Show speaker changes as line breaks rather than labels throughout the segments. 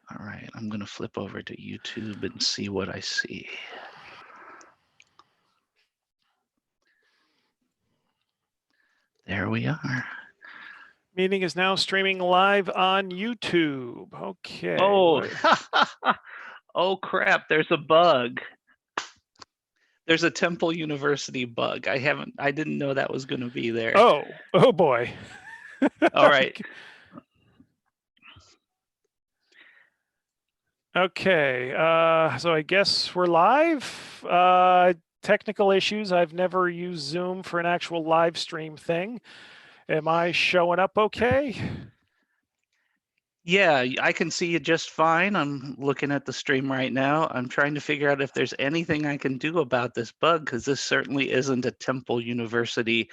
All right, I'm going to flip over to YouTube and see what I see. There we are.
Meeting is now streaming live on YouTube. Okay.
Oh, oh crap, there's a bug. There's a Temple University bug. I didn't know that was going to be there.
Oh boy.
All right.
Okay, so I guess we're live. Technical issues. I've never used Zoom for an actual live stream thing. Am I showing up okay?
Yeah, I can see you just fine. I'm looking at the stream right now. I'm trying to figure out if there's anything I can do about this bug, because this certainly isn't a Temple University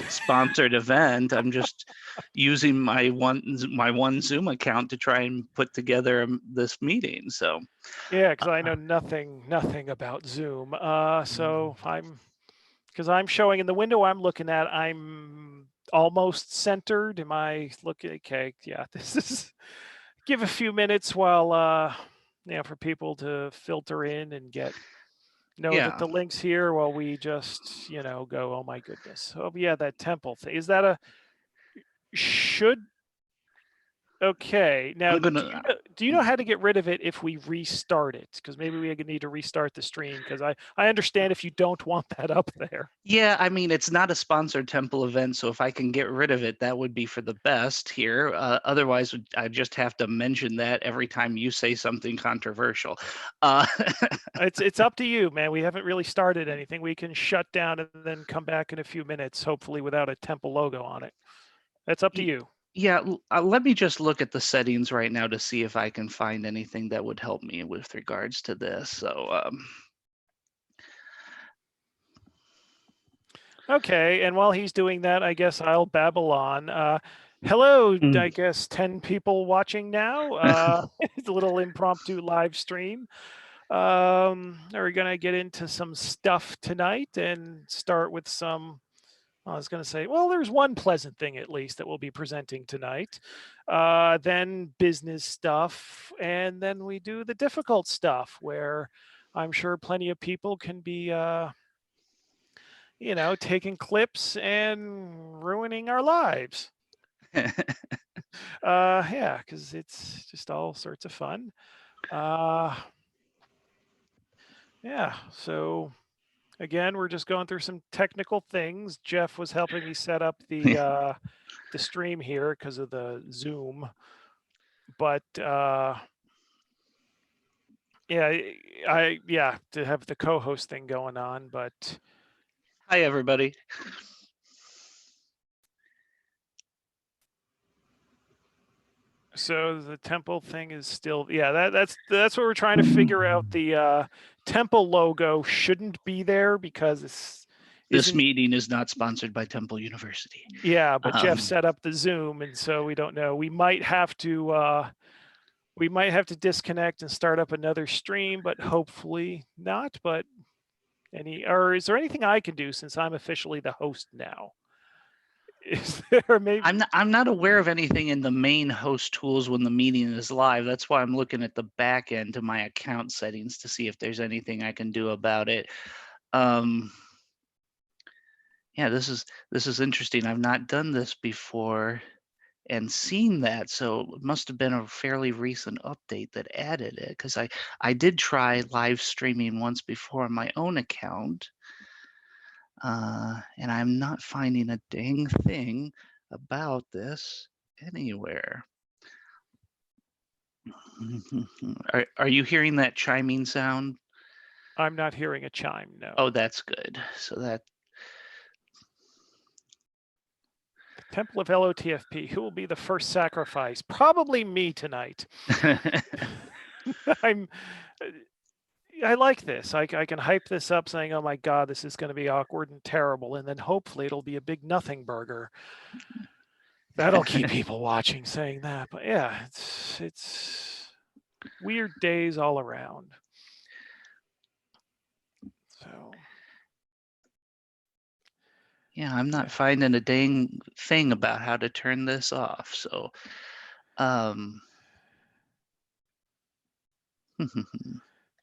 sponsored event. I'm just using my one Zoom account to try and put together this meeting. So
Yeah, because I know nothing about Zoom. So because I'm showing in the window I'm looking at, I'm almost centered. Am I looking? Okay, yeah. This is give a few minutes while for people to filter in and know that
yeah,
the link's here while we just go, oh my goodness. Oh yeah, that temple thing. Is that a should Okay. Now,
I'm gonna.
do you know how to get rid of it if we restart it? Because maybe we need to restart the stream. Because I understand if you don't want that up there.
Yeah, I mean, it's not a sponsored Temple event, so if I can get rid of it, that would be for the best here. Otherwise, I just have to mention that every time you say something controversial. Uh,
It's up to you, man. We haven't really started anything. We can shut down and then come back in a few minutes, hopefully without a temple logo on it. That's up to you.
Yeah, let me just look at the settings right now to see if I can find anything that would help me with regards to this. So,
Okay, and while he's doing that, I guess I'll babble on. Hello, I guess 10 people watching now. It's a little impromptu live stream. Are we going to get into some stuff tonight and start with some? I was going to say, well, there's one pleasant thing at least that we'll be presenting tonight. Then business stuff, and then we do the difficult stuff where I'm sure plenty of people can be taking clips and ruining our lives. Yeah, because it's just all sorts of fun. Yeah, so again, we're just going through some technical things. Jeff was helping me set up the stream here because of the Zoom, but yeah, to have the co-host thing going on, but.
Hi, everybody.
So the temple thing is still, yeah, that's what we're trying to figure out. The temple logo shouldn't be there because
This meeting is not sponsored by Temple University.
Yeah, but Jeff set up the Zoom, and so we don't know. We might have to disconnect and start up another stream, but hopefully not. But is there anything I can do since I'm officially the host now? Is there maybe?
I'm not aware of anything in the main host tools when the meeting is live. That's why I'm looking at the back end to my account settings to see if there's anything I can do about it. Yeah, this is interesting. I've not done this before and seen that, so it must have been a fairly recent update that added it, because I did try live streaming once before on my own account, and I'm not finding a dang thing about this anywhere. Are you hearing that chiming sound?
I'm not hearing a chime. No.
Oh, that's good. So that
Temple of LOTFP. Who will be the first sacrifice? Probably me tonight. I like this. I can hype this up saying, oh my God, this is going to be awkward and terrible. And then hopefully it'll be a big nothing burger. That'll keep people watching saying that. But yeah, it's weird days all around. So.
Yeah, I'm not finding a dang thing about how to turn this off. So,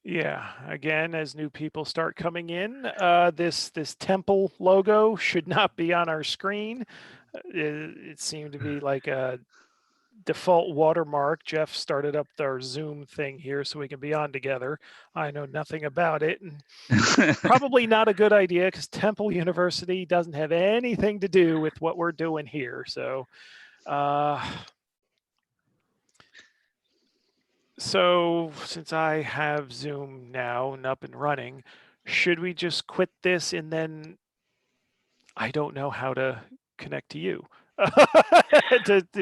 Yeah, again, as new people start coming in, this temple logo should not be on our screen. It seemed to be like a default watermark. Jeff started up our Zoom thing here so we can be on together. I know nothing about it, and probably not a good idea because Temple University doesn't have anything to do with what we're doing here. So, so since I have Zoom now and up and running, should we just quit this and then I don't know how to connect to you?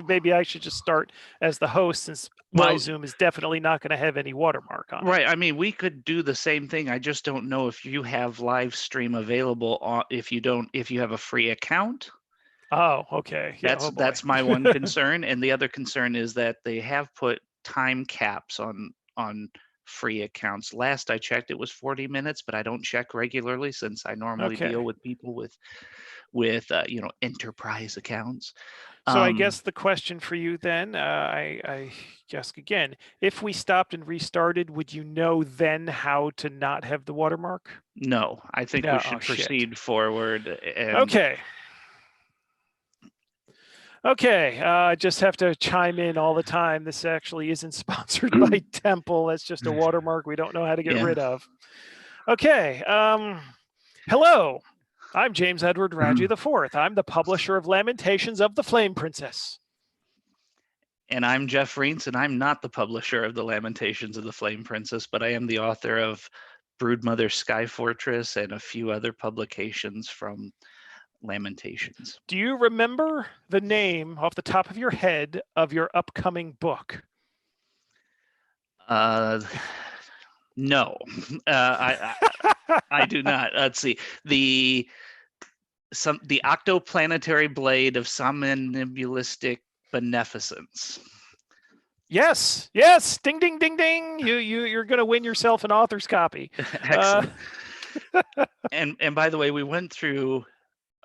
Maybe I should just start as the host since my Zoom is definitely not going to have any watermark on it.
Right. I mean, we could do the same thing. I just don't know if you have Livestream available if you have a free account.
Oh, okay. Yeah,
That's my one concern. And the other concern is that they have put time caps on free accounts. Last I checked, it was 40 minutes, but I don't check regularly since I normally deal with people with enterprise accounts.
So I guess the question for you then, I ask again, if we stopped and restarted, would you know then how to not have the watermark?
No, I think we should proceed forward.
Okay. Okay, I just have to chime in all the time. This actually isn't sponsored by Temple. That's just a watermark we don't know how to get rid of. Okay, hello. I'm James Edward Radji IV. I'm the publisher of Lamentations of the Flame Princess.
And I'm Jeff Reentz, and I'm not the publisher of the Lamentations of the Flame Princess, but I am the author of Broodmother Sky Fortress and a few other publications from Lamentations.
Do you remember the name off the top of your head of your upcoming book?
No, I do not. Let's see. The Octoplanetary Blade of Somnambulistic Beneficence.
Yes, ding, ding, ding, ding. You're going to win yourself an author's copy.
Excellent. And by the way, we went through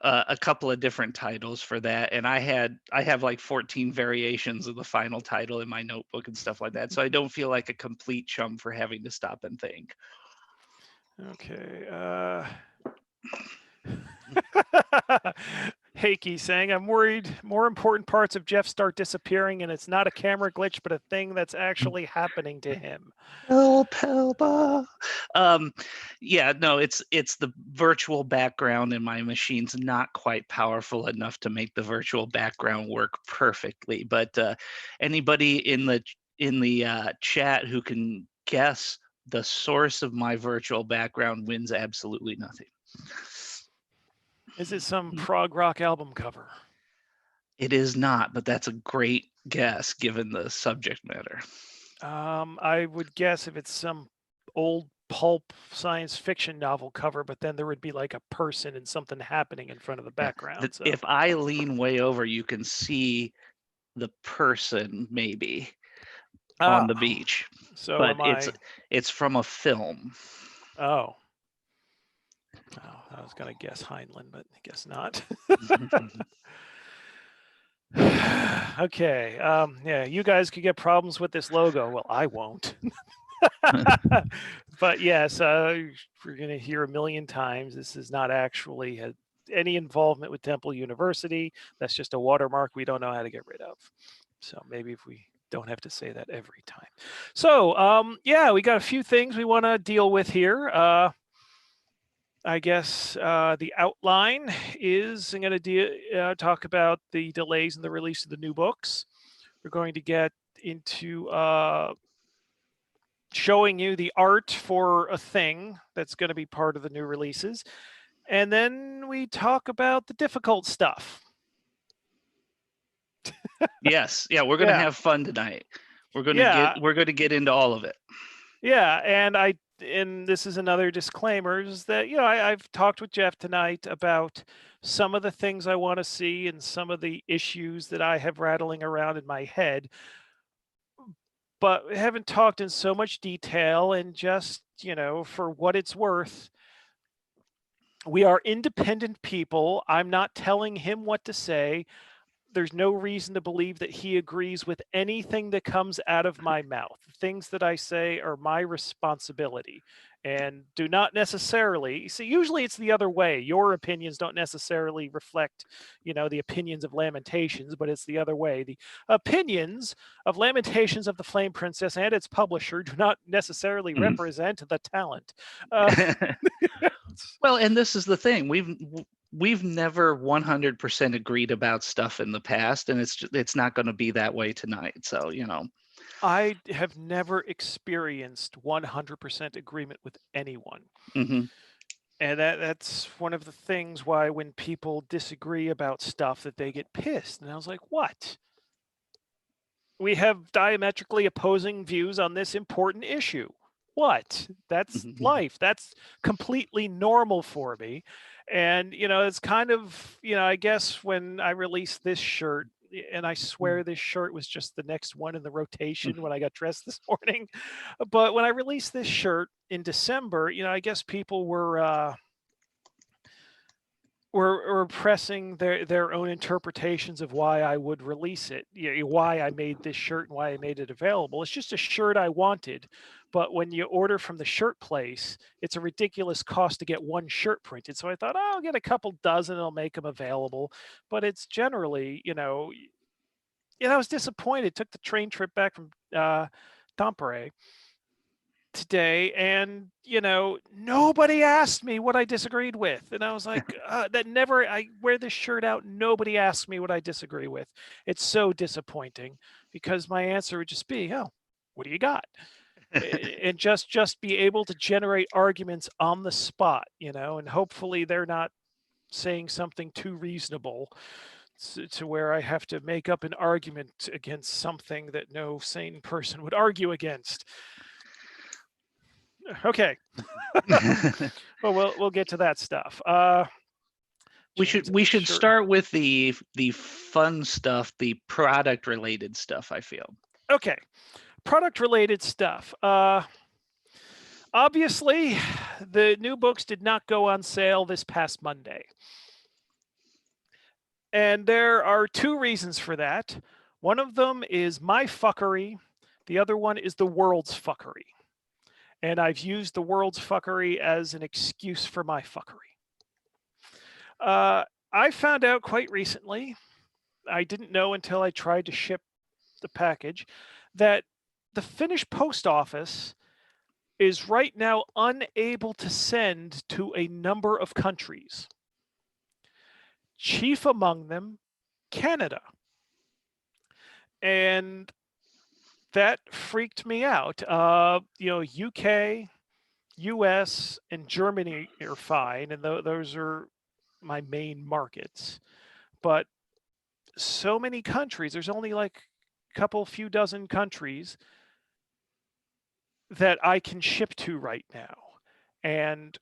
a couple of different titles for that, and I have like 14 variations of the final title in my notebook and stuff like that. So I don't feel like a complete chum for having to stop and think.
Okay. Heike saying, I'm worried more important parts of Jeff start disappearing and it's not a camera glitch, but a thing that's actually happening to him.
Help, help. Yeah, no, it's the virtual background, and my machine's not quite powerful enough to make the virtual background work perfectly. But anybody in the chat who can guess the source of my virtual background wins absolutely nothing.
Is it some prog rock album cover?
It is not, but that's a great guess given the subject matter.
I would guess if it's some old pulp science fiction novel cover, but then there would be like a person and something happening in front of the background. So.
If I lean way over, you can see the person maybe on the beach.
So
but it's from a film.
Oh, I was going to guess Heinlein, but I guess not. Okay. Yeah, you guys could get problems with this logo. Well, I won't. But yes, we're going to hear a million times. This is not actually any involvement with Temple University. That's just a watermark we don't know how to get rid of. So maybe if we don't have to say that every time. So yeah, we got a few things we want to deal with here. I guess the outline is I'm going to talk about the delays in the release of the new books. We're going to get into showing you the art for a thing that's going to be part of the new releases. And then we talk about the difficult stuff.
Yes. Yeah, we're going to have fun tonight. We're going to get into all of it.
Yeah, and this is another disclaimer, is that, I've talked with Jeff tonight about some of the things I want to see and some of the issues that I have rattling around in my head, but we haven't talked in so much detail. And just, for what it's worth, we are independent people. I'm not telling him what to say. there's no reason to believe that he agrees with anything that comes out of my mouth. Things that I say are my responsibility and do not necessarily see. Usually it's the other way. Your opinions don't necessarily reflect, the opinions of Lamentations, but it's the other way. The opinions of Lamentations of the Flame Princess and its publisher do not necessarily represent the talent.
Well, and this is the thing. We've never 100% agreed about stuff in the past, and it's not going to be that way tonight. So,
I have never experienced 100% agreement with anyone.
hmm
And that's one of the things why when people disagree about stuff that they get pissed. And I was like, what? We have diametrically opposing views on this important issue. What? That's life. That's completely normal for me. And, it's kind of, I guess when I released this shirt, and I swear this shirt was just the next one in the rotation when I got dressed this morning. But when I released this shirt in December, I guess people were pressing their own interpretations of why I would release it, why I made this shirt and why I made it available. It's just a shirt I wanted, but when you order from the shirt place, it's a ridiculous cost to get one shirt printed. So I thought, oh, I'll get a couple dozen and I'll make them available. But it's generally, I was disappointed. Took the train trip back from Tampere today, and nobody asked me what I disagreed with, and I was like, that never. I wear this shirt out, nobody asked me what I disagree with. It's so disappointing because my answer would just be, oh, what do you got? And just be able to generate arguments on the spot, and hopefully they're not saying something too reasonable to where I have to make up an argument against something that no sane person would argue against. Okay. Well, we'll get to that stuff.
we should start with the fun stuff, the product related stuff, I feel.
Okay. Product related stuff. Obviously, the new books did not go on sale this past Monday. And there are two reasons for that. One of them is my fuckery. The other one is the world's fuckery. And I've used the world's fuckery as an excuse for my fuckery. I found out quite recently, I didn't know until I tried to ship the package, that the Finnish post office is right now unable to send to a number of countries. Chief among them, Canada. And that freaked me out. UK, US, and Germany are fine, and those are my main markets. But so many countries, there's only like a few dozen countries that I can ship to right now. And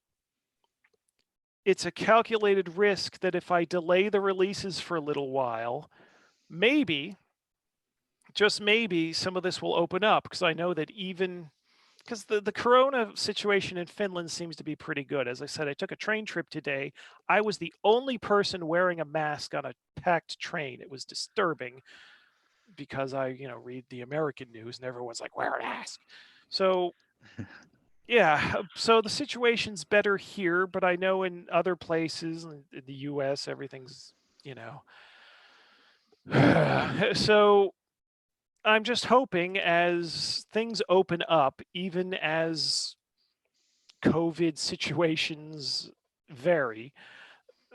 it's a calculated risk that if I delay the releases for a little while, maybe, just maybe, some of this will open up, because I know that even because the corona situation in Finland seems to be pretty good. As I said, I took a train trip today. I was the only person wearing a mask on a packed train. It was disturbing because I, read the American news and everyone's like, wear a mask. So yeah, so the situation's better here, but I know in other places, in the US, everything's, so I'm just hoping as things open up, even as COVID situations vary,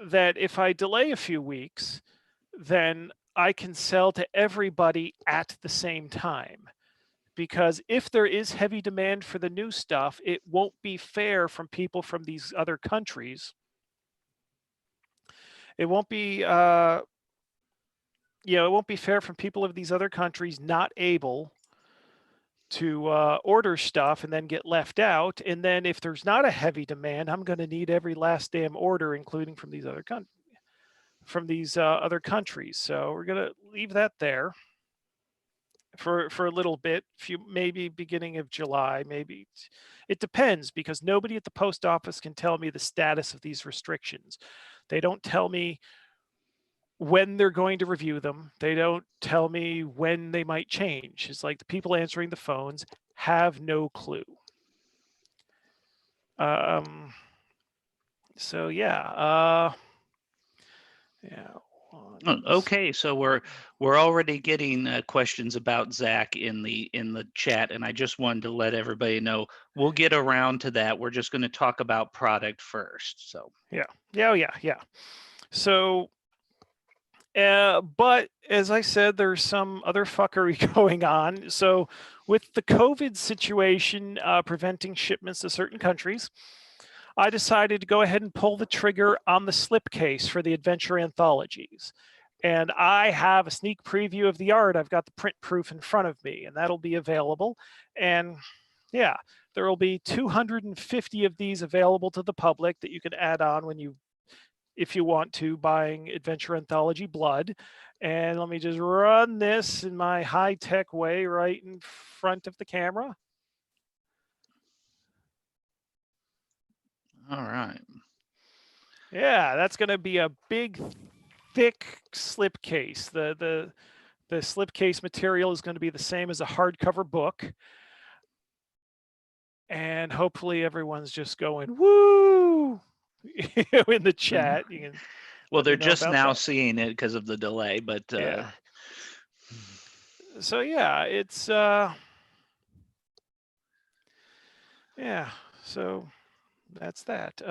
that if I delay a few weeks, then I can sell to everybody at the same time. Because if there is heavy demand for the new stuff, it won't be fair from people from these other countries. It won't be, it won't be fair from people of these other countries not able to order stuff and then get left out. And then if there's not a heavy demand, I'm going to need every last damn order, including from these other other countries. So we're going to leave that there for a little bit, maybe beginning of July, maybe. It depends, because nobody at the post office can tell me the status of these restrictions. They don't tell me when they're going to review them. They don't tell me when they might change. It's like the people answering the phones have no clue. So yeah, yeah.
Okay, so we're already getting questions about Zach in the chat, and I just wanted to let everybody know we'll get around to that. We're just going to talk about product first. So
yeah. So, but as I said, there's some other fuckery going on. So, with the COVID situation preventing shipments to certain countries, I decided to go ahead and pull the trigger on the slipcase for the adventure anthologies. And I have a sneak preview of the art. I've got the print proof in front of me, and that'll be available. And yeah, there will be 250 of these available to the public that you can add on if you want to, buying Adventure Anthology Blood. And let me just run this in my high-tech way right in front of the camera.
all right.
Yeah, that's going to be a big, thick slipcase. The slipcase material is going to be the same as a hardcover book. And hopefully everyone's just going, woo, in the chat. You can
Well,
let me
they're
know
just
about
now
that.
seeing it because of the delay, but
Yeah. So yeah, it's yeah, so that's that.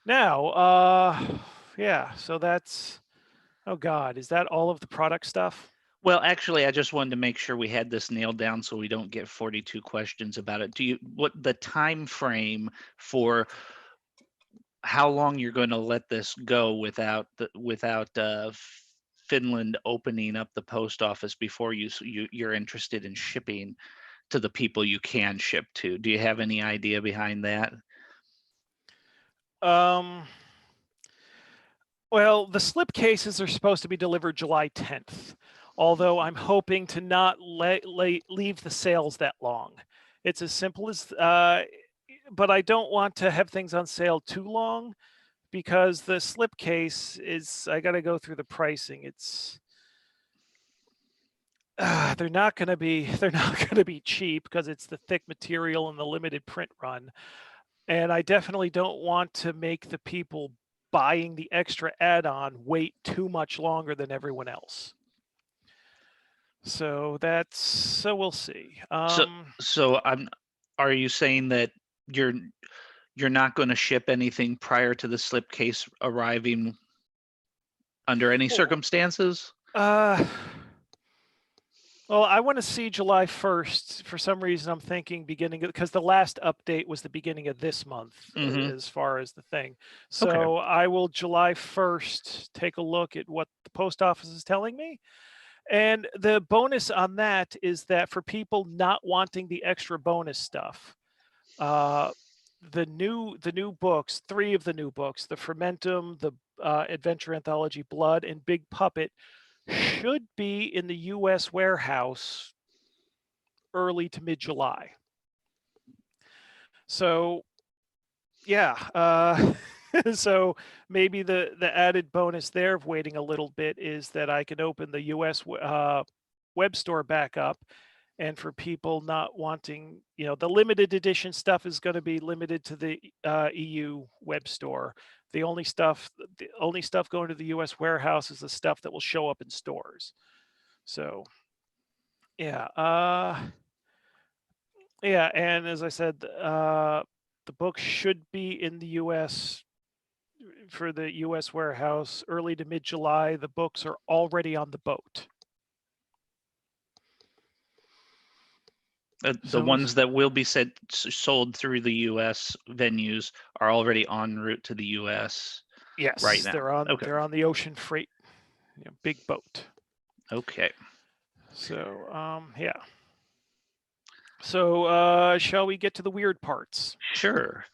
Now, yeah, so that's, oh God, is that all of the product stuff?
well, actually, I just wanted to make sure we had this nailed down so we don't get 42 questions about it. What the time frame for how long you're going to let this go without Finland opening up the post office before you're interested in shipping to the people you can ship to? Do you have any idea behind that?
Well, the slip cases are supposed to be delivered July 10th, although I'm hoping to not leave the sales that long. It's as simple as, but I don't want to have things on sale too long because the slip case is, I got to go through the pricing. It's, they're not going to be cheap because it's the thick material and the limited print run. And I definitely don't want to make the people buying the extra add-on wait too much longer than everyone else. So we'll see.
So are you saying that you're not going to ship anything prior to the slipcase arriving under any circumstances?
Well, I want to see July 1st. For some reason, I'm thinking because the last update was the beginning of this month as far as the thing. So
Okay.
I will July 1st take a look at what the post office is telling me. And the bonus on that is that for people not wanting the extra bonus stuff, the new books, 3 of the new books, the Fermentum, the Adventure Anthology Blood, and Big Puppet, should be in the U.S. warehouse early to mid-July. So, yeah. So maybe the added bonus there of waiting a little bit is that I can open the U.S. web store back up. And for people not wanting, the limited edition stuff is going to be limited to the EU web store. The only stuff going to the U.S. warehouse is the stuff that will show up in stores. So, yeah. Yeah, and as I said, the book should be in the U.S. for the U.S. warehouse early to mid-July. The books are already on the boat.
The ones that will be sold through the U.S. venues are already en route to the U.S.
Yes,
right now.
They're on the ocean freight, big boat.
Okay.
So yeah. So shall we get to the weird parts?
Sure.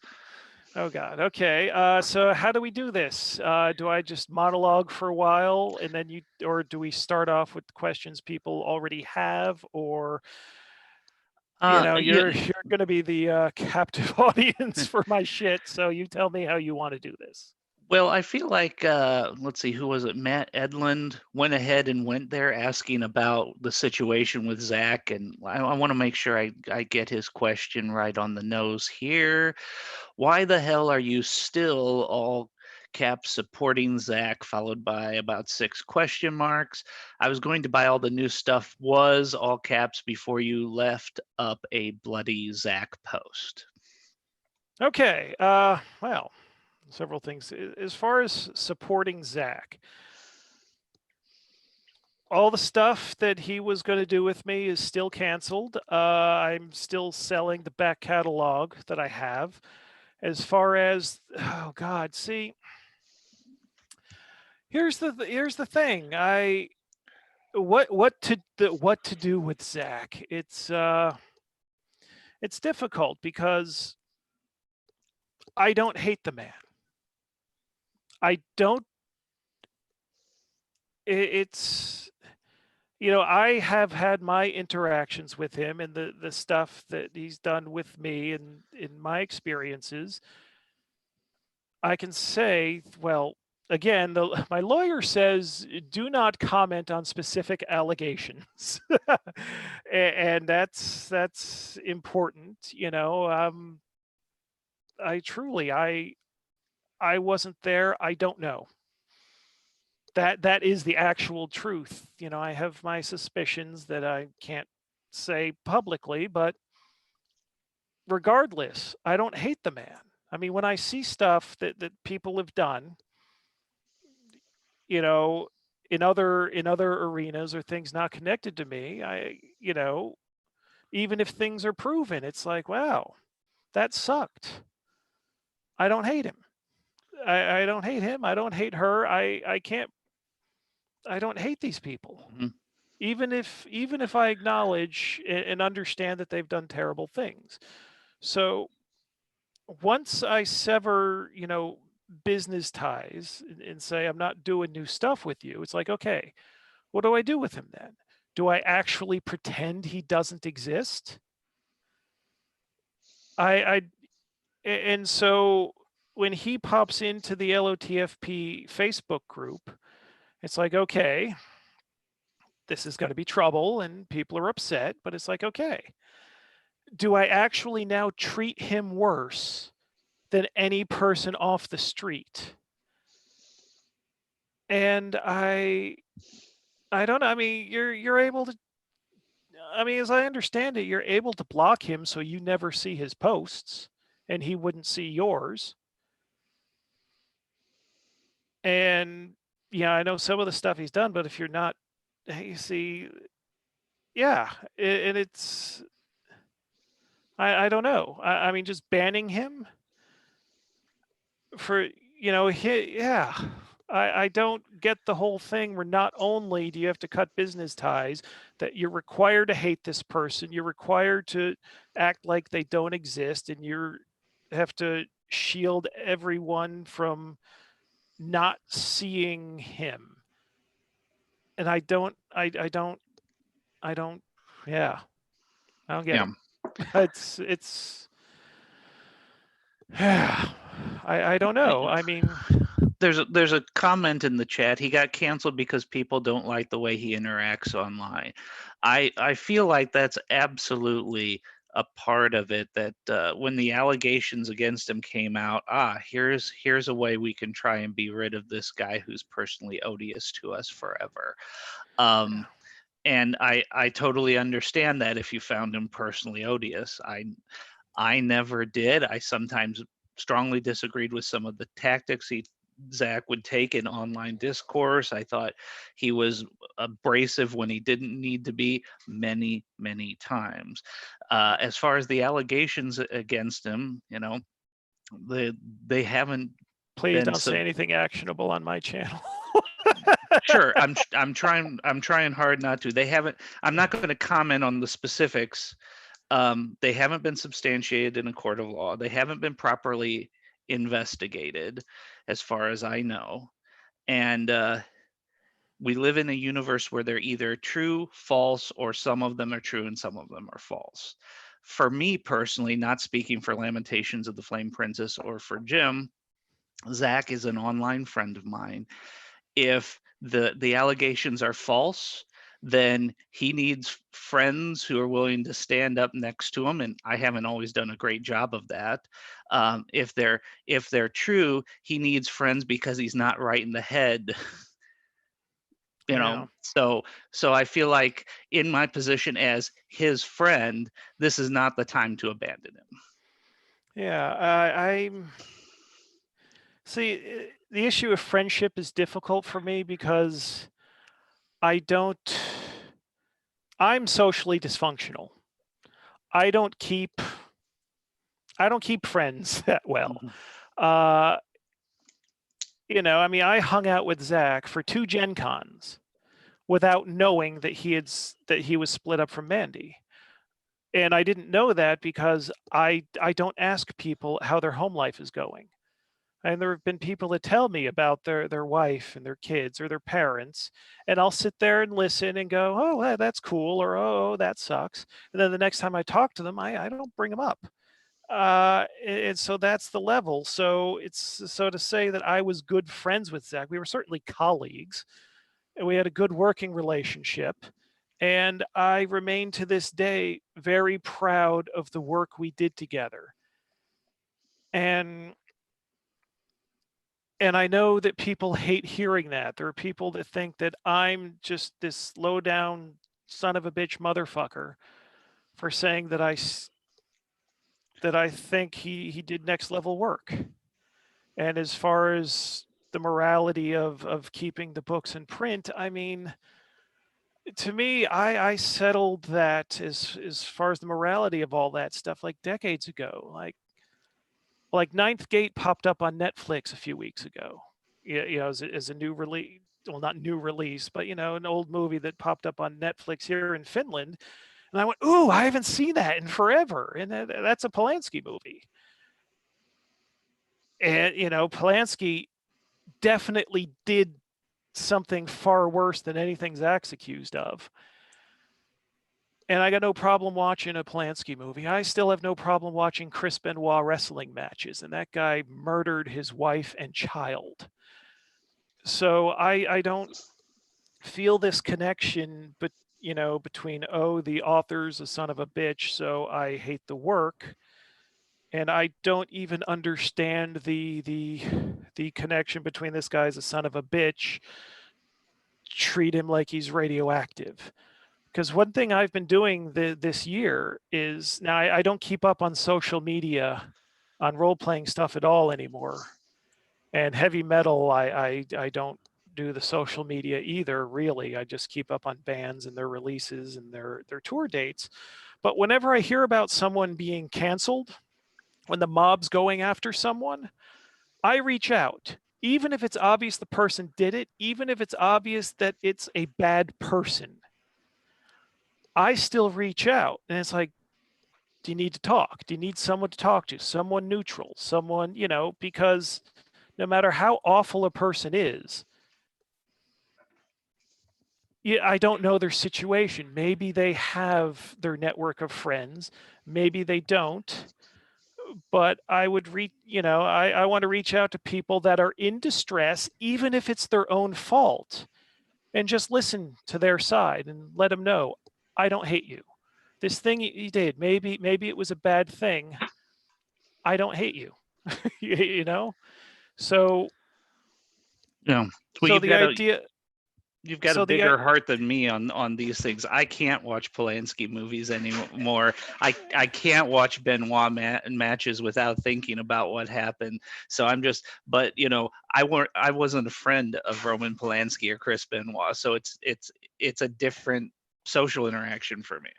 Oh God. Okay. So how do we do this? Do I just monologue for a while and then or do we start off with questions people already have, or you're going to be the captive audience for my shit, so you tell me how you want to do this.
Well, I feel like, let's see, who was it? Matt Edlund went ahead and went there asking about the situation with Zach, and I want to make sure I get his question right on the nose here. Why the hell are you still all caps supporting Zach, followed by about 6 question marks? I was going to buy all the new stuff, was all caps, before you left up a bloody Zach post.
Okay. Well, several things. As far as supporting Zach, all the stuff that he was going to do with me is still canceled. I'm still selling the back catalog that I have. As far as, oh God, see, here's the thing. What to do with Zach? It's difficult because I don't hate the man. I don't. It's I have had my interactions with him and the stuff that he's done with me and in my experiences. I can say, well, again, my lawyer says do not comment on specific allegations, and that's important. I truly, I wasn't there. I don't know. That is the actual truth. I have my suspicions that I can't say publicly, but regardless, I don't hate the man. I mean, when I see stuff that people have done, in other arenas or things not connected to me, even if things are proven, it's like, wow, that sucked. I don't hate him. I don't hate him. I don't hate her. I can't. I don't hate these people.
Mhm.
Even if I acknowledge and understand that they've done terrible things. So once I sever, business ties and say I'm not doing new stuff with you, it's like, okay, what do I do with him then? Do I actually pretend he doesn't exist? I and so when he pops into the LOTFP Facebook group, it's like, okay, this is going to be trouble and people are upset, but it's like, okay, do I actually now treat him worse than any person off the street? And I don't know. I mean, you're able to. I mean, as I understand it, you're able to block him so you never see his posts, and he wouldn't see yours. And yeah, I know some of the stuff he's done, but if you're not, you see, yeah, and it's. I don't know. I mean, just banning him for yeah. I don't get the whole thing where not only do you have to cut business ties, that you're required to hate this person, you're required to act like they don't exist, and you have to shield everyone from not seeing him. And I don't, yeah, I don't get
Yeah.
him. It's, yeah, I don't know. I mean,
There's a comment in the chat. He got canceled because people don't like the way he interacts online. I feel like that's absolutely a part of it. That when the allegations against him came out, here's a way we can try and be rid of this guy who's personally odious to us forever. Um, and I totally understand that if you found him personally odious. I never did. I sometimes strongly disagreed with some of the tactics Zach would take in online discourse. I thought he was abrasive when he didn't need to be many, many times. As far as the allegations against him, they haven't
please
been
don't
so
say anything actionable on my channel.
sure. I'm trying hard not to. They haven't. I'm not going to comment on the specifics. They haven't been substantiated in a court of law. They haven't been properly investigated, as far as I know. And we live in a universe where they're either true, false, or some of them are true and some of them are false. For me personally, not speaking for Lamentations of the Flame Princess or for Jim, Zach is an online friend of mine. If the allegations are false, then he needs friends who are willing to stand up next to him, and I haven't always done a great job of that. If they're true, he needs friends because he's not right in the head.
Yeah.
So I feel like in my position as his friend, this is not the time to abandon him.
Yeah. I'm see the issue of friendship is difficult for me because I don't. I'm socially dysfunctional. I don't keep friends that well.
Mhm.
Uh, I mean, I hung out with Zach for 2 Gen Cons without knowing that he was split up from Mandy. And I didn't know that because I don't ask people how their home life is going. And there have been people that tell me about their wife and their kids or their parents, and I'll sit there and listen and go, "Oh, that's cool," or "Oh, that sucks." And then the next time I talk to them, I don't bring them up. And so that's the level. So to say that I was good friends with Zach, we were certainly colleagues, and we had a good working relationship. And I remain to this day very proud of the work we did together. And I know that people hate hearing that. There are people that think that I'm just this low down son of a bitch motherfucker for saying that I think he did next level work. And as far as the morality of keeping the books in print, I mean, to me, I settled that as far as the morality of all that stuff like decades ago. Like Ninth Gate popped up on Netflix a few weeks ago. As a new release. Well, not new release, but an old movie that popped up on Netflix here in Finland. And I went, "Ooh, I haven't seen that in forever." And that's a Polanski movie. And Polanski definitely did something far worse than anything Zach's accused of. And I got no problem watching a Polanski movie. I still have no problem watching Chris Benoit wrestling matches, and that guy murdered his wife and child. So I don't feel this connection, but between the author's a son of a bitch, so I hate the work, and I don't even understand the connection between this guy's a son of a bitch. Treat him like he's radioactive. Because one thing I've been doing this year is now I don't keep up on social media on role playing stuff at all anymore. And heavy metal, I don't do the social media either, really. I just keep up on bands and their releases and their tour dates. But whenever I hear about someone being canceled, when the mob's going after someone, I reach out. Even if it's obvious the person did it, even if it's obvious that it's a bad person, I still reach out. And it's like, do you need to talk? Do you need someone to talk to? Someone neutral, someone, because no matter how awful a person is, yeah, I don't know their situation. Maybe they have their network of friends, maybe they don't. But I would I want to reach out to people that are in distress, even if it's their own fault, and just listen to their side and let them know, I don't hate you. This thing you did, maybe it was a bad thing. I don't hate you. you know? So
Yeah. Well,
so the idea
you've got a
so the
bigger heart than me on these things. I can't watch Polanski movies anymore. I can't watch Benoit matches without thinking about what happened. So I'm just, but I wasn't a friend of Roman Polanski or Chris Benoit, so it's a different social interaction for me.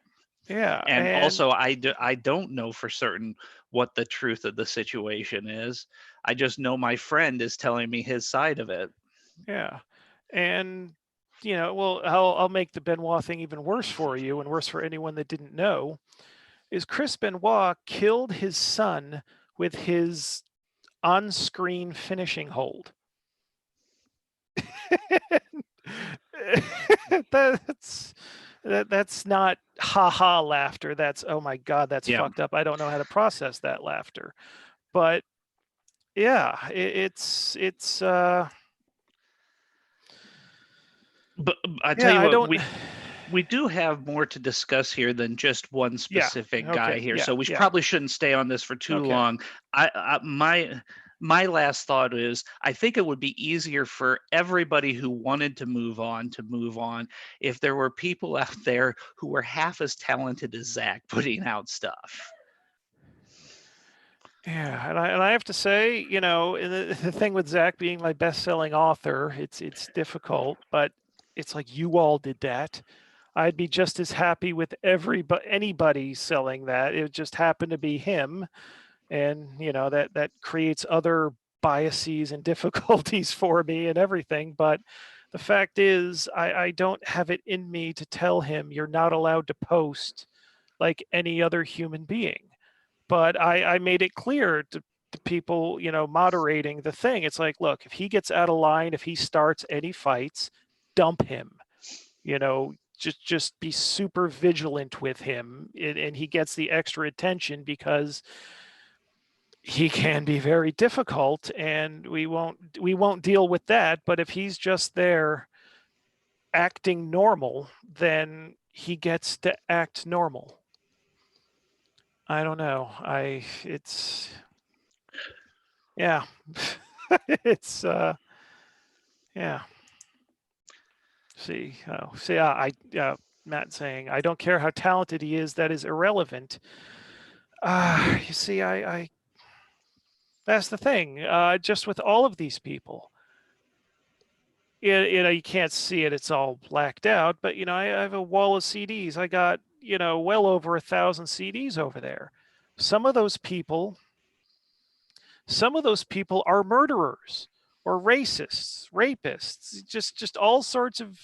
Yeah,
And
and
also, I don't know for certain what the truth of the situation is. I just know my friend is telling me his side of it.
yeah, and well, I'll make the Benoit thing even worse for you and worse for anyone that didn't know. Is Chris Benoit killed his son with his on-screen finishing hold. that's that's not ha laughter. That's, oh my god, that's
Yeah.
fucked up. I don't know how to process that laughter. But yeah, it's
But I tell
yeah,
you
I
what,
don't.
we do have more to discuss here than just one
Yeah.
specific guy
Okay.
here,
Yeah.
so we
Yeah.
probably shouldn't stay on this for too
Okay.
long. My last thought is I think it would be easier for everybody who wanted to move on if there were people out there who were half as talented as Zach putting out stuff.
Yeah, and I have to say, the thing with Zach being my best-selling author, it's difficult, but it's like you all did that. I'd be just as happy with anybody selling that. It just happened to be him, and that creates other biases and difficulties for me and everything. But the fact is, I don't have it in me to tell him you're not allowed to post like any other human being. But I made it clear to people, moderating the thing. It's like, look, if he gets out of line, if he starts any fights, dump him. Just be super vigilant with him, and he gets the extra attention because he can be very difficult, and we won't deal with that. But if he's just there acting normal, then he gets to act normal. I don't know. It's yeah. It's yeah. Matt saying, I don't care how talented he is, that is irrelevant. You see, I that's the thing. Just with all of these people, you can't see it; it's all blacked out. But I have a wall of CDs. I got well over 1,000 CDs over there. Some of those people, some of those people are murderers or racists, rapists, just all sorts of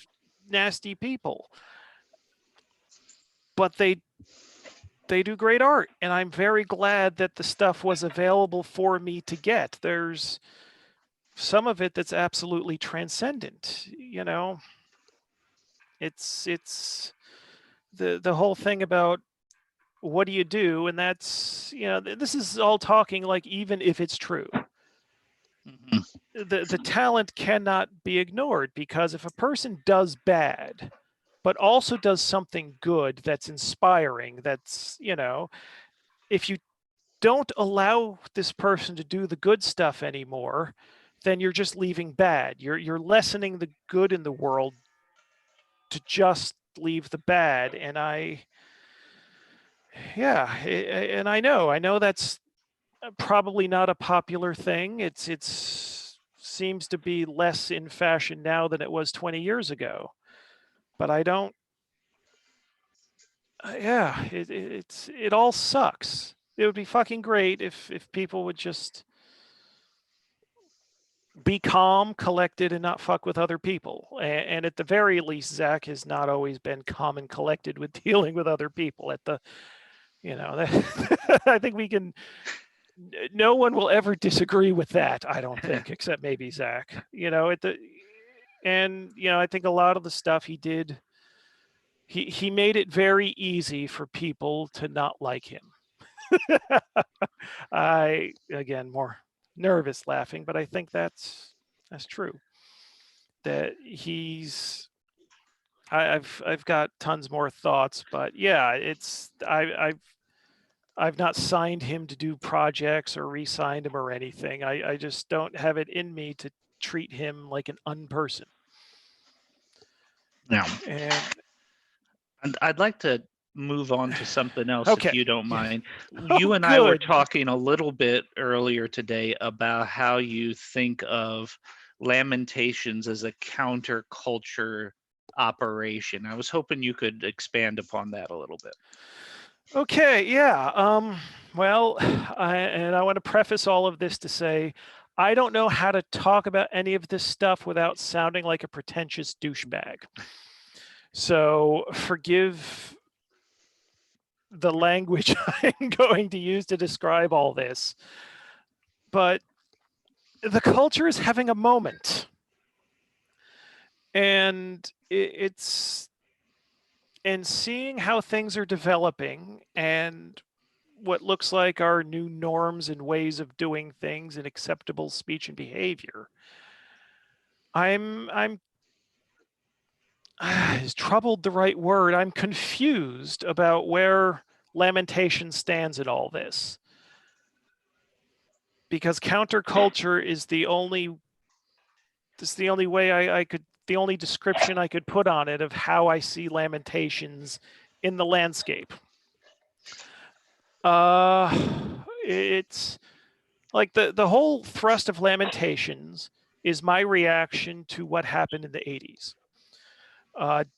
nasty people. But they do great art, and I'm very glad that the stuff was available for me to get. There's some of it that's absolutely transcendent. It's the whole thing about what do you do, and that's this is all talking like even if it's true.
Mhm.
The talent cannot be ignored, because if a person does bad but also does something good that's inspiring, that's if you don't allow this person to do the good stuff anymore, then you're just leaving bad. You're lessening the good in the world to just leave the bad. And and I know that's probably not a popular thing. It's seems to be less in fashion now than it was 20 years ago. But I don't. It all sucks. It would be fucking great if people would just be calm, collected, and not fuck with other people. And at the very least, Zach has not always been calm and collected with dealing with other people. I think we can. No one will ever disagree with that. I don't think, except maybe Zach. I think a lot of the stuff he did, he made it very easy for people to not like him. I again more nervous laughing, but I think that's true. That I've got tons more thoughts, but yeah, I've not signed him to do projects or re-signed him or anything. I just don't have it in me to treat him like an unperson.
Now,
And
and I'd like to move on to something else if
okay,
you don't
yeah.
mind. You
Oh,
and I were
good.
talking a little bit earlier today about how you think of Lamentations as a counterculture operation. I was hoping you could expand upon that a little bit.
Okay, yeah. Well, I want to preface all of this to say I don't know how to talk about any of this stuff without sounding like a pretentious douchebag. So forgive the language I'm going to use to describe all this. But the culture is having a moment. And it's and seeing how things are developing and what looks like our new norms and ways of doing things and acceptable speech and behavior. I'm is troubled the right word? I'm confused about where lamentation stands in all this. Because counterculture is the only way I could, the only description I could put on it of how I see lamentations in the landscape. It's like the whole thrust of Lamentations is my reaction to what happened in the 80s.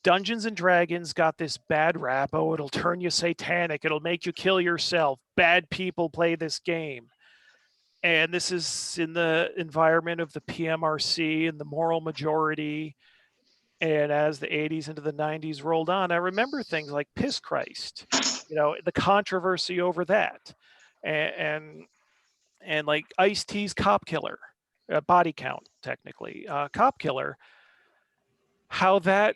Dungeons and Dragons got this bad rap. Oh, it'll turn you satanic. It'll make you kill yourself. Bad people play this game. And this is in the environment of the PMRC and the moral majority. And as the 80s into the 90s rolled on, I remember things like Piss Christ, the controversy over that. And like Ice-T's Cop Killer, Body Count, technically, Cop Killer, how that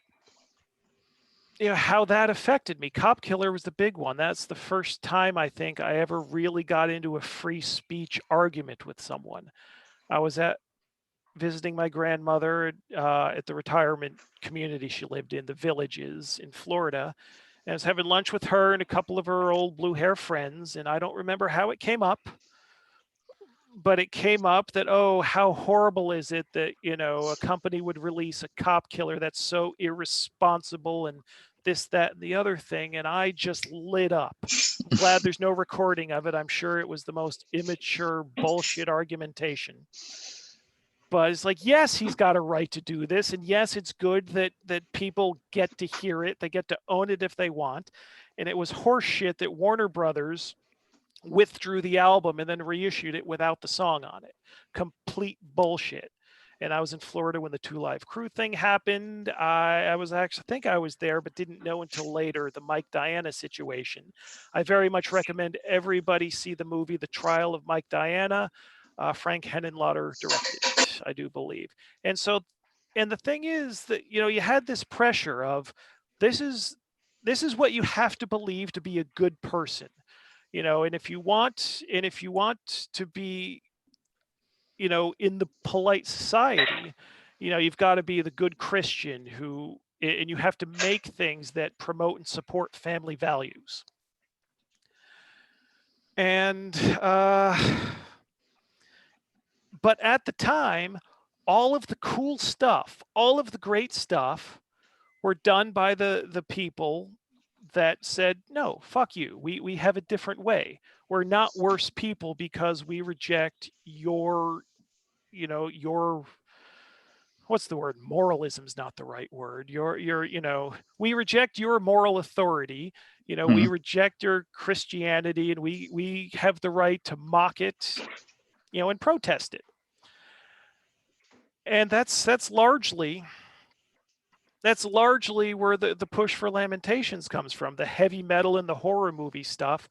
affected me. Cop Killer was the big one. That's the first time I think I ever really got into a free speech argument with someone. I was visiting my grandmother at the retirement community she lived in, the Villages in Florida. And I was having lunch with her and a couple of her old blue hair friends. And I don't remember how it came up, but it came up that, oh, how horrible is it that, a company would release a cop killer that's so irresponsible and this, that, and the other thing. And I just lit up. I'm glad there's no recording of it. I'm sure it was the most immature bullshit argumentation. But it's like, yes, he's got a right to do this. And yes, it's good that people get to hear it. They get to own it if they want. And it was horseshit that Warner Brothers withdrew the album and then reissued it without the song on it. Complete bullshit. And I was in Florida when the Two Live Crew thing happened. I think I was there, but didn't know until later, the Mike Diana situation. I very much recommend everybody see the movie The Trial of Mike Diana. Frank Henenlotter directed it, I do believe. And the thing is that, you had this pressure of this is what you have to believe to be a good person. And if you want to be, in the polite society, you've got to be the good Christian and you have to make things that promote and support family values. And, but at the time, all of the cool stuff, all of the great stuff were done by the people that said, no, fuck you. We have a different way. We're not worse people because we reject your what's the word? Moralism is not the right word. We reject your moral authority. We reject your Christianity, and we have the right to mock it, and protest it. And that's largely where the push for Lamentations comes from. The heavy metal and the horror movie stuff,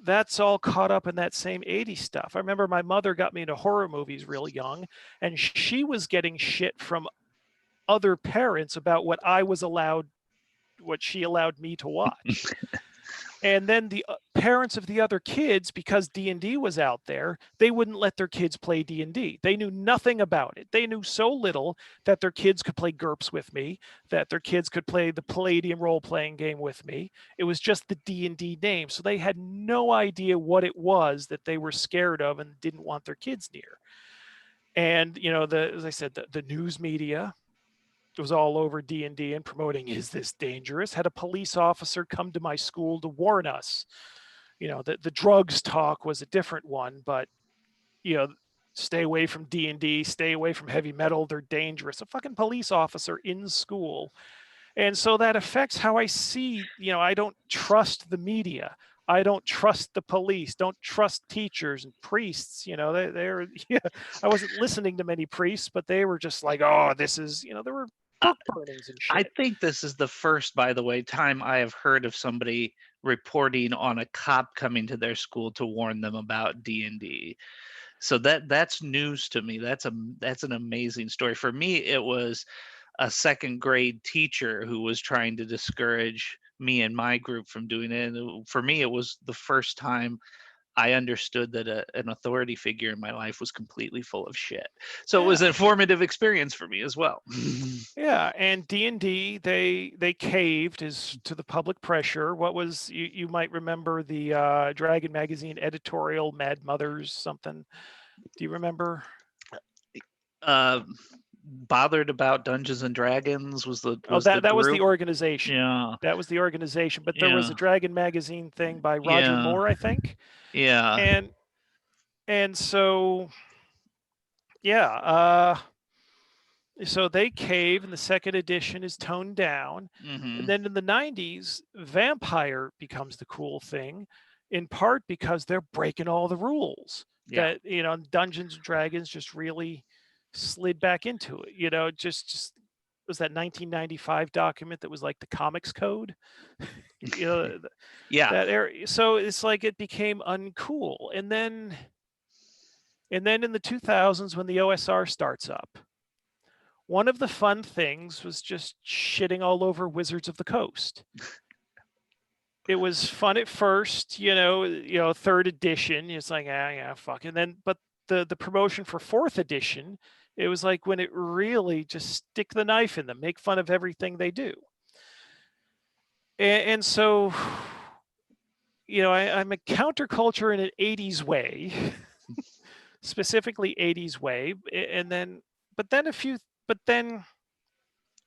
that's all caught up in that same 80s stuff. I remember my mother got me into horror movies real young, and she was getting shit from other parents about what she allowed me to watch. And then the parents of the other kids, because D&D was out there, they wouldn't let their kids play D&D. They knew nothing about it. They knew so little that their kids could play GURPS with me, that their kids could play the Palladium role-playing game with me. It was just the D&D name. So they had no idea what it was that they were scared of and didn't want their kids near. And, as I said, the news media was all over D&D and promoting, is this dangerous? Had a police officer come to my school to warn us. The drugs talk was a different one, but, stay away from D&D, stay away from heavy metal, they're dangerous. A fucking police officer in school. And so that affects how I see, I don't trust the media. I don't trust the police, don't trust teachers and priests. They're I wasn't listening to many priests, but they were just like, oh, this is, there were book burnings and shit.
I think this is the first, by the way, time I have heard of somebody reporting on a cop coming to their school to warn them about D&D. So that's news to me. That's an amazing story. For me, it was a second grade teacher who was trying to discourage me and my group from doing it. And for me, it was the first time I understood that an authority figure in my life was completely full of shit. So it was
Yeah.
a formative experience for me as well.
Yeah, and D&D, they caved as to the public pressure. What was you might remember the Dragon magazine editorial Mad Mothers something. Do you remember?
uh, Bothered about Dungeons and Dragons was
Oh,
the
that was the
group.
organization.
Yeah,
That was the organization, but there was
yeah,
a Dragon magazine thing by Roger
yeah,
Moore, I think.
yeah.
And so yeah, so they cave and the second edition is toned down. And
Hmm.
then in the 90s, vampire becomes the cool thing, in part because they're breaking all the rules
Yeah.
that, Dungeons and Dragons just really slid back into it. Just was that 1995 document that was like the comics code, you know,
Yeah.
that area. So it's like it became uncool. And then in the 2000s, when the OSR starts up, one of the fun things was just shitting all over Wizards of the Coast. It was fun at first, third edition. It's like, yeah, fuck. And then, but the promotion for fourth edition, it was like when it really just stick the knife in them, make fun of everything they do. And so, I'm a counterculture in an 80s way, specifically 80s way. And then, but then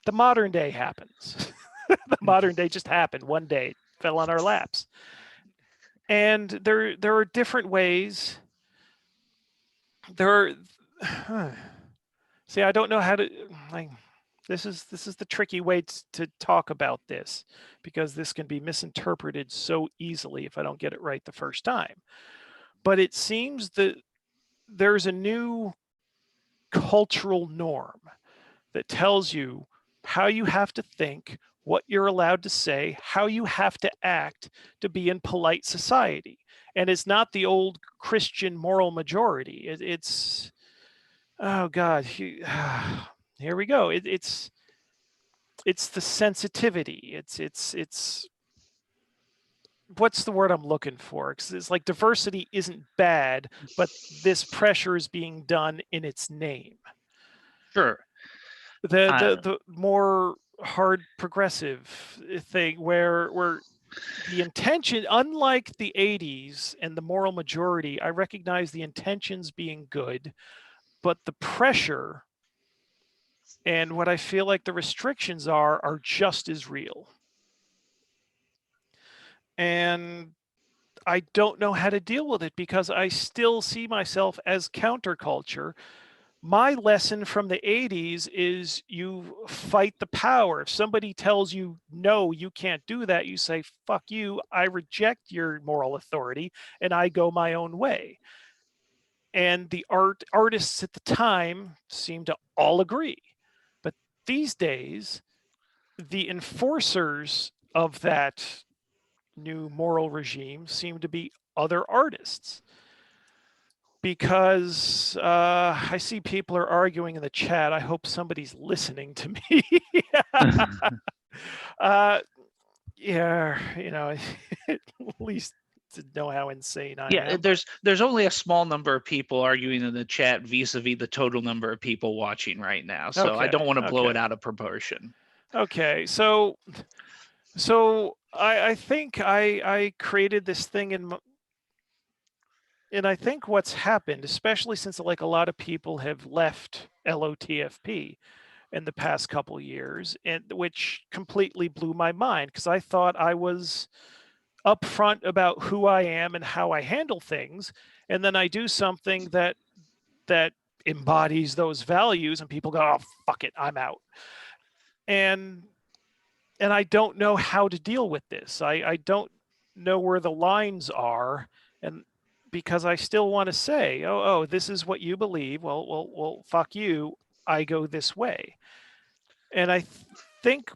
the modern day happens. The modern day just happened one day, it fell on our laps. And there are different ways. There are see, I don't know how to like this is the tricky way to talk about this, because this can be misinterpreted so easily if I don't get it right the first time. But it seems that there's a new cultural norm that tells you how you have to think, what you're allowed to say, how you have to act to be in polite society. And it's not the old Christian moral majority. It's oh God, here we go. It's the sensitivity. It's what's the word I'm looking for? It's like diversity isn't bad, but this pressure is being done in its name.
Sure.
The more hard progressive thing where the intention, unlike the 80s and the moral majority, I recognize the intentions being good, but the pressure and what I feel like the restrictions are just as real. And I don't know how to deal with it because I still see myself as counterculture. My lesson from the 80s is you fight the power. If somebody tells you, no, you can't do that, you say, fuck you, I reject your moral authority and I go my own way. And the artists at the time seem to all agree. But these days, the enforcers of that new moral regime seem to be other artists. Because I see people are arguing in the chat. I hope somebody's listening to me. Yeah, at least to know how insane I
Yeah,
am.
there's only a small number of people arguing in the chat vis-a-vis the total number of people watching right now. So I don't want to blow it out of proportion.
Okay. So I think I created this thing and I think what's happened, especially since like a lot of people have left LOTFP in the past couple years, and which completely blew my mind because I thought I was upfront about who I am and how I handle things, and then I do something that embodies those values, and people go, "Oh, fuck it, I'm out." And I don't know how to deal with this. I don't know where the lines are, and because I still want to say, oh, this is what you believe. Well, fuck you. I go this way, and I think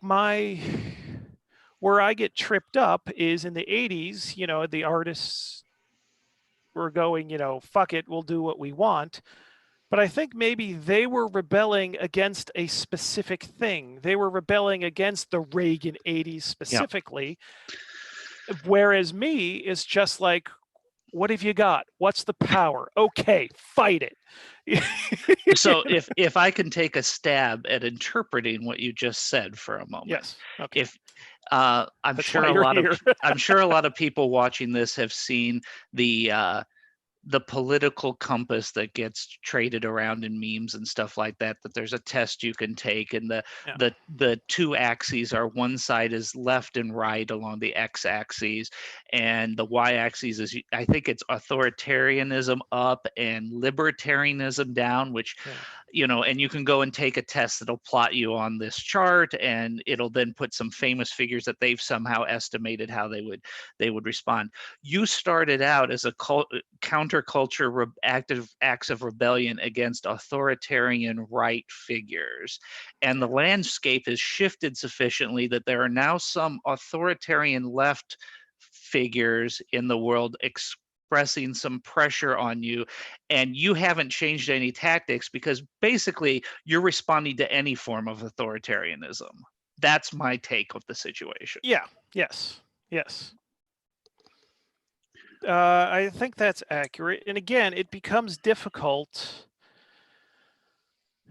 where I get tripped up is in the 80s. The artists were going, fuck it, we'll do what we want. But I think maybe they were rebelling against a specific thing. They were rebelling against the Reagan 80s specifically. Yeah. Whereas me is just like, what have you got? What's the power? Okay, fight it.
So if I can take a stab at interpreting what you just said for a moment.
Yes. Okay.
If I'm
That's
sure
why
a
you're
lot
here.
of I'm sure a lot of people watching this have seen the political compass that gets traded around in memes and stuff like that, that there's a test you can take, and the two axes are, one side is left and right along the x-axis, and the y-axis is, I think it's authoritarianism up and libertarianism down, which and you can go and take a test that'll plot you on this chart, and it'll then put some famous figures that they've somehow estimated how they would respond. You started out as a counterculture active acts of rebellion against authoritarian right figures, and the landscape has shifted sufficiently that there are now some authoritarian left figures in the world expressing some pressure on you, and you haven't changed any tactics because basically you're responding to any form of authoritarianism. That's my take of the situation.
Yeah. Yes. I think that's accurate. And again, it becomes difficult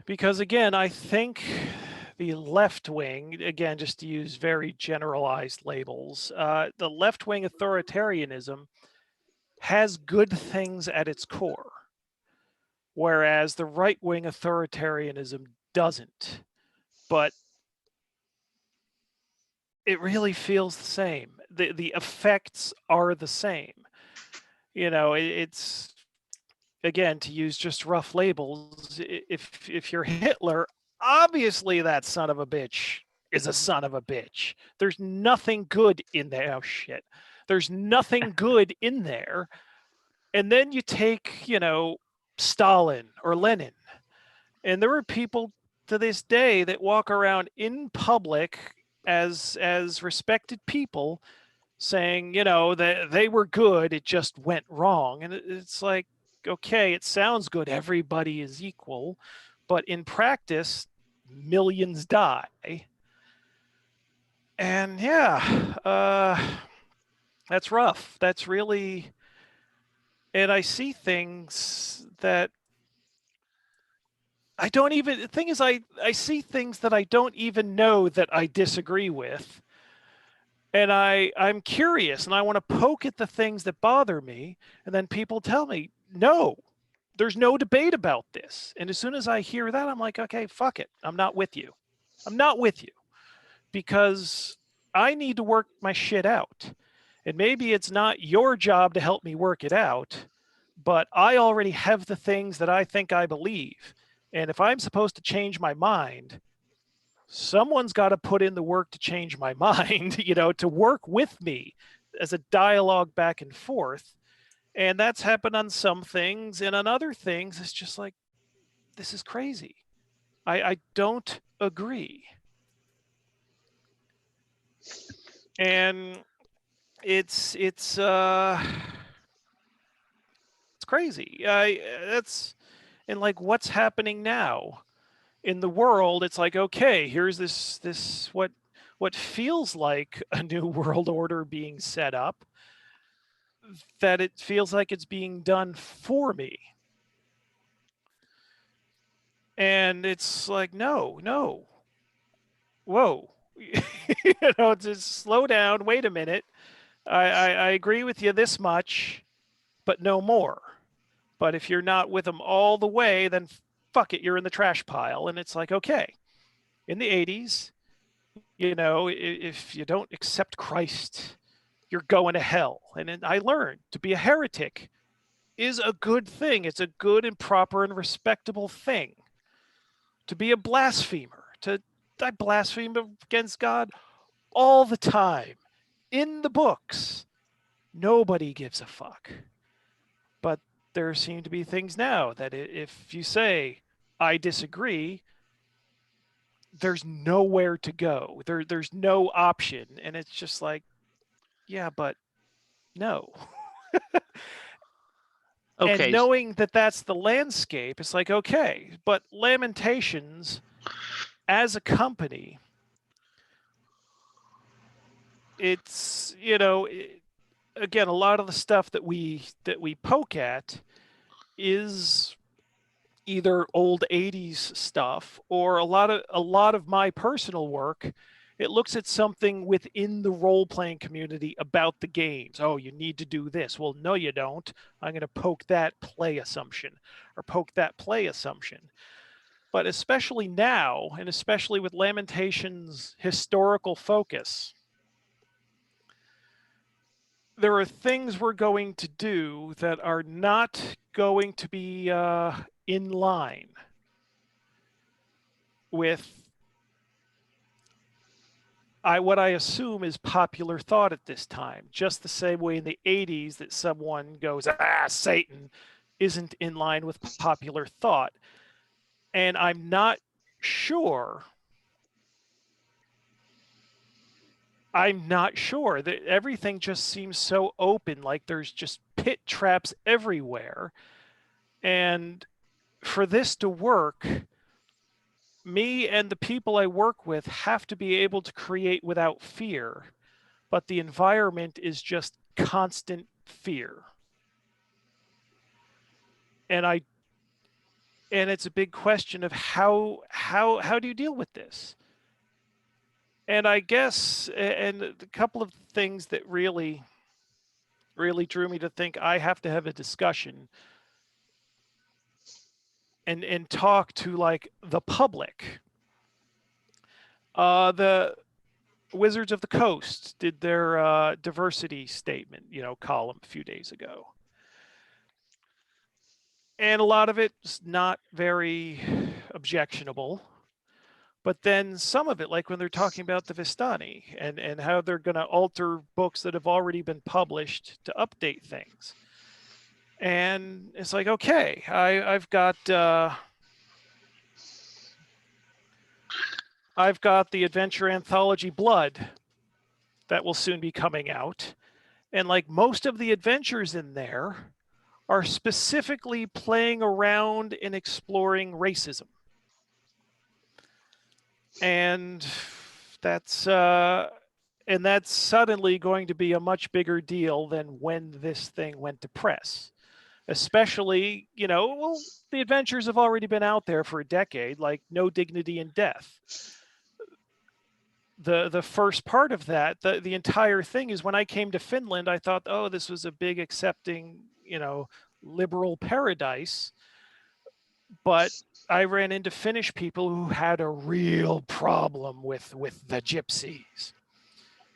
because, again, I think the left wing, again, just to use very generalized labels, the left wing authoritarianism has good things at its core, whereas the right wing authoritarianism doesn't. But it really feels the same. The effects are the same. It's, again, to use just rough labels, if you're Hitler, obviously that son of a bitch is a son of a bitch. There's nothing good in there. Oh shit. There's nothing good in there. And then you take, Stalin or Lenin. And there are people to this day that walk around in public as respected people saying, that they were good, it just went wrong. And it's like, okay, it sounds good, everybody is equal, but in practice, millions die. And that's rough. That's really, and I see things that I don't even, the thing is, I see things that I don't even know that I disagree with. And I'm curious and I want to poke at the things that bother me. And then people tell me, no, there's no debate about this. And as soon as I hear that, I'm like, okay, fuck it. I'm not with you. I'm not with you because I need to work my shit out. And maybe it's not your job to help me work it out, but I already have the things that I think I believe. And if I'm supposed to change my mind, someone's got to put in the work to change my mind, to work with me as a dialogue back and forth. And that's happened on some things. And on other things, it's just like, this is crazy. I don't agree. And it's crazy. And like what's happening now in the world, it's like, okay, here's this what feels like a new world order being set up, that it feels like it's being done for me. And it's like, no. Whoa. Just slow down, wait a minute. I agree with you this much, but no more. But if you're not with them all the way, then fuck it, you're in the trash pile. And it's like, okay, in the 80s, if you don't accept Christ, you're going to hell. And I learned to be a heretic is a good thing. It's a good and proper and respectable thing. To be a blasphemer, I blaspheme against God all the time. In the books, nobody gives a fuck. But there seem to be things now that if you say, I disagree, there's nowhere to go. There's no option. And it's just like, yeah, but no. And
Okay.
knowing that that's the landscape, it's like, okay, but Lamentations as a company, it's, again, a lot of the stuff that we poke at is either old 80s stuff, or a lot of my personal work. It looks at something within the role-playing community about the games. Oh, you need to do this. Well, no, you don't. I'm going to poke that play assumption or poke that play assumption. But especially now, and especially with Lamentations' historical focus, there are things we're going to do that are not going to be in line with what I assume is popular thought at this time. Just the same way in the 80s that someone goes, Satan isn't in line with popular thought. And I'm not sure. That everything just seems so open, like there's just pit traps everywhere. And for this to work, me and the people I work with have to be able to create without fear, but the environment is just constant fear. And it's a big question of how do you deal with this? And I guess, and a couple of things that really drew me to think I have to have a discussion and talk to like the public. The Wizards of the Coast did their diversity statement, column a few days ago. And a lot of it's not very objectionable. But then some of it, like when they're talking about the Vistani and how they're going to alter books that have already been published to update things. And it's like, okay, I've got the adventure anthology Blood that will soon be coming out. And like most of the adventures in there are specifically playing around and exploring racism. And that's suddenly going to be a much bigger deal than when this thing went to press. Especially, the adventures have already been out there for a decade, like No Dignity in Death. The first part of that, the entire thing is when I came to Finland, I thought, oh, this was a big accepting, liberal paradise. But I ran into Finnish people who had a real problem with the gypsies.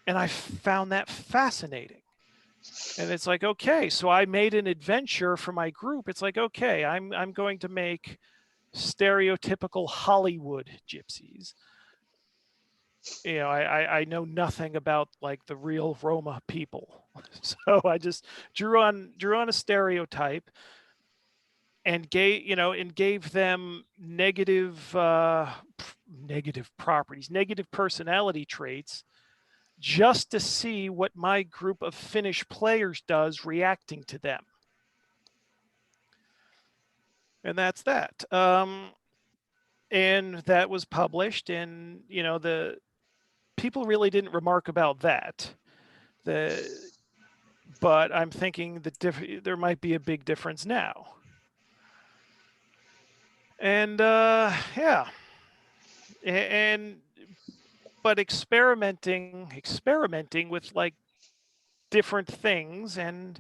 And I found that fascinating. And it's like, okay, so I made an adventure for my group. It's like, okay, I'm going to make stereotypical Hollywood gypsies. I know nothing about like the real Roma people. So I just drew on a stereotype and gave them negative properties, negative personality traits, just to see what my group of Finnish players does reacting to them. And that's that. And that was published, and the people really didn't remark about that. But I'm thinking that there might be a big difference now. And yeah, but experimenting with like different things, and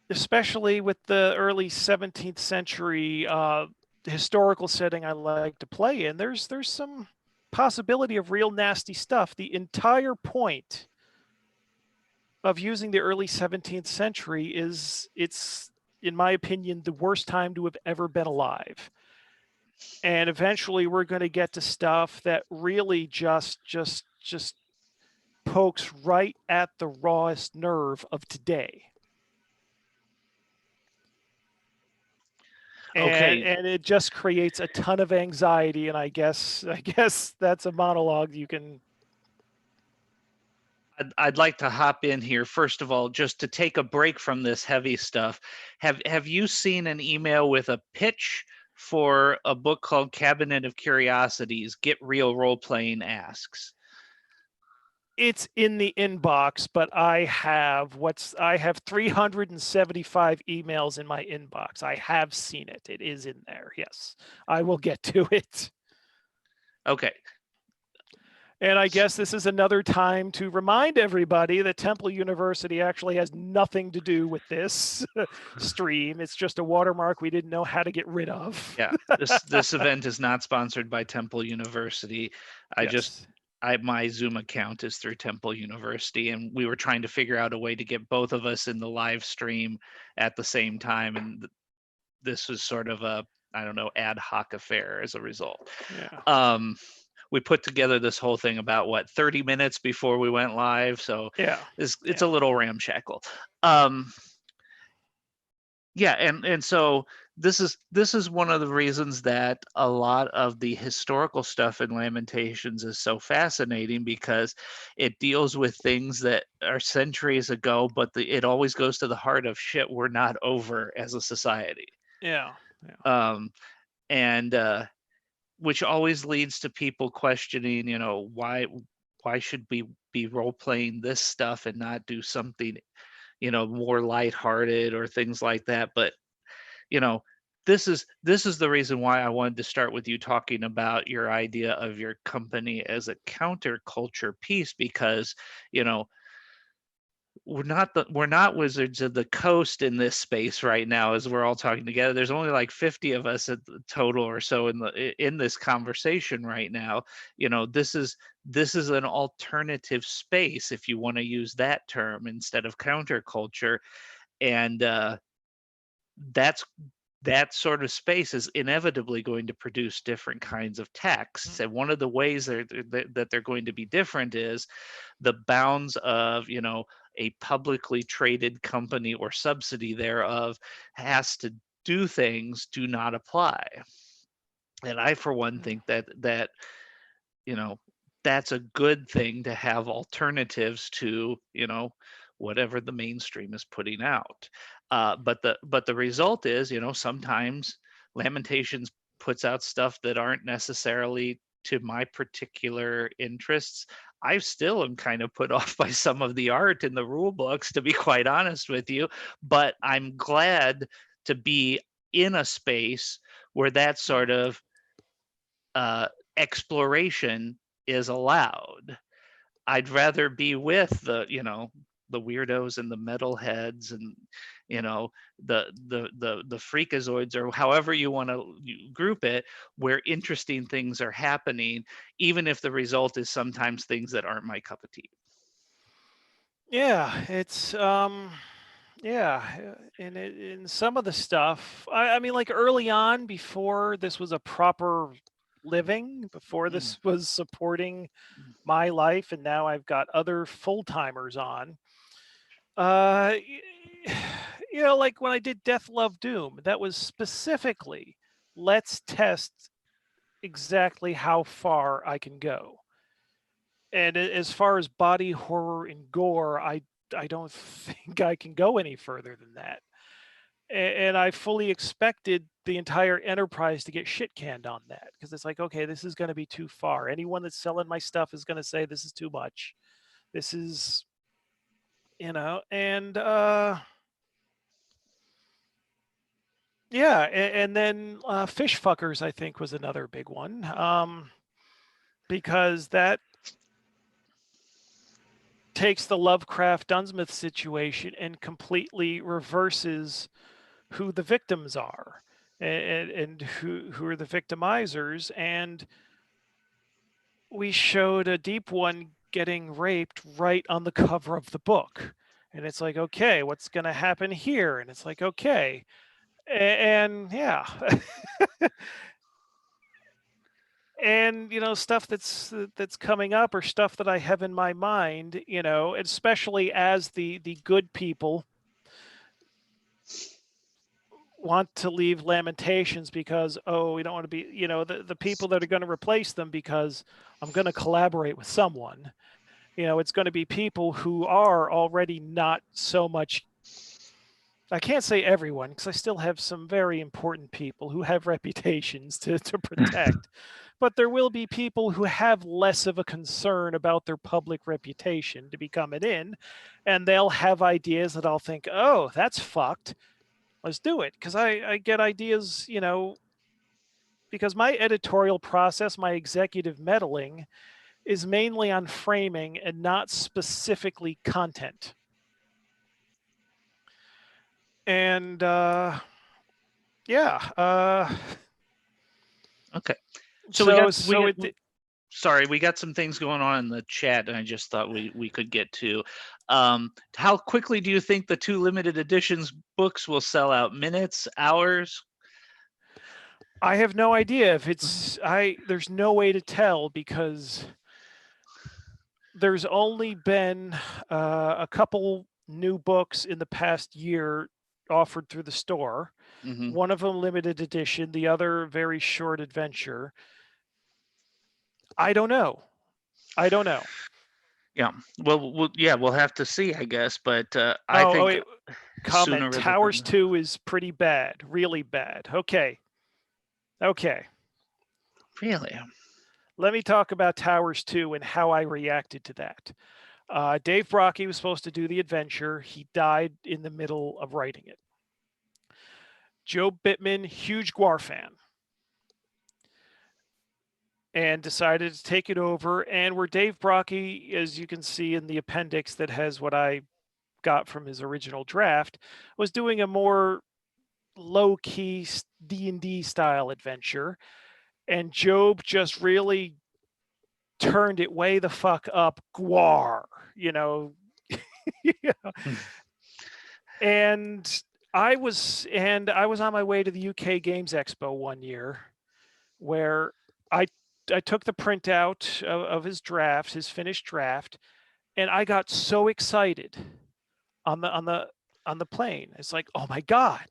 especially with the early 17th century historical setting I like to play in, there's some possibility of real nasty stuff. The entire point of using the early 17th century is it's, in my opinion, the worst time to have ever been alive. And eventually we're going to get to stuff that really just pokes right at the rawest nerve of today. And it just creates a ton of anxiety. And I guess that's a monologue you can.
I'd like to hop in here first of all, just to take a break from this heavy stuff. Have you seen an email with a pitch for a book called Cabinet of Curiosities? Get Real Role Playing asks.
It's in the inbox, but I have 375 emails in my inbox. I have seen it. It is in there. Yes, I will get to it.
Okay.
And I guess this is another time to remind everybody that Temple University actually has nothing to do with this stream. It's just a watermark we didn't know how to get rid of.
Yeah, this event is not sponsored by Temple University.
Yes.
My Zoom account is through Temple University, and we were trying to figure out a way to get both of us in the live stream at the same time, and this was sort of a, I don't know, ad hoc affair as a result.
Yeah.
We put together this whole thing about what 30 minutes before we went live, so
Yeah,
it's a little ramshackle. Yeah, and so this is one of the reasons that a lot of the historical stuff in Lamentations is so fascinating, because it deals with things that are centuries ago, but it always goes to the heart of shit we're not over as a society.
Yeah.
And which always leads to people questioning, why should we be role playing this stuff and not do something, more lighthearted or things like that. But this is the reason why I wanted to start with you talking about your idea of your company as a counterculture piece, because we're not Wizards of the Coast in this space right now as we're all talking together. There's only like 50 of us at the total or so in this conversation right now. This is an alternative space, if you want to use that term instead of counterculture. And that's that sort of space is inevitably going to produce different kinds of texts. And one of the ways that they're going to be different is the bounds of, a publicly traded company or subsidy thereof has to do things do not apply. And I, for one, think that that's a good thing, to have alternatives to whatever the mainstream is putting out. But the result is, sometimes Lamentations puts out stuff that aren't necessarily to my particular interests. I still am kind of put off by some of the art in the rule books, to be quite honest with you. But I'm glad to be in a space where that sort of exploration is allowed. I'd rather be with the weirdos and the metalheads and the freakazoids, or however you want to group it, where interesting things are happening, even if the result is sometimes things that aren't my cup of tea.
Yeah, it's yeah, and in some of the stuff, I mean, like early on, before this was a proper living, before this was supporting my life, and now I've got other full timers on. Like when I did Death, Love, Doom, that was specifically, let's test exactly how far I can go. And as far as body horror and gore, I don't think I can go any further than that. And I fully expected the entire enterprise to get shit canned on that, because it's like, okay, this is going to be too far. Anyone that's selling my stuff is going to say this is too much. This is, and yeah, and then fish fuckers, I think, was another big one, because that takes the Lovecraft Dunsmith situation and completely reverses who the victims are, and who are the victimizers. And we showed a deep one getting raped right on the cover of the book, and it's like, okay, what's going to happen here? And it's like, okay, and yeah. And stuff that's coming up, or stuff that I have in my mind, especially as the good people want to leave Lamentations because, we don't want to be, the people that are going to replace them, because I'm going to collaborate with someone. It's going to be people who are already not so much. I can't say everyone, because I still have some very important people who have reputations to protect. But there will be people who have less of a concern about their public reputation to be coming in, and they'll have ideas that I'll think, oh, that's fucked. Let's do it. Because I get ideas, because my editorial process, my executive meddling, is mainly on framing and not specifically content. And yeah.
Okay. So sorry, we got some things going on in the chat, and I just thought we could get to. How quickly do you think the 2 limited editions books will sell out? Minutes, hours?
I have no idea if it's there's no way to tell, because there's only been a couple new books in the past year offered through the store.
Mm-hmm.
One of them limited edition, the other very short adventure. I don't know.
Yeah. Well, yeah, we'll have to see, I guess. But I think
wait. Comment.
sooner rather
Towers
than
2 is pretty bad, really bad. Okay.
really.
Let me talk about Towers 2 and how I reacted to that. Dave Brocky was supposed to do the adventure. He died in the middle of writing it. Joe Bittman, huge Gwar fan, and decided to take it over. And where Dave Brocky, as you can see in the appendix that has what I got from his original draft, was doing a more low-key D&D style adventure, and Job just really turned it way the fuck up Gwar, And I was on my way to the UK Games Expo one year, where I took the printout of his draft, his finished draft, and I got so excited on the plane. It's like, oh my God,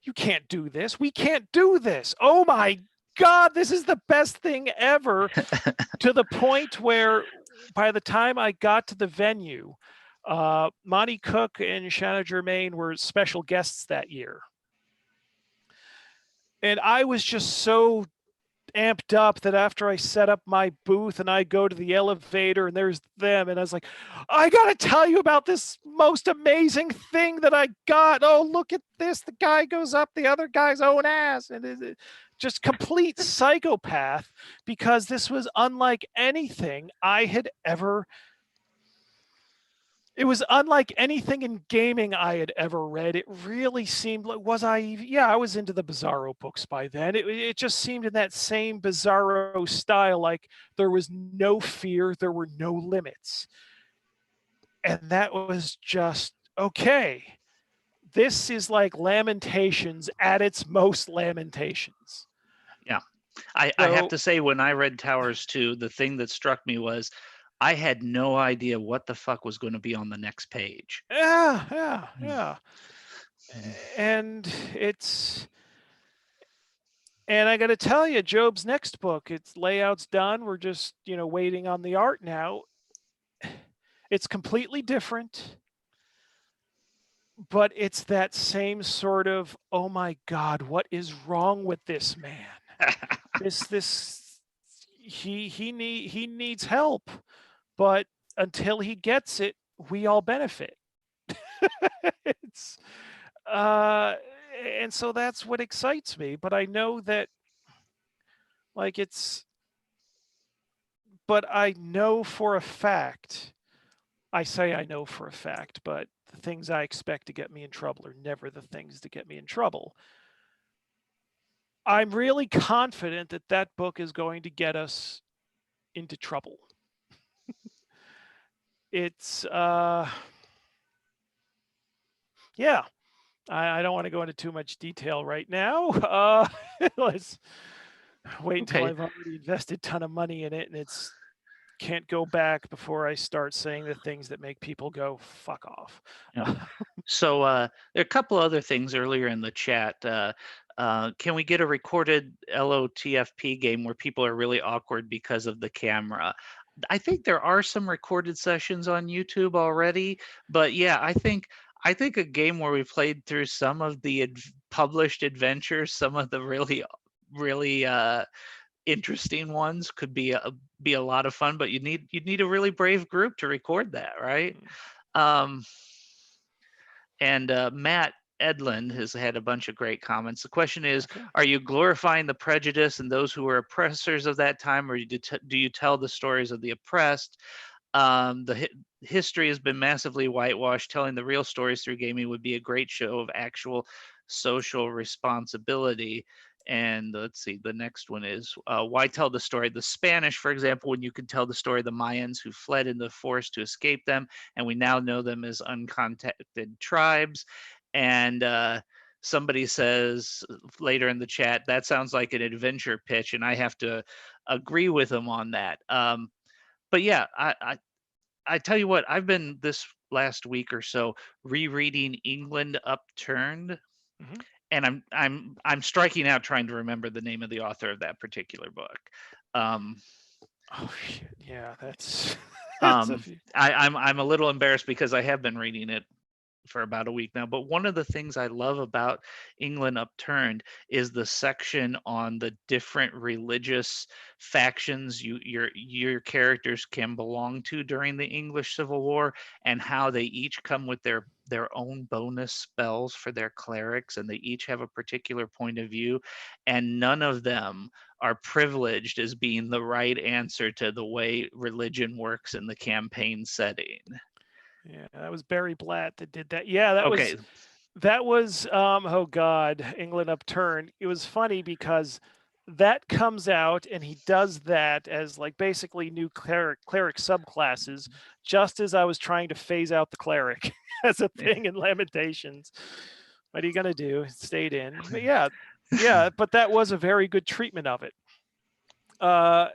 you can't do this. We can't do this. Oh my God, this is the best thing ever. To the point where by the time I got to the venue, Monty Cook and Shanna Germain were special guests that year. And I was just so amped up that after I set up my booth and I go to the elevator and there's them, and I was like, I gotta tell you about this most amazing thing that I got. Oh, look at this. The guy goes up the other guy's own ass. And it just complete psychopath, because this was unlike anything I had ever. It was unlike anything in gaming I had ever read. It really seemed like, I was into the Bizarro books by then. It just seemed in that same Bizarro style, like there was no fear, there were no limits. And that was just, okay, this is like Lamentations at its most Lamentations.
Yeah. I have to say, when I read Towers 2, the thing that struck me was I had no idea what the fuck was going to be on the next page.
Yeah. And I got to tell you, Job's next book, its layout's done. We're just, waiting on the art now. It's completely different, but it's that same sort of, oh my God, what is wrong with this man? He needs help, but until he gets it, we all benefit. And so that's what excites me. But I know that, but I know for a fact, I say I know for a fact, but the things I expect to get me in trouble are never the things to get me in trouble. I'm really confident that that book is going to get us into trouble. It's, yeah, I don't want to go into too much detail right now. Let's wait until I've already invested a ton of money in it, and it's can't go back before I start saying the things that make people go, fuck off.
Yeah. So there are a couple other things earlier in the chat. Can we get a recorded LOTFP game where people are really awkward because of the camera? I think there are some recorded sessions on YouTube already, but yeah, I think a game where we played through some of the published adventures, some of the really interesting ones could be a lot of fun, but you'd need a really brave group to record that, right?
Mm,
Um, and Matt Edlund has had a bunch of great comments. The question is,
okay.
are you glorifying the prejudice and those who were oppressors of that time, or do you tell the stories of the oppressed? The history has been massively whitewashed. Telling the real stories through gaming would be a great show of actual social responsibility. And let's see, the next one is why tell the story of the Spanish, for example, when you could tell the story of the Mayans who fled in the forest to escape them, and we now know them as uncontacted tribes. And somebody says later in the chat, that sounds like an adventure pitch, and I have to agree with them on that. But yeah, I tell you what, I've been this last week or so rereading England Upturned,
Hmm.
and I'm striking out trying to remember the name of the author of that particular book. Um,
Oh shit! Yeah, that's that's a
um,
few.
I'm a little embarrassed because I have been reading it for about a week now. But one of the things I love about England Upturned is the section on the different religious factions your characters can belong to during the English Civil War, and how they each come with their own bonus spells for their clerics, and they each have a particular point of view, and none of them are privileged as being the right answer to the way religion works in the campaign setting.
Yeah, that was Barry Blatt that did that. Yeah,
Okay.
that was oh god, England Upturned. It was funny because that comes out and he does that as like basically new cleric subclasses, just as I was trying to phase out the cleric as a thing in Lamentations. What are you gonna do? It stayed in. But yeah, yeah, but that was a very good treatment of it. Uh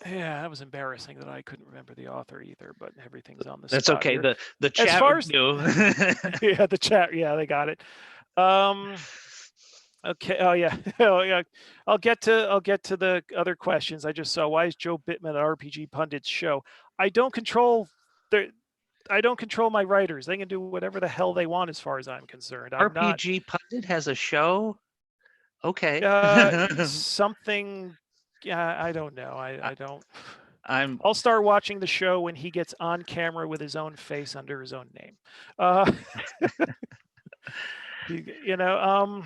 yeah, that was embarrassing that I couldn't remember the author either, but everything's on the
That's
spot
okay.
here.
The
As
chat
far as
knew.
yeah, the chat, yeah, they got it. Um Okay. Oh yeah. Oh yeah. I'll get to the other questions. I just saw why is Joe Bittman at RPG Pundit's show? I don't control the I don't control my writers. They can do whatever the hell they want as far as I'm concerned. I'm not
RPG Pundit has a show. Okay.
something yeah, I don't know.
I,
I don't
I'm
I'll start watching the show when he gets on camera with his own face under his own name. Uh you know,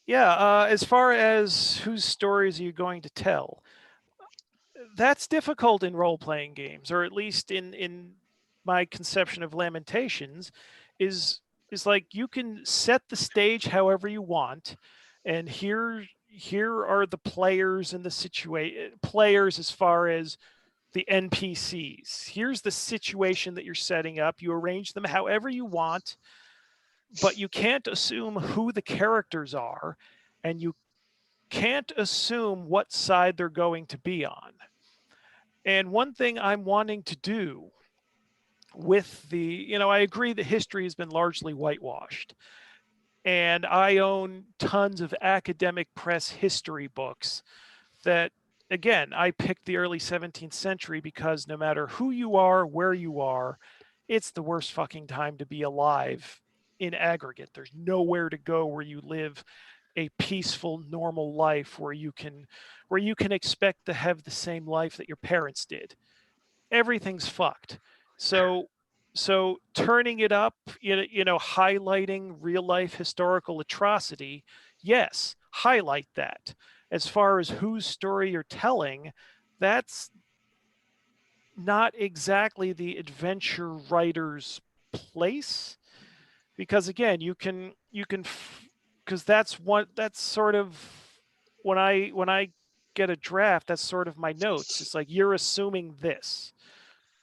yeah, as far as whose stories are you going to tell? That's difficult in role-playing games, or at least in my conception of Lamentations, is is like you can set the stage however you want, and here are the players and the situation players as far as the NPCs. Here's the situation that you're setting up. You arrange them however you want, but you can't assume who the characters are, and you can't assume what side they're going to be on. And one thing I'm wanting to do with I agree that history has been largely whitewashed. And I own tons of academic press history books that, again, I picked the early 17th century because no matter who you are, where you are, it's the worst fucking time to be alive in aggregate. There's nowhere to go where you live a peaceful, normal life where you can expect to have the same life that your parents did. Everything's fucked. So so turning it up, highlighting real life historical atrocity, yes, highlight that. As far as whose story you're telling, that's not exactly the adventure writer's place, because again, you can because that's sort of when I get a draft, that's sort of my notes. It's like you're assuming this,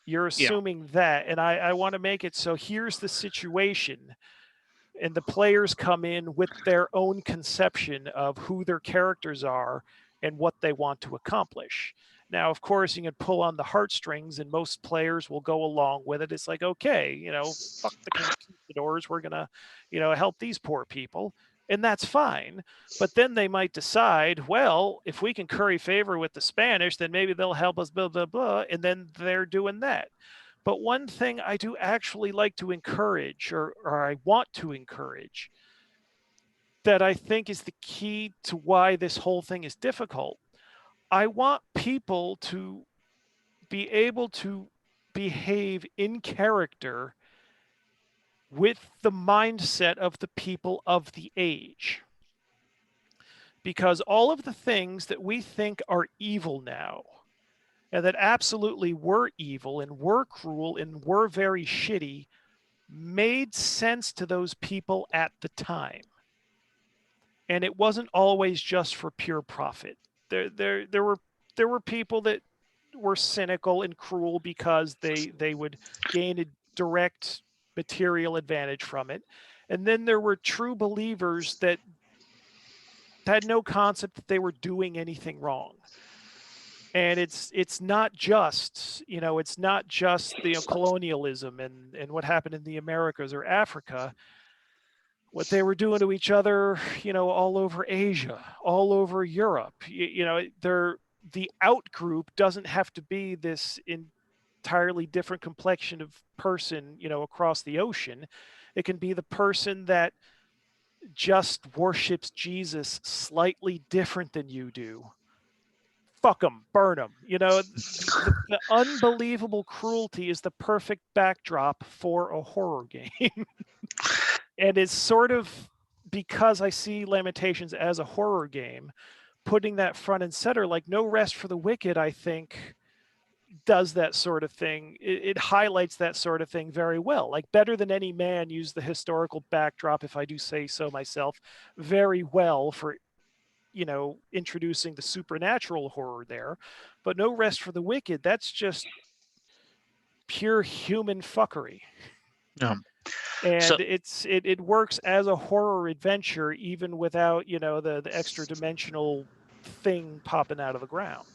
you're
yeah.
assuming that, and I want to make it so here's the situation, and the players come in with their own conception of who their characters are and what they want to accomplish. Now, of course, you can pull on the heartstrings, and most players will go along with it. It's like, okay, fuck the conquistadors, we're gonna, help these poor people. and that's fine. But then they might decide, well, if we can curry favor with the Spanish, then maybe they'll help us, blah, blah, blah. And then they're doing that. But one thing I do actually like to encourage, or I want to encourage, that I think is the key to why this whole thing is difficult. I want people to be able to behave in character with the mindset of the people of the age. Because all of the things that we think are evil now, and that absolutely were evil and were cruel and were very shitty, made sense to those people at the time. And it wasn't always just for pure profit. There were people that were cynical and cruel because they would gain a direct material advantage from it. And then there were true believers that had no concept that they were doing anything wrong. And it's not just, it's not just the colonialism and what happened in the Americas or Africa. What they were doing to each other, all over Asia, all over Europe. The out group doesn't have to be this entirely different complexion of person, across the ocean. It can be the person that just worships Jesus slightly different than you do. Fuck them, burn them. The unbelievable cruelty is the perfect backdrop for a horror game. And it's sort of because I see Lamentations as a horror game, putting that front and center, like No Rest for the Wicked, I think does that sort of thing. It highlights that sort of thing very well. Like Better Than Any Man used the historical backdrop, if I do say so myself, very well for introducing the supernatural horror there. But No Rest for the Wicked, that's just pure human fuckery.
Um,
And
so
it works as a horror adventure even without the extra dimensional thing popping out of the ground.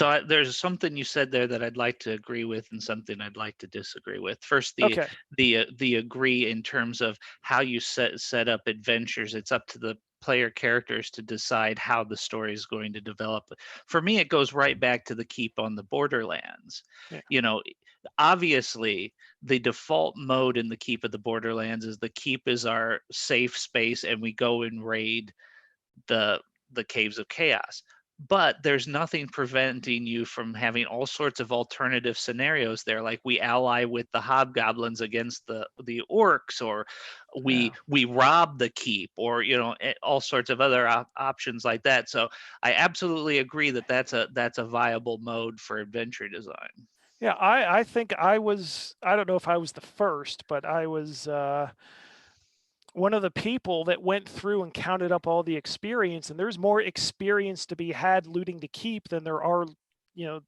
Yeah.
there's something you said there that I'd like to agree with, and something I'd like to disagree with. First,
Okay.
the agree in terms of how you set up adventures. It's up to the player characters to decide how the story is going to develop. For me, it goes right back to the keep on the Borderlands.
Yeah.
You know, obviously, the default mode in the keep of the Borderlands is the keep is our safe space, and we go and raid the caves of chaos. But there's nothing preventing you from having all sorts of alternative scenarios there, like we ally with the hobgoblins against the orcs, or
Yeah.
we rob the keep, or all sorts of other options like that. So I absolutely agree that that's a viable mode for adventure design.
Yeah, I think I don't know if I was the first, but I was one of the people that went through and counted up all the experience, and there's more experience to be had looting the keep than there are,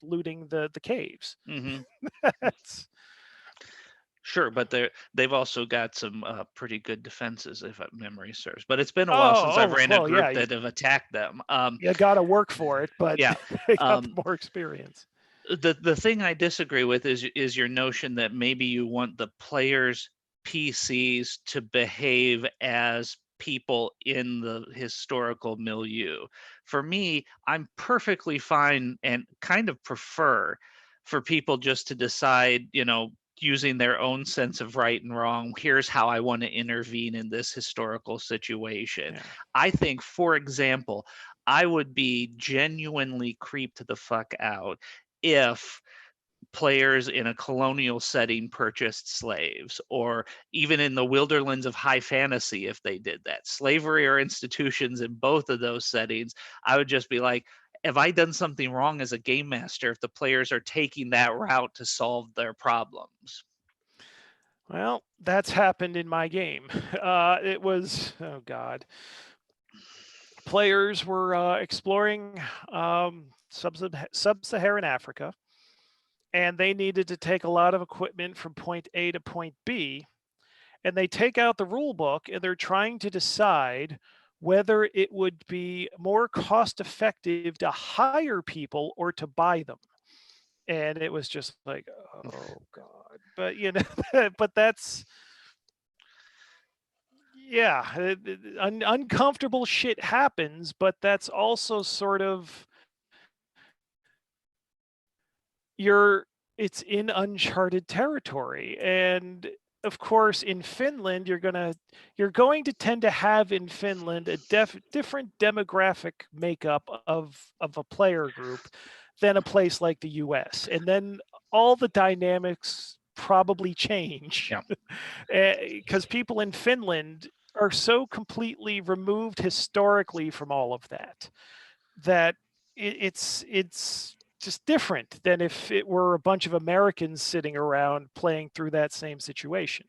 looting the caves.
Hmm.
That's
Sure, but they've also got some pretty good defenses, if memory serves. But it's been a while since I've ran a
well, yeah,
group that have attacked them.
you got to work for it, but
Yeah.
they got the
Um,
more experience.
the thing I disagree with is your notion that maybe you want the players' PCs to behave as people in the historical milieu. For me, I'm perfectly fine and kind of prefer for people just to decide, using their own sense of right and wrong, here's how I want to intervene in this historical situation.
Yeah.
I think, for example, I would be genuinely creeped the fuck out if players in a colonial setting purchased slaves, or even in the wilderlands of high fantasy, if they did that. Slavery or institutions in both of those settings, I would just be like, have I done something wrong as a game master if the players are taking that route to solve their problems?
Well, that's happened in my game. It was, oh God. Players were exploring sub-Saharan Africa, and they needed to take a lot of equipment from point A to point B. And they take out the rule book and they're trying to decide whether it would be more cost effective to hire people or to buy them. And it was just like, oh God. But but yeah, uncomfortable shit happens, but that's also sort of it's in uncharted territory. And of course, in Finland, you're going to tend to have in Finland a different demographic makeup of a player group than a place like the US. And then all the dynamics probably change.
Yeah.
Because people in Finland are so completely removed historically from all of that it's just different than if it were a bunch of Americans sitting around playing through that same situation.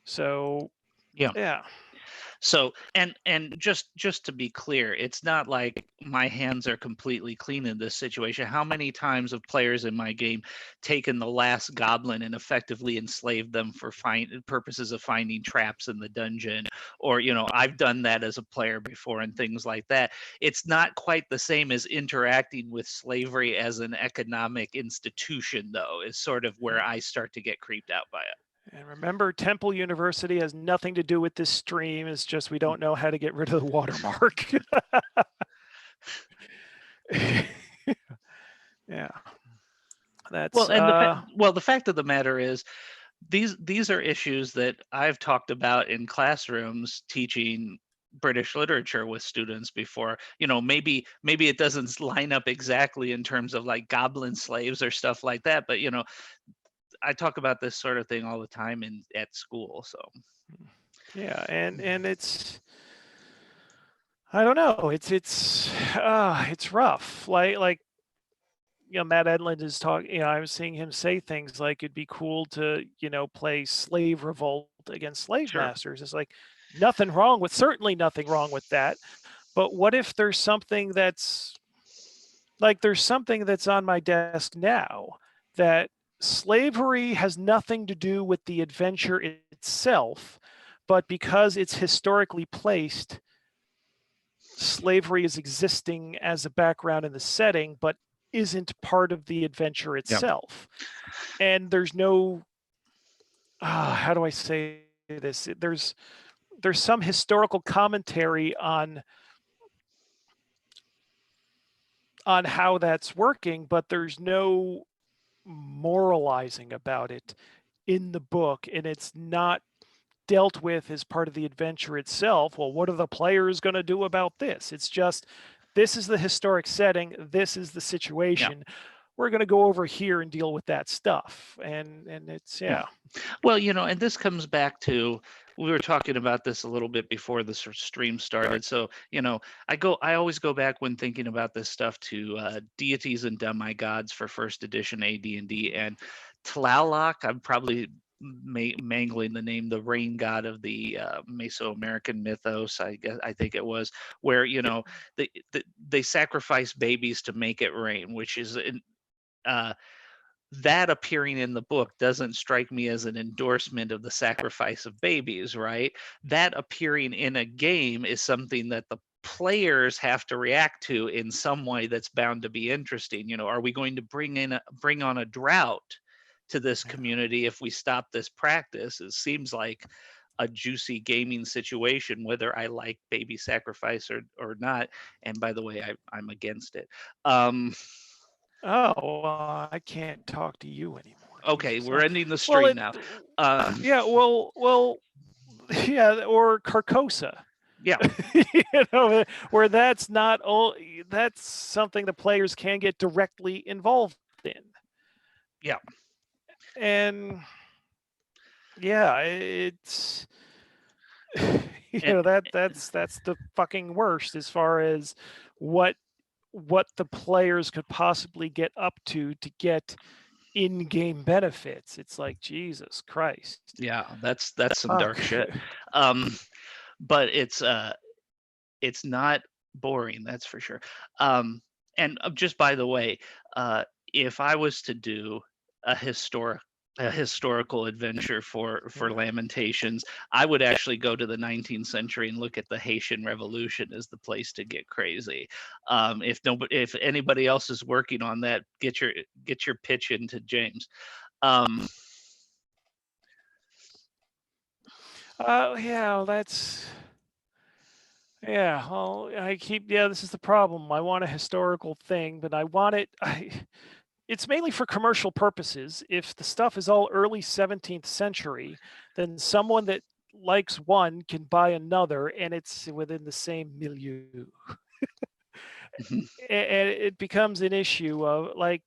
So yeah.
So and just to be clear, it's not like my hands are completely clean in this situation. How many times have players in my game taken the last goblin and effectively enslaved them for purposes of finding traps in the dungeon? Or, I've done that as a player before and things like that. It's not quite the same as interacting with slavery as an economic institution, though, is sort of where I start to get creeped out by it.
And remember, Temple University has nothing to do with this stream. It's just we don't know how to get rid of the watermark. Yeah. That's
well, the fact of the matter is these are issues that I've talked about in classrooms teaching British literature with students before. Maybe it doesn't line up exactly in terms of like goblin slaves or stuff like that, but I talk about this sort of thing all the time at school. So
yeah, and it's I don't know. It's rough. Like Matt Edlund is talking. I was seeing him say things like it'd be cool to play Slave Revolt against slave
sure.
masters. It's like certainly nothing wrong with that. But what if there's something that's on my desk now that slavery has nothing to do with the adventure itself, but because it's historically placed, slavery is existing as a background in the setting, but isn't part of the adventure itself. And there's no, how do I say this? There's some historical commentary on how that's working, but there's no moralizing about it in the book, and it's not dealt with as part of the adventure itself. Well, what are the players going to do about this? It's just, this is the historic setting, this is the situation. We're going to go over here and deal with that stuff. And it's
Well, and this comes back to, we were talking about this a little bit before the stream started. So, I always go back when thinking about this stuff to deities and demigods for first edition AD&D, and Tlaloc. I'm probably mangling the name, the rain god of the Mesoamerican mythos. I think it was, where they sacrifice babies to make it rain, which is that appearing in the book doesn't strike me as an endorsement of the sacrifice of babies, right? That appearing in a game is something that the players have to react to in some way that's bound to be interesting. Are we going to bring on a drought to this community if we stop this practice? It seems like a juicy gaming situation, whether I like baby sacrifice or not. And by the way, I'm against it.
I can't talk to you anymore.
Okay,
Jesus.
we're ending the stream now.
Yeah, well, yeah, or Carcosa.
Yeah.
Where that's something the players can get directly involved in.
Yeah.
And yeah, it's that's the fucking worst as far as what the players could possibly get up to get in-game benefits. It's like, Jesus Christ.
Yeah, that's some dark shit. But it's not boring, that's for sure. And just by the way, if I was to do a historical adventure for Lamentations, I would actually go to the 19th century and look at the Haitian Revolution as the place to get crazy. If anybody else is working on that, get your pitch into James.
Yeah, that's. Yeah, well, this is the problem. I want a historical thing, but I want it. It's mainly for commercial purposes. If the stuff is all early 17th century, then someone that likes one can buy another, and it's within the same milieu. And it becomes an issue of I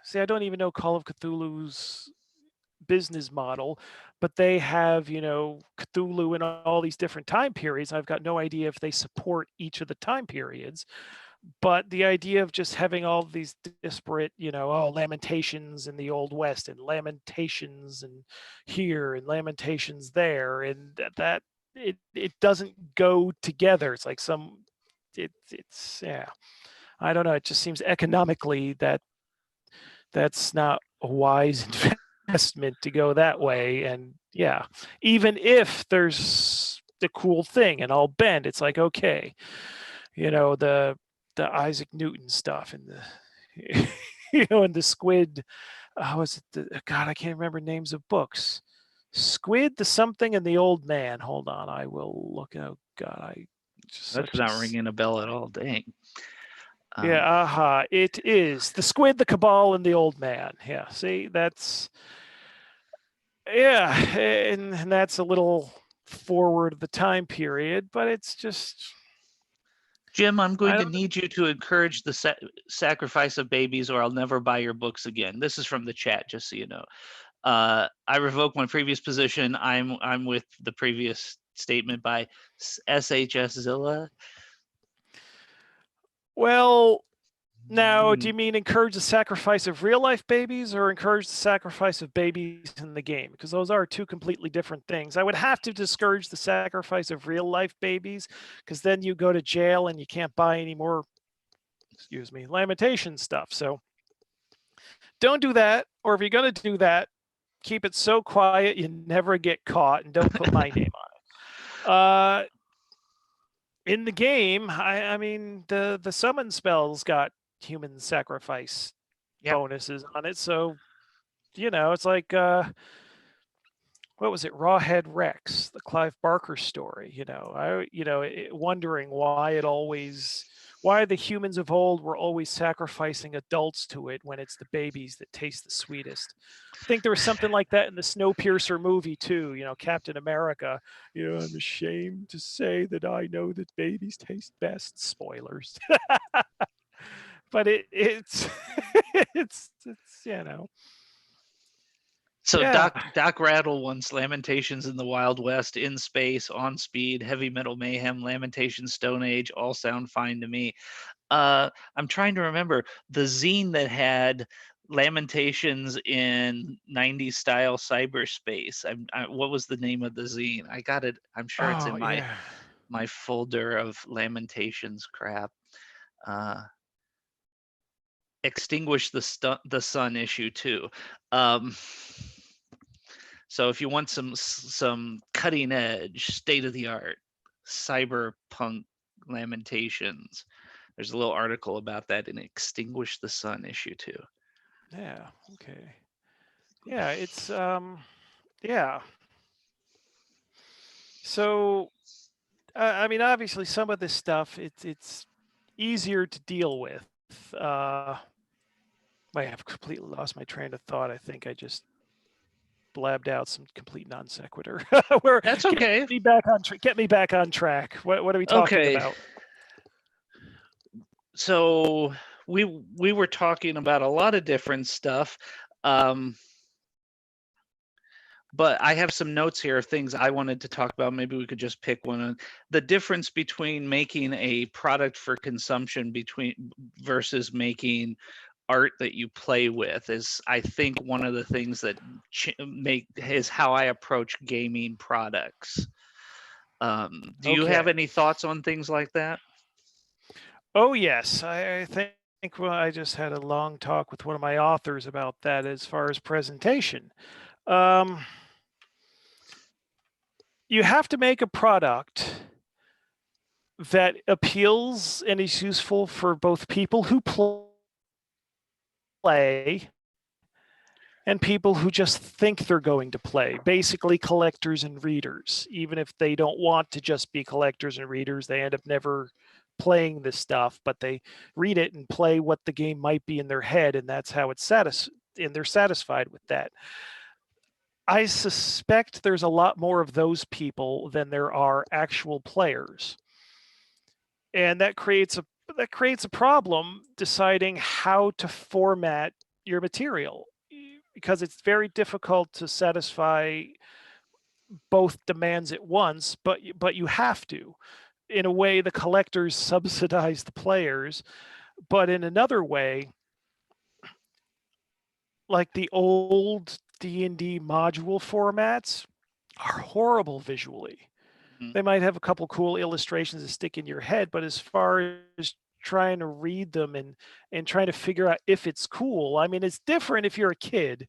see. I don't even know Call of Cthulhu's business model, but they have, Cthulhu in all these different time periods. I've got no idea if they support each of the time periods, but the idea of just having all these disparate, lamentations in the Old West and lamentations and here and lamentations there, and that it doesn't go together. It's like it's yeah. I don't know. It just seems economically that's not a wise investment to go that way. And yeah, even if there's the cool thing and I'll bend, it's like, okay, the Isaac Newton stuff and the and the squid. Was it God? I can't remember names of books. Squid, the something, and the old man. Hold on, I will look. Oh God, I just
That's not ringing a bell at all. Dang.
Yeah, it is the squid, the cabal, and the old man. Yeah, see, that's and that's a little forward of the time period, but it's just
Jim, I'm going to need you to encourage the sacrifice of babies, or I'll never buy your books again. This is from the chat, just so you know. I revoke my previous position. I'm with the previous statement by SHS Zilla.
Well, now, do you mean encourage the sacrifice of real life babies or encourage the sacrifice of babies in the game? Because those are two completely different things. I would have to discourage the sacrifice of real life babies, because then you go to jail and you can't buy any more, lamentation stuff. So don't do that. Or if you're going to do that, keep it so quiet you never get caught, and don't put my name on it. In the game, I mean, the summon spells got human sacrifice bonuses on it. So, it's like, what was it? Rawhead Rex, the Clive Barker story. Wondering why the humans of old were always sacrificing adults to it when it's the babies that taste the sweetest. I think there was something like that in the Snowpiercer movie too. Captain America. I'm ashamed to say that I know that babies taste best. Spoilers. But it's it's
So yeah. Doc Rattle wants Lamentations in the Wild West, In Space, On Speed, Heavy Metal Mayhem, Lamentations Stone Age, all sound fine to me. I'm trying to remember the zine that had Lamentations in 90s style cyberspace. What was the name of the zine? I got it. I'm sure it's in my folder of Lamentations crap. Extinguish the Sun issue 2. So if you want some cutting edge, state of the art, cyberpunk Lamentations, there's a little article about that in Extinguish the Sun issue 2.
Yeah. Okay. Yeah, it's yeah. So, I mean, obviously, some of this stuff it's easier to deal with. I have completely lost my train of thought. I think I just blabbed out some complete non sequitur.
That's okay.
Get me back on track. What are we talking about?
So we were talking about a lot of different stuff. But I have some notes here of things I wanted to talk about. Maybe we could just pick one. The difference between making a product for consumption versus making art that you play with is, I think, one of the things that is how I approach gaming products. Do you have any thoughts on things like that?
Oh yes, I think I just had a long talk with one of my authors about that as far as presentation. You have to make a product that appeals and is useful for both people who play and people who just think they're going to play, basically collectors and readers. Even if they don't want to just be collectors and readers, they end up never playing this stuff, but they read it and play what the game might be in their head, and that's how it's and they're satisfied with that. I suspect there's a lot more of those people than there are actual players. And that creates a problem deciding how to format your material, because it's very difficult to satisfy both demands at once, but you have to. In a way, the collectors subsidize the players, but in another way, like the old D&D module formats are horrible visually.
Mhm.
They might have a couple cool illustrations that stick in your head, but as far as trying to read them and trying to figure out if it's cool, I mean, it's different if you're a kid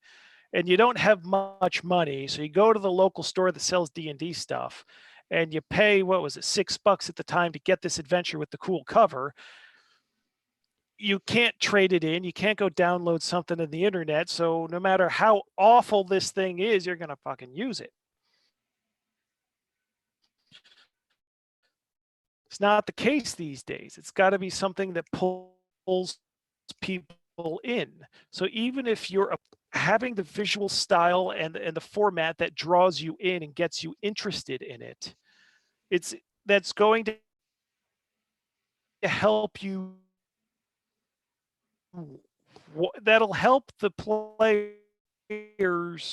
and you don't have much money, so you go to the local store that sells D&D stuff and you pay, what was it, $6 at the time to get this adventure with the cool cover. You can't trade it in. You can't go download something on the internet. So no matter how awful this thing is, you're going to fucking use it. It's not the case these days. It's got to be something that pulls people in. So even if you're having the visual style and the format that draws you in and gets you interested in it, that's going to help you. That'll help the players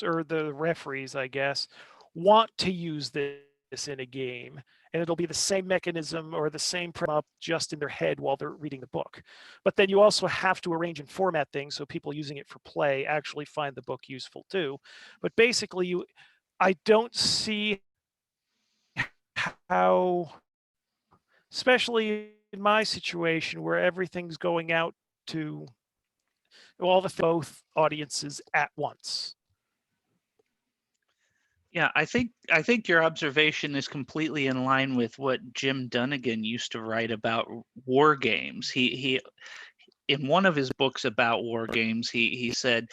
or the referees, I guess, want to use this in a game, and it'll be the same mechanism or the same up just in their head while they're reading the book. But then you also have to arrange and format things so people using it for play actually find the book useful too. But basically, I don't see how, especially in my situation where everything's going out to all the both audiences at once.
Yeah, I think your observation is completely in line with what Jim Dunnigan used to write about war games. He in one of his books about war games, he said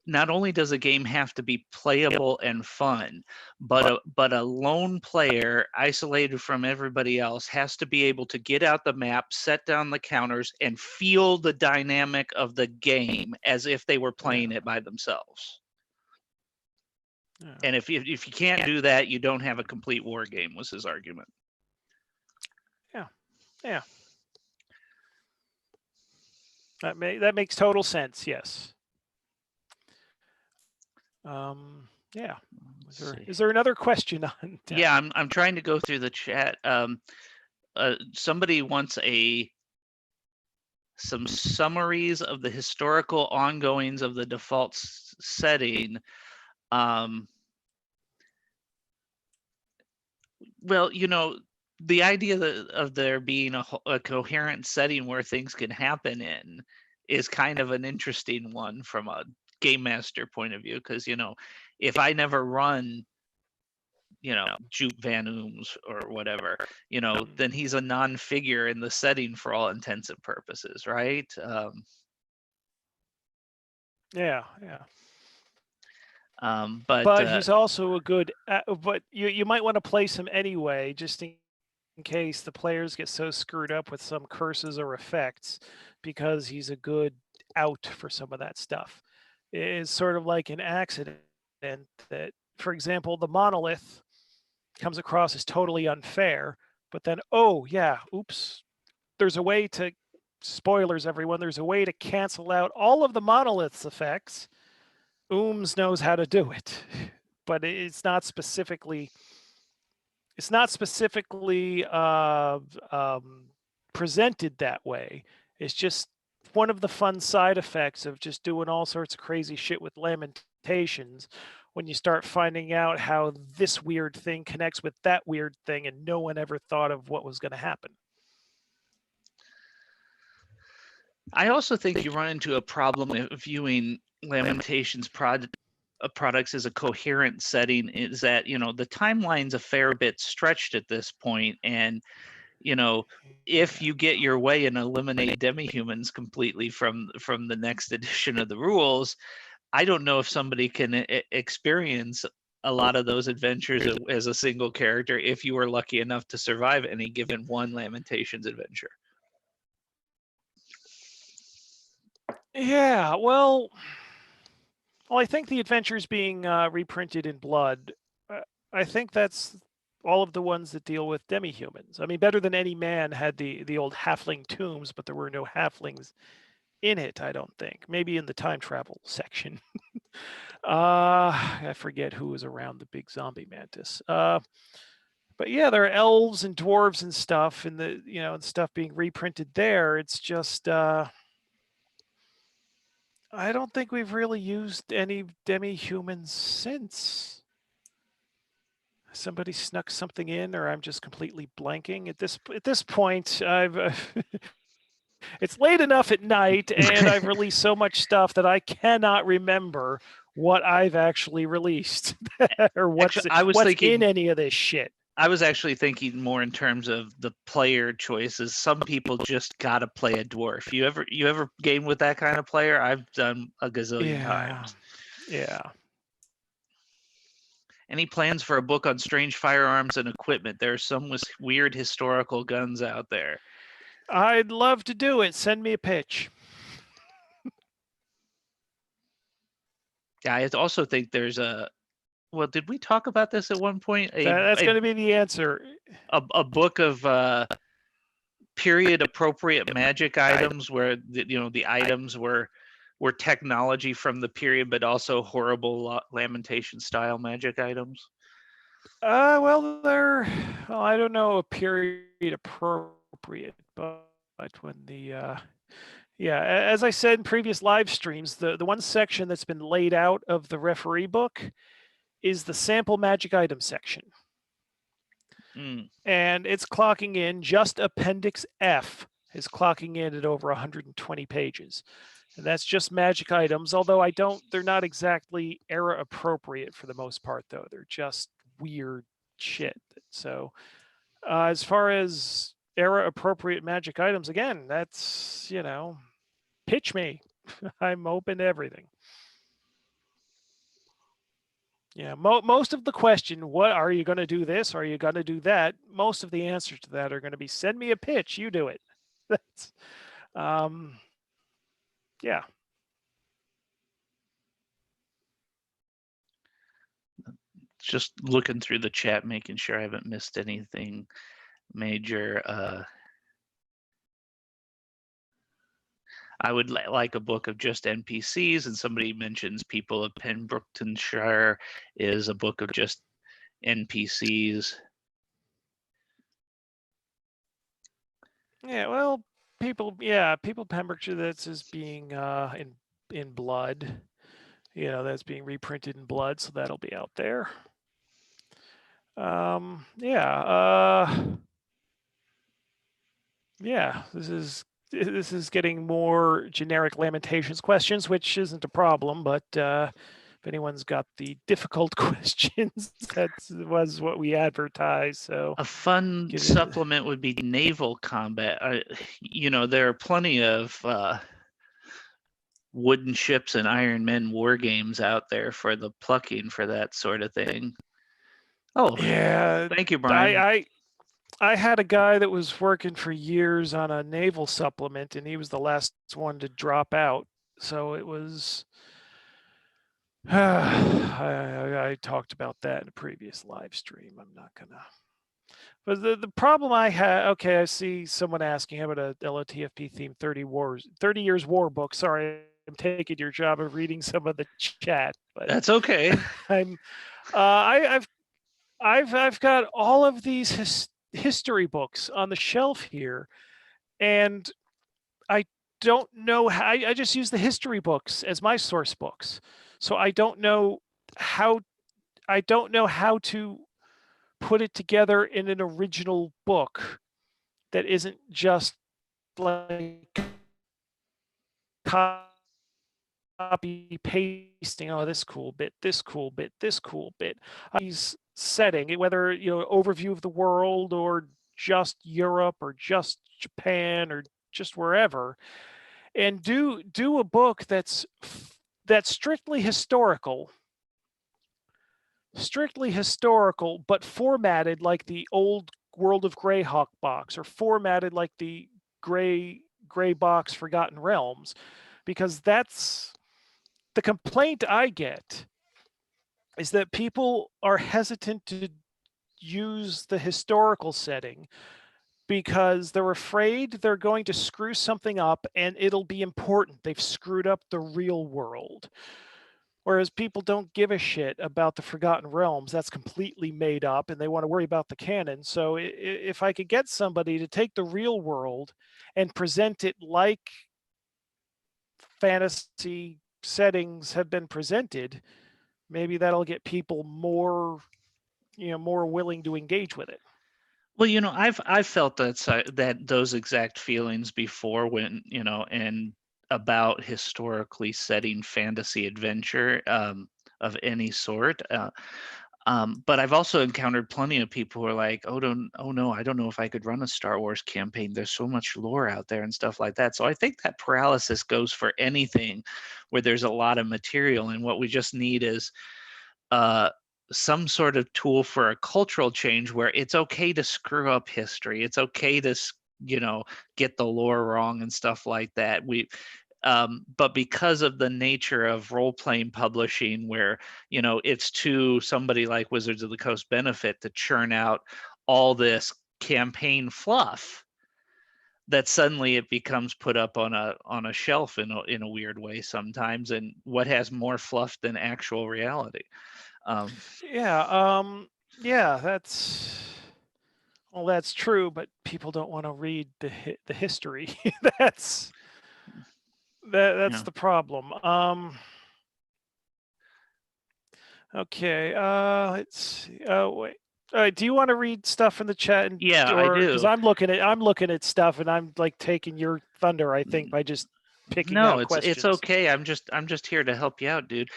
not only does a game have to be playable and fun, but a lone player isolated from everybody else has to be able to get out the map, set down the counters, and feel the dynamic of the game as if they were playing it by themselves.
Yeah.
And if you can't do that, you don't have a complete war game, was his argument.
Yeah. That makes total sense. Yes. Yeah. Is there another question on?
Yeah, I'm trying to go through the chat. Somebody wants some summaries of the historical ongoings of the default setting. Well, the idea of there being a coherent setting where things can happen in is kind of an interesting one from a game master point of view, because if I never run Jupe Van Ooms or whatever, then he's a non-figure in the setting for all intents and purposes, right?
Yeah.
But
he's also a good. But you might want to place him anyway, just in case the players get so screwed up with some curses or effects, because he's a good out for some of that stuff. It's sort of like an accident that, for example, the monolith comes across as totally unfair, but then, oh yeah, oops, there's a way to, spoilers everyone, there's a way to cancel out all of the monolith's effects. Ooms knows how to do it, but it's not specifically presented that way. It's just one of the fun side effects of just doing all sorts of crazy shit with Lamentations, when you start finding out how this weird thing connects with that weird thing and no one ever thought of what was going to happen.
I also think you run into a problem of viewing Lamentations products as a coherent setting, is that the timeline's a fair bit stretched at this point, and if you get your way and eliminate demi-humans completely from the next edition of the rules, I don't know if somebody can experience a lot of those adventures as a single character if you were lucky enough to survive any given one Lamentations adventure.
Yeah, well, I think the adventures being reprinted in blood, I think that's all of the ones that deal with demi-humans. I mean, Better Than Any Man had the old halfling tombs, but there were no halflings in it, I don't think. Maybe in the time travel section. I forget who was around the big zombie mantis. But yeah, there are elves and dwarves and stuff, and and stuff being reprinted there. It's just I don't think we've really used any demi-humans since. Somebody snuck something in, or I'm just completely blanking at this point. It's late enough at night, and I've released so much stuff that I cannot remember what I've actually released or what's in any of this shit.
I was actually thinking more in terms of the player choices. Some people just gotta play a dwarf. You ever game with that kind of player? I've done a gazillion times.
Yeah.
Any plans for a book on strange firearms and equipment? There are some with weird historical guns out there.
I'd love to do it. Send me a pitch.
Yeah, I also think there's well, did we talk about this at one point?
That's going to be the answer.
A book of period appropriate magic items where the items were technology from the period, but also horrible Lamentation style magic items.
Well, I don't know a period appropriate, but when yeah, as I said in previous live streams, the one section that's been laid out of the referee book is the sample magic item section. And it's clocking in, just Appendix F is clocking in at over 120 pages. And that's just magic items, although they're not exactly era appropriate for the most part, though. They're just weird shit. So as far as era appropriate magic items, again, that's, pitch me. I'm open to everything. Yeah, most of the question, what are you going to do this? Are you going to do that? Most of the answers to that are going to be, send me a pitch, you do it. That's, yeah.
Just looking through the chat, making sure I haven't missed anything major. I would like a book of just NPCs, and somebody mentions People of Pembrokeshire is a book of just NPCs.
Yeah, well, People of Pembrokeshire, that's as being in blood. That's being reprinted in blood, so that'll be out there. Yeah, this is getting more generic Lamentations questions, which isn't a problem, but if anyone's got the difficult questions, that was what we advertised. So
a fun supplement would be naval combat. There are plenty of wooden ships and Iron Men war games out there for the plucking for that sort of thing. Oh,
yeah.
Thank you, Brian.
I had a guy that was working for years on a naval supplement, and he was the last one to drop out. So it was. I talked about that in a previous live stream. I'm not gonna. But the problem I had. Okay, I see someone asking about a LOTFP theme 30 years war book. Sorry, I'm taking your job of reading some of the chat. But
that's okay.
I've got all of these history books on the shelf here, and I don't know how. I just use the history books as my source books, so I don't know how to put it together in an original book that isn't just like copy pasting. Oh, this cool bit, this cool bit, this cool bit. He's setting, whether overview of the world or just Europe or just Japan or just wherever, and do a book that's that's strictly historical, but formatted like the old World of Greyhawk box, or formatted like the gray box Forgotten Realms, because that's the complaint I get, is that people are hesitant to use the historical setting because they're afraid they're going to screw something up and it'll be important. They've screwed up the real world. Whereas people don't give a shit about the Forgotten Realms. That's completely made up, and they want to worry about the canon. So if I could get somebody to take the real world and present it like fantasy settings have been presented, maybe that'll get people more willing to engage with it.
Well, I've felt that those exact feelings before, when and about historically setting fantasy adventure of any sort. But I've also encountered plenty of people who are like, oh no, I don't know if I could run a Star Wars campaign. There's so much lore out there and stuff like that. So I think that paralysis goes for anything where there's a lot of material, and what we just need is uh, some sort of tool for a cultural change where it's okay to screw up history. It's okay to get the lore wrong and stuff like that. But because of the nature of role-playing publishing, where it's to somebody like Wizards of the Coast benefit to churn out all this campaign fluff, that suddenly it becomes put up on a shelf in a weird way sometimes, and what has more fluff than actual reality.
Yeah, that's true, but people don't want to read the history. that's
Yeah.
the problem. Okay, let's see. Oh wait. Do you want to read stuff in the chat,
Yeah, I
or because
do.
I'm looking at stuff and I'm like taking your thunder, I think, by just picking
No,
out
it's
questions.
okay. I'm just here to help you out, dude.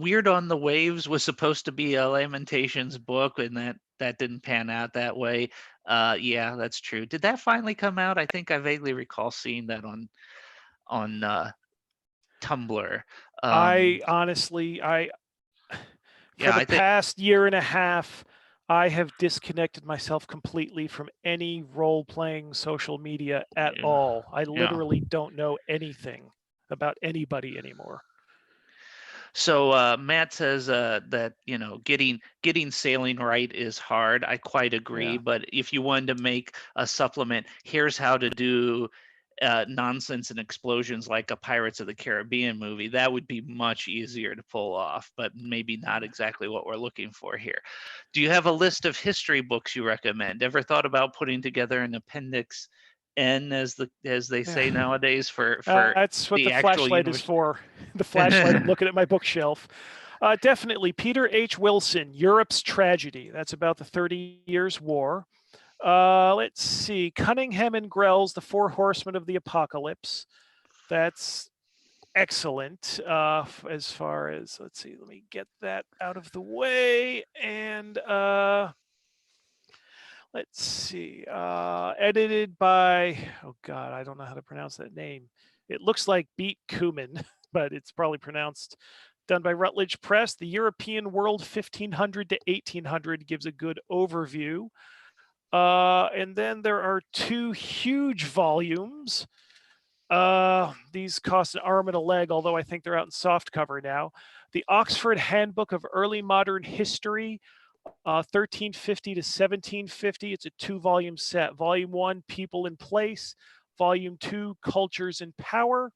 Weird on the Waves was supposed to be a Lamentations book, and that didn't pan out that way. Yeah, that's true. Did that finally come out? I think I vaguely recall seeing that on Tumblr.
I
Um,
honestly, for
yeah,
the
I think
past year and a half, I have disconnected myself completely from any role-playing social media at
yeah,
all. I
yeah.
literally don't know anything about anybody anymore.
So Matt says that getting sailing right is hard. I quite agree.
Yeah.
But if you wanted to make a supplement, here's how to do nonsense and explosions like a Pirates of the Caribbean movie, that would be much easier to pull off, but maybe not exactly what we're looking for here. Do you have a list of history books you recommend? Ever thought about putting together an appendix N, as they say
Yeah.
nowadays, for
That's what the
the actual
flashlight is
universe?
for. The flashlight, I'm looking at my bookshelf. Definitely Peter H. Wilson, Europe's Tragedy. That's about the 30 Years' War. Let's see. Cunningham and Grell's The Four Horsemen of the Apocalypse. That's excellent. As far as, let's see, let me get that out of the way. And let's see. Edited by, oh God, I don't know how to pronounce that name. It looks like Beat Kuman, but it's probably pronounced. Done by Routledge Press. The European World 1500 to 1800 gives a good overview. And then there are two huge volumes. These cost an arm and a leg, although I think they're out in soft cover now. The Oxford Handbook of Early Modern History, 1350 to 1750. It's a 2-volume set. Volume 1, People in Place. Volume 2, Cultures in Power.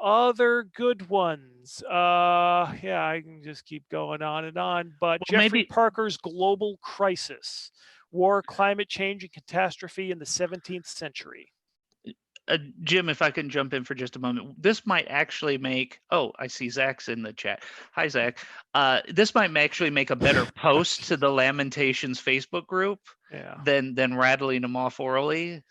Other good ones. Yeah, I can just keep going on and on. But
Well,
Jeffrey
maybe
Parker's Global Crisis: War, Climate Change, and Catastrophe in the 17th Century.
Jim, if I can jump in for just a moment, this might actually make. Oh, I see Zach's in the chat. Hi, Zach. This might actually make a better post to the Lamentations Facebook group
Yeah,
than rattling them off orally.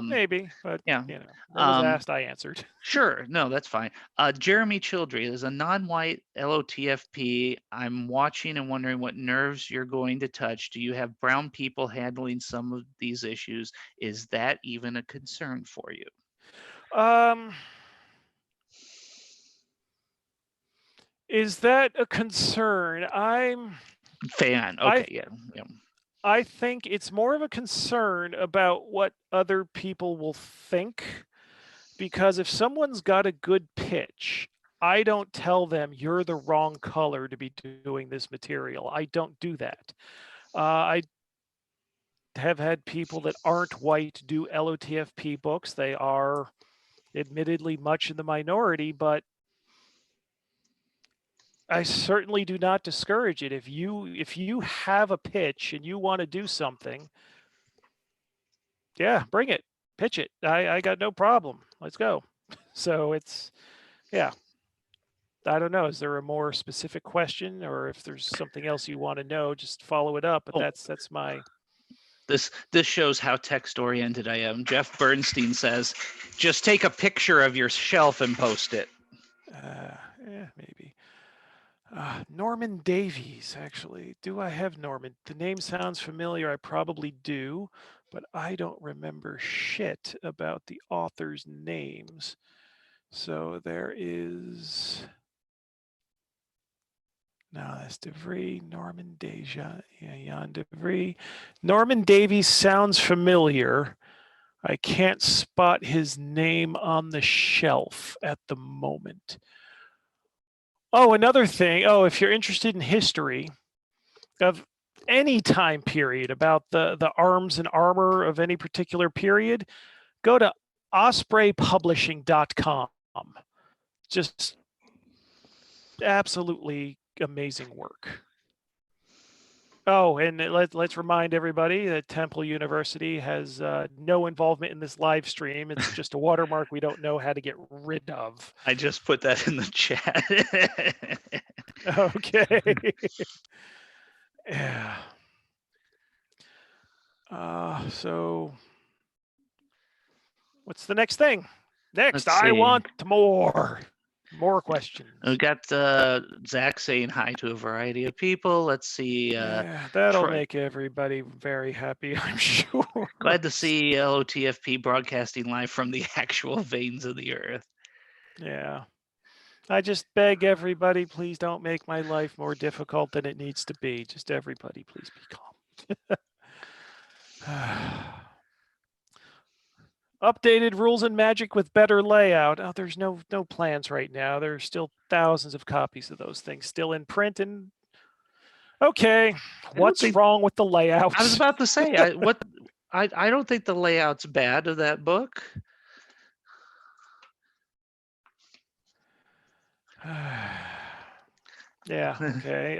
maybe, but
Yeah.
what was
Um,
asked, I answered.
sure. No, that's fine. Jeremy Childry is a non-white LOTFP. I'm watching and wondering what nerves you're going to touch. Do you have brown people handling some of these issues? Is that even a concern for you?
Um, Is that a concern?
Fan.
I
Okay, yeah, yeah.
I think it's more of a concern about what other people will think, because if someone's got a good pitch, I don't tell them you're the wrong color to be doing this material. I don't do that. I have had people that aren't white do LOTFP books. They are admittedly much in the minority, but I certainly do not discourage it. If you have a pitch and you want to do something, yeah, bring it, pitch it. I got no problem. Let's go. So it's, yeah. I don't know. Is there a more specific question, or if there's something else you want to know, just follow it up. But
Oh,
that's my.
this shows how text oriented I am. Jeff Bernstein says, just take a picture of your shelf and post it.
Maybe. Norman Davies, actually. Do I have Norman? The name sounds familiar. I probably do, but I don't remember shit about the authors' names. So there is. No, that's DeVries, Norman Deja, Jan DeVries. Norman Davies sounds familiar. I can't spot his name on the shelf at the moment. Oh, another thing. Oh, if you're interested in history of any time period, about the arms and armor of any particular period, go to ospreypublishing.com. Just absolutely amazing work. Oh, and let's remind everybody that Temple University has no involvement in this live stream. It's just a watermark we don't know how to get rid of.
I just put that in the chat.
Okay. Yeah. So what's the next thing? Next, I want more questions.
We got Zach saying hi to a variety of people. Let's see.
Yeah, that'll make everybody very happy, I'm sure.
Glad to see LOTFP broadcasting live from the actual veins of the earth.
Yeah. I just beg everybody, please don't make my life more difficult than it needs to be. Just everybody, please be calm. Updated rules and magic with better layout. Oh, there's no plans right now. There's still thousands of copies of those things still in print. And okay, what's wrong with the layout?
I was about to say, I don't think the layout's bad of that book.
Yeah. Okay.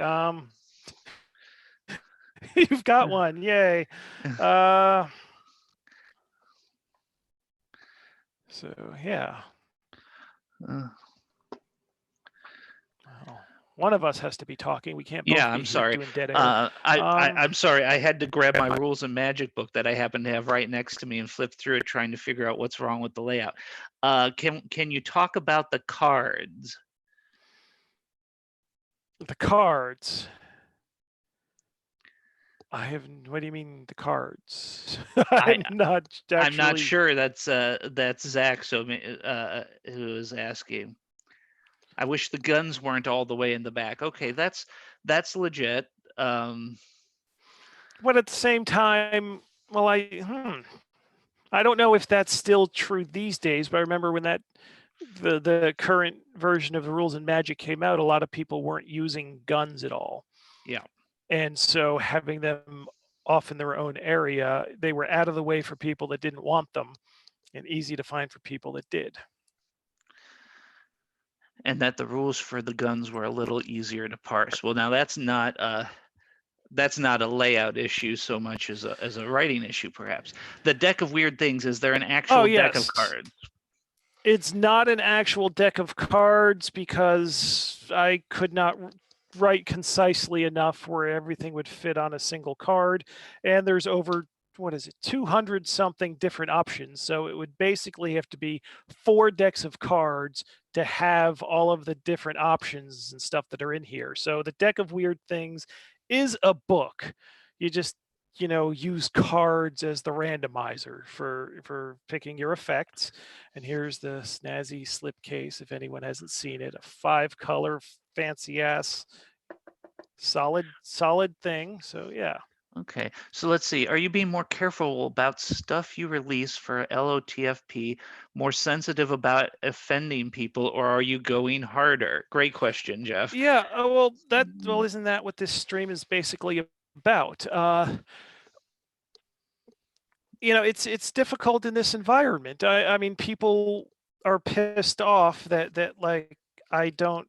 You've got one. Yay. So yeah. Well, one of us has to be talking. We can't both be here doing dead air.
I'm sorry. I had to grab my rules and magic book that I happen to have right next to me and flip through it, trying to figure out what's wrong with the layout. Can you talk about the cards?
The cards. What do you mean the cards? I'm not
sure. That's Zach. So who is asking? I wish the guns weren't all the way in the back. Okay, that's legit.
But at the same time, well, I don't know if that's still true these days. But I remember when the current version of the Rules and Magic came out, a lot of people weren't using guns at all.
Yeah.
And so having them off in their own area, they were out of the way for people that didn't want them and easy to find for people that did.
And that the rules for the guns were a little easier to parse. Well, now that's not a layout issue so much as a writing issue, perhaps. The deck of weird things, is there an actual deck of cards?
It's not an actual deck of cards because I could not write concisely enough where everything would fit on a single card. And there's over 200 something different options. So it would basically have to be 4 decks of cards to have all of the different options and stuff that are in here. So the deck of weird things is a book. You just, use cards as the randomizer for picking your effects. And here's the snazzy slipcase, if anyone hasn't seen it, a 5-color fancy ass solid thing. So yeah.
Okay, so let's see. Are you being more careful about stuff you release for LOTFP, more sensitive about offending people, or are you going harder? Great question, Jeff.
Yeah, well, isn't that what this stream is basically about? It's difficult in this environment. I mean, people are pissed off that like I don't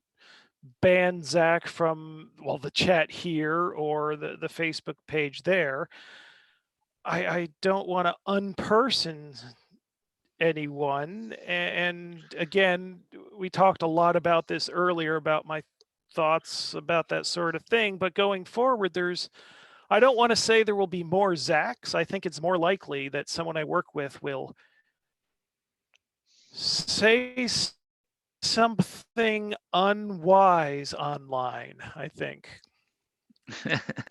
ban Zach from the chat here or the Facebook page there. I don't want to unperson anyone. And again, we talked a lot about this earlier about my thoughts about that sort of thing. But going forward, I don't want to say there will be more Zachs. I think it's more likely that someone I work with will say something unwise online, I think.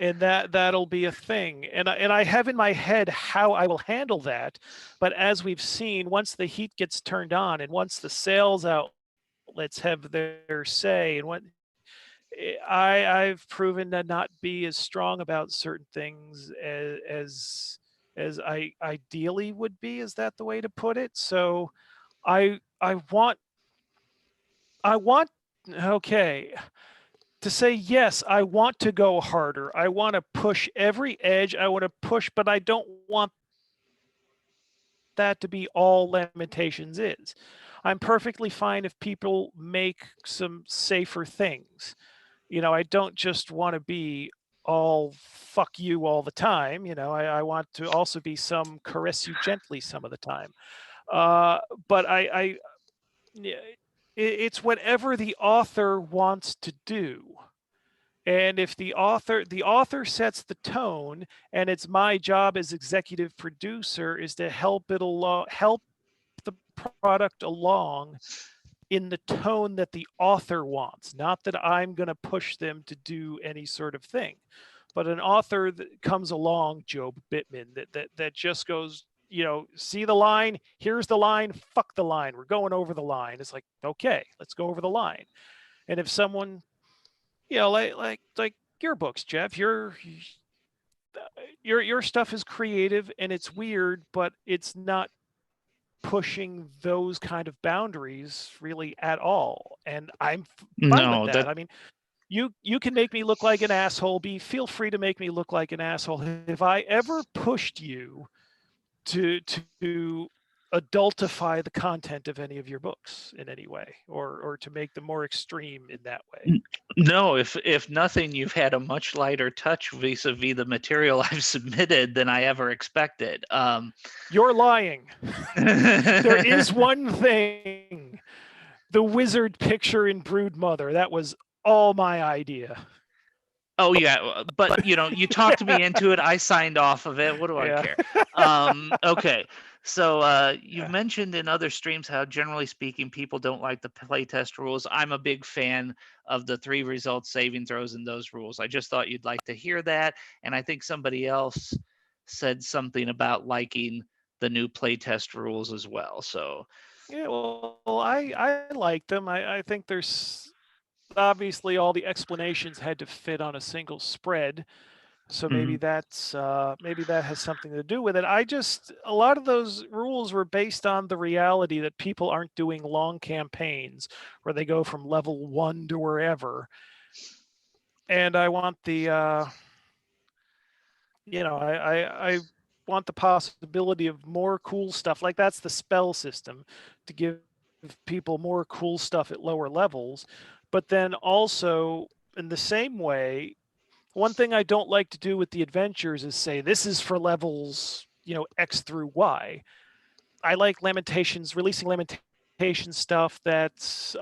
And that'll be a thing. And I have in my head how I will handle that. But as we've seen, once the heat gets turned on and once the sales outlets have their say, and I've proven to not be as strong about certain things as I ideally would be. Is that the way to put it? So I want okay to say, yes, I want to go harder. I want to push every edge. I want to push, but I don't want that to be all Lamentations is. I'm perfectly fine if people make some safer things. I don't just want to be all fuck you all the time. I want to also be some caress you gently some of the time. But it's whatever the author wants to do. And if the author sets the tone, and it's my job as executive producer is to help the product along in the tone that the author wants, not that I'm going to push them to do any sort of thing. But an author that comes along, Job Bittman, that just goes, see the line, here's the line, fuck the line, we're going over the line. It's like, okay, let's go over the line. And if someone, like your books, Jeff, your stuff is creative and it's weird, but it's not pushing those kind of boundaries really at all. And I'm fine with
No,
that. I mean, you can make me look like an asshole. Feel free to make me look like an asshole. If I ever pushed you to adultify the content of any of your books in any way, or to make them more extreme in that way.
No, if nothing, you've had a much lighter touch vis-a-vis the material I've submitted than I ever expected.
You're lying. There is one thing. The wizard picture in Broodmother. That was all my idea.
Oh yeah, but you talked me into it. I signed off of it. What do I care? Okay, so you've mentioned in other streams how, generally speaking, people don't like the playtest rules. I'm a big fan of the 3 results, saving throws, and those rules. I just thought you'd like to hear that, and I think somebody else said something about liking the new playtest rules as well. So
yeah, well, I like them. I think there's obviously all the explanations had to fit on a single spread, so maybe that's maybe that has something to do with it. A lot of those rules were based on the reality that people aren't doing long campaigns where they go from level 1 to wherever, and I want the I want the possibility of more cool stuff. Like, that's the spell system, to give people more cool stuff at lower levels. But then also, in the same way, one thing I don't like to do with the adventures is say, this is for levels, X through Y. I like releasing Lamentations stuff that's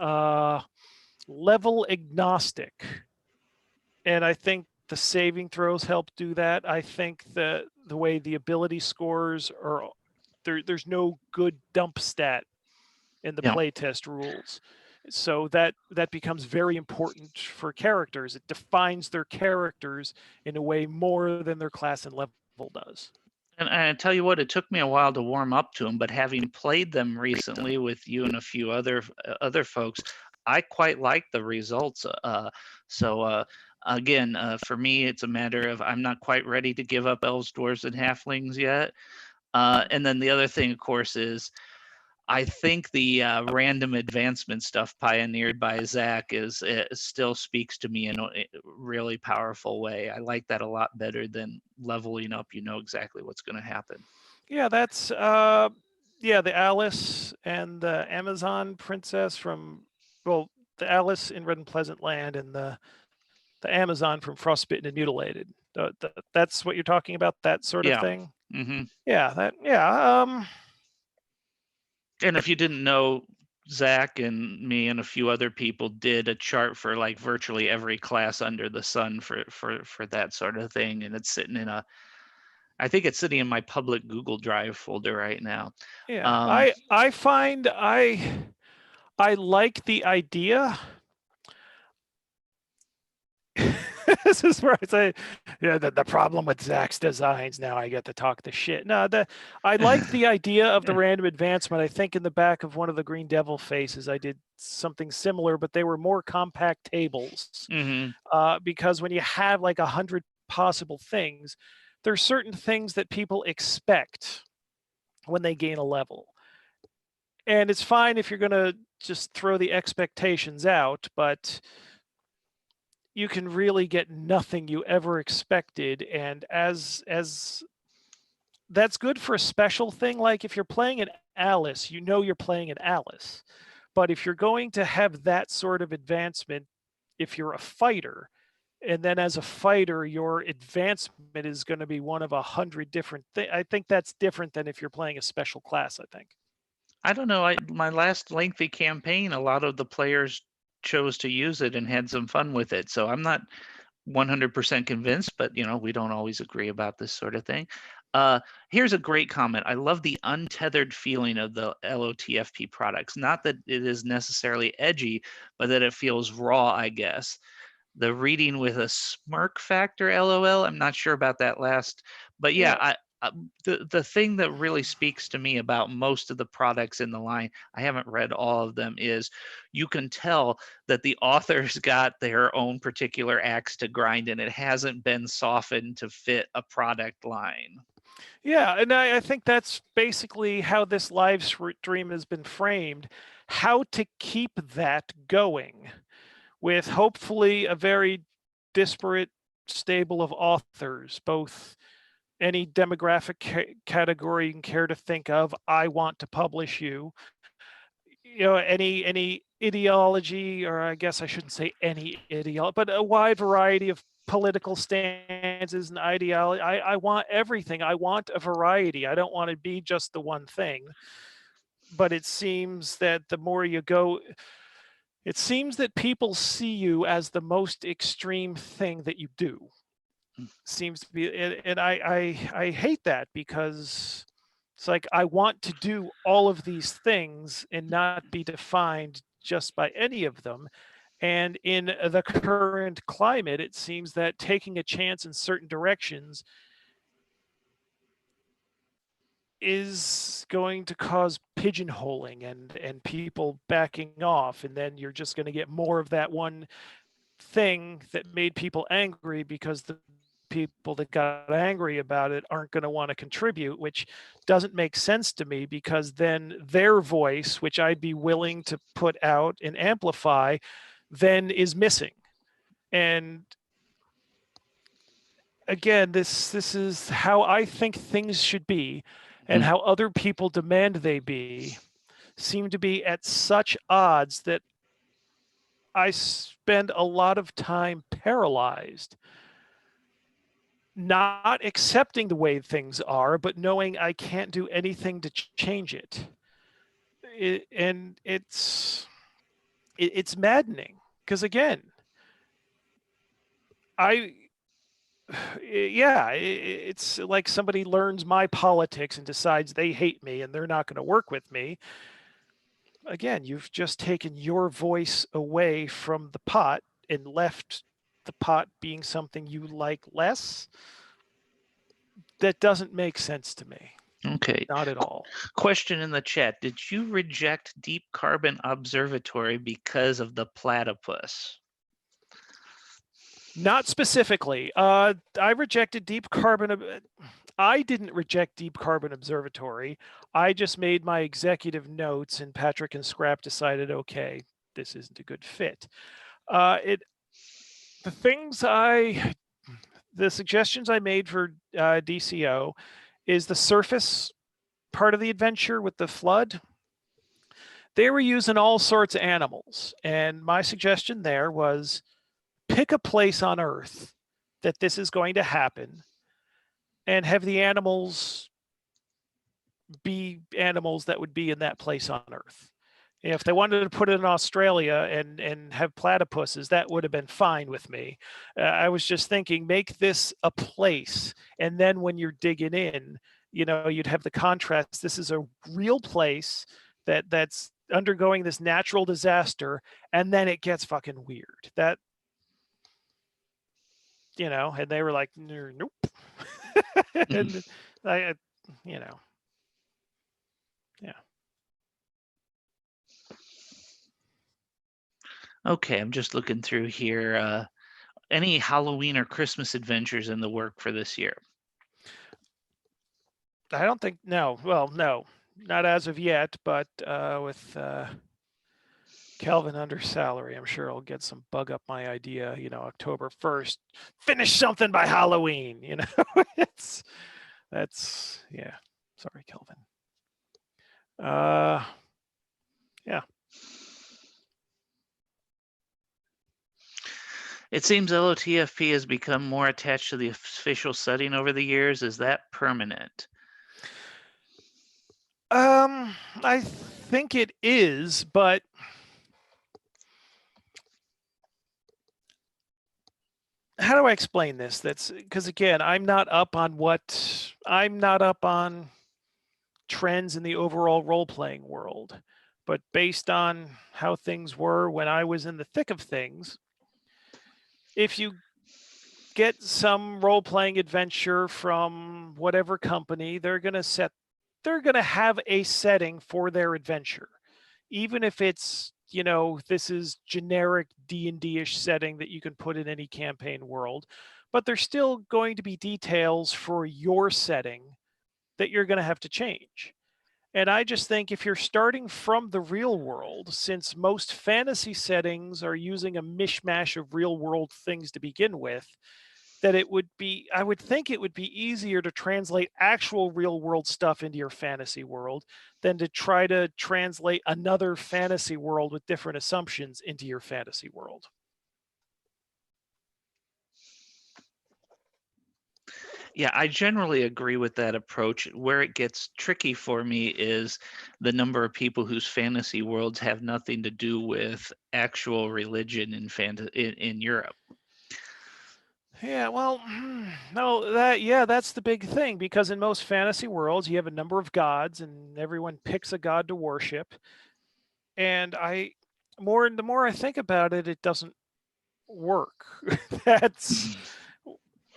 level agnostic. And I think the saving throws help do that. I think that the way the ability scores are, there's no good dump stat in the playtest rules. So that becomes very important for characters. It defines their characters in a way more than their class and level does.
And I tell you what, it took me a while to warm up to them, but having played them recently with you and a few other folks, I quite like the results. Again, for me, it's a matter of I'm not quite ready to give up elves, dwarves, and halflings yet. And then the other thing, of course, is I think the random advancement stuff pioneered by Zach still speaks to me in a really powerful way. I like that a lot better than leveling up. You know exactly what's going to happen.
Yeah, that's the Alice and the Amazon princess from the Alice in Red and Pleasant Land and the Amazon from Frostbitten and Mutilated. That's what you're talking about, that sort of
Yeah.
thing.
Mm-hmm.
Yeah.
And if you didn't know, Zach and me and a few other people did a chart for like virtually every class under the sun for that sort of thing, and it's sitting in I think it's sitting in my public Google Drive folder right now.
Yeah, I find I like the idea. This is where I say, yeah, the problem with Zach's designs. Now I get to talk the shit. No, I like the idea of the random advancement. I think in the back of one of the Green Devil faces, I did something similar, but they were more compact tables.
Mm-hmm.
Because when you have like 100 possible things, there's certain things that people expect when they gain a level. And it's fine if you're going to just throw the expectations out, but you can really get nothing you ever expected. And as that's good for a special thing, like if you're playing an Alice, you know you're playing an Alice. But if you're going to have that sort of advancement, if you're a fighter, and then as a fighter, your advancement is going to be one of 100 different things. I think that's different than if you're playing a special class, I think.
I don't know. My last lengthy campaign, a lot of the players chose to use it and had some fun with it. So I'm not 100% convinced, but we don't always agree about this sort of thing. Here's a great comment. I love the untethered feeling of the LOTFP products. Not that it is necessarily edgy, but that it feels raw, I guess. The reading with a smirk factor, LOL. I'm not sure about that last, but yeah. The thing that really speaks to me about most of the products in the line, I haven't read all of them, is you can tell that the authors got their own particular axe to grind and it hasn't been softened to fit a product line.
Yeah, and I think that's basically how this live stream has been framed. How to keep that going with hopefully a very disparate stable of authors, both any demographic category you can care to think of. I want to publish you. Any ideology, or I guess I shouldn't say any ideology, but a wide variety of political stances and ideology. I want everything. I want a variety. I don't want to be just the one thing. But it seems that the more you go, it seems that people see you as the most extreme thing that you do. Seems to be, and I hate that, because it's like I want to do all of these things and not be defined just by any of them. And in the current climate, it seems that taking a chance in certain directions is going to cause pigeonholing and people backing off. And then you're just going to get more of that one thing that made people angry, because the people that got angry about it aren't going to want to contribute, which doesn't make sense to me, because then their voice, which I'd be willing to put out and amplify, then is missing. And again, this is how I think things should be, and how other people demand they be, seem to be at such odds that I spend a lot of time paralyzed, not accepting the way things are, but knowing I can't do anything to change it. And it's maddening, because again, it's like somebody learns my politics and decides they hate me and they're not going to work with me. Again, you've just taken your voice away from the pot and left the pot being something you like less. That doesn't make sense to me.
Okay.
Not at all.
Question in the chat. Did you reject Deep Carbon Observatory because of the platypus?
Not specifically. I rejected Deep Carbon. I didn't reject Deep Carbon Observatory. I just made my executive notes, and Patrick and Scrap decided, okay, this isn't a good fit. The suggestions I made for DCO is the surface part of the adventure with the flood. They were using all sorts of animals, and my suggestion there was pick a place on Earth that this is going to happen and have the animals be animals that would be in that place on Earth. If they wanted to put it in Australia and have platypuses, that would have been fine with me. I was just thinking, make this a place, and then when you're digging in, you'd have the contrast. This is a real place that's undergoing this natural disaster, and then it gets fucking weird. And they were like, nope. And yeah.
Okay, I'm just looking through here. Any Halloween or Christmas adventures in the work for this year?
I don't think, no. Well, no, not as of yet, but with Kelvin under salary, I'm sure I'll get some bug up my idea, October 1st, finish something by Halloween, that's, yeah. Sorry, Kelvin. Yeah.
It seems LOTFP has become more attached to the official setting over the years. Is that permanent?
I think it is, but how do I explain this? That's because, again, I'm not up on trends in the overall role-playing world, but based on how things were when I was in the thick of things, if you get some role-playing adventure from whatever company, they're going to have a setting for their adventure, even if it's, this is generic D&D-ish setting that you can put in any campaign world, but there's still going to be details for your setting that you're going to have to change. And I just think if you're starting from the real world, since most fantasy settings are using a mishmash of real world things to begin with, that I would think it would be easier to translate actual real world stuff into your fantasy world than to try to translate another fantasy world with different assumptions into your fantasy world.
Yeah, I generally agree with that approach. Where it gets tricky for me is the number of people whose fantasy worlds have nothing to do with actual religion in Europe.
Yeah, well, no, that's the big thing, because in most fantasy worlds, you have a number of gods and everyone picks a god to worship. And the more I think about it, it doesn't work.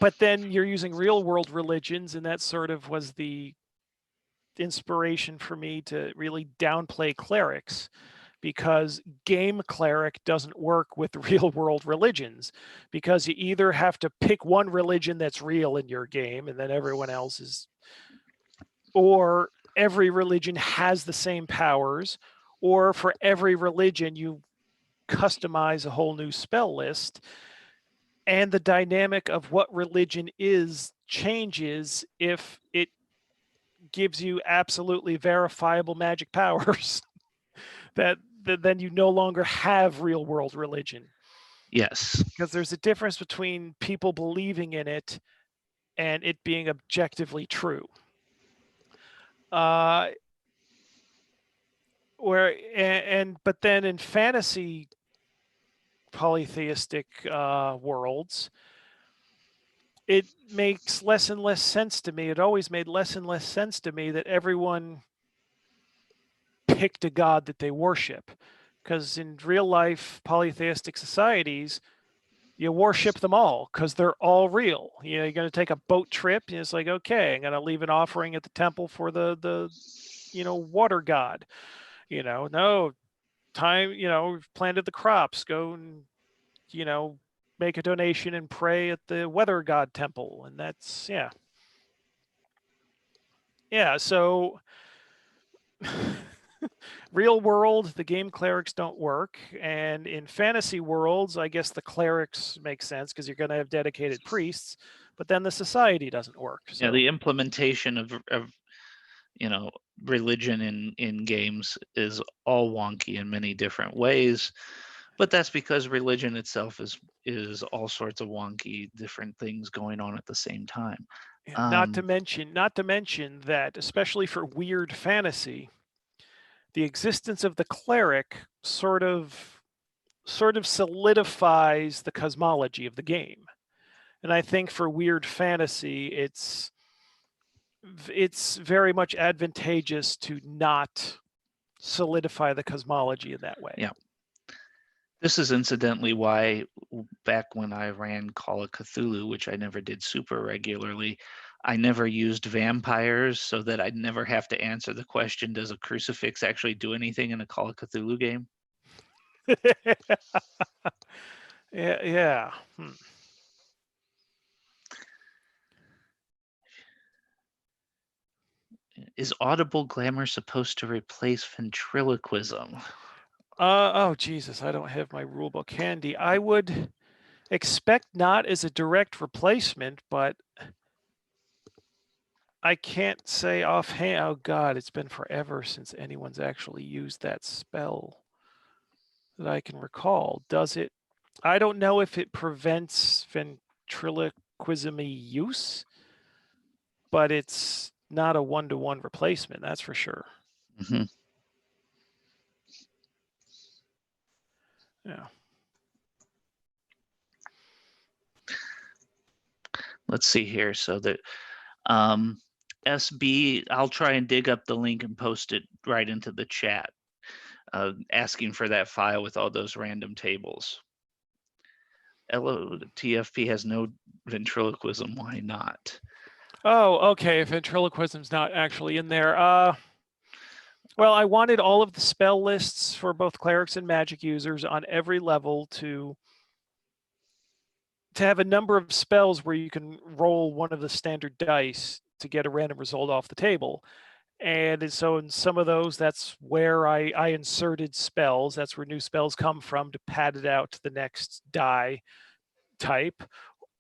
But then you're using real world religions, and that sort of was the inspiration for me to really downplay clerics, because game cleric doesn't work with real world religions, because you either have to pick one religion that's real in your game and then everyone else is, or every religion has the same powers, or for every religion you customize a whole new spell list, and the dynamic of what religion is changes if it gives you absolutely verifiable magic powers. that then you no longer have real world religion.
Yes.
Because there's a difference between people believing in it and it being objectively true. But then in fantasy polytheistic worlds, it makes less and less sense to me. It always made less and less sense to me that everyone picked a god that they worship. Because in real life polytheistic societies, you worship them all because they're all real. You know, you're going to take a boat trip, and it's like, okay, I'm going to leave an offering at the temple for the water god. No time. We've planted the crops. Go and make a donation and pray at the weather god temple, and that's yeah. So real world, the game clerics don't work, and in fantasy worlds, I guess the clerics make sense because you're going to have dedicated priests, but then the society doesn't work. So
Yeah, the implementation of religion in games is all wonky in many different ways, but that's because religion itself is all sorts of wonky different things going on at the same time.
not to mention that, especially for weird fantasy, the existence of the cleric sort of solidifies the cosmology of the game. And I think for weird fantasy, it's very much advantageous to not solidify the cosmology in that way.
Yeah. This is incidentally why back when I ran Call of Cthulhu, which I never did super regularly, I never used vampires so that I'd never have to answer the question, does a crucifix actually do anything in a Call of Cthulhu game?
Yeah.
Is audible glamour supposed to replace ventriloquism?
Oh, Jesus, I don't have my rulebook handy. I would expect not as a direct replacement, but I can't say offhand. Oh, God, it's been forever since anyone's actually used that spell that I can recall. Does it? I don't know if it prevents ventriloquism use, but it's not a one-to-one replacement, that's for sure.
Mm-hmm.
Yeah.
Let's see here. So that SB, I'll try and dig up the link and post it right into the chat, asking for that file with all those random tables. LOTFP has no ventriloquism. Why not?
Oh, okay. Ventriloquism's not actually in there. Well, I wanted all of the spell lists for both clerics and magic users on every level to have a number of spells where you can roll one of the standard dice to get a random result off the table. And so in some of those, that's where I inserted spells. That's where new spells come from to pad it out to the next die type,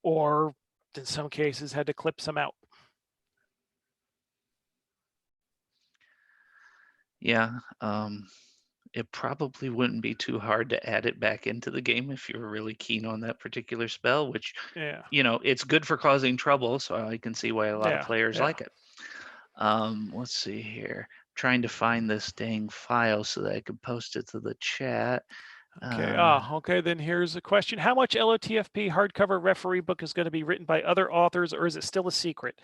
or in some cases had to clip some out.
Yeah, it probably wouldn't be too hard to add it back into the game if you were really keen on that particular spell, which, it's good for causing trouble, so I can see why a lot of players like it. Let's see here. Trying to find this dang file so that I can post it to the chat.
Okay. Okay. Then here's a question: how much LOTFP hardcover referee book is going to be written by other authors, or is it still a secret?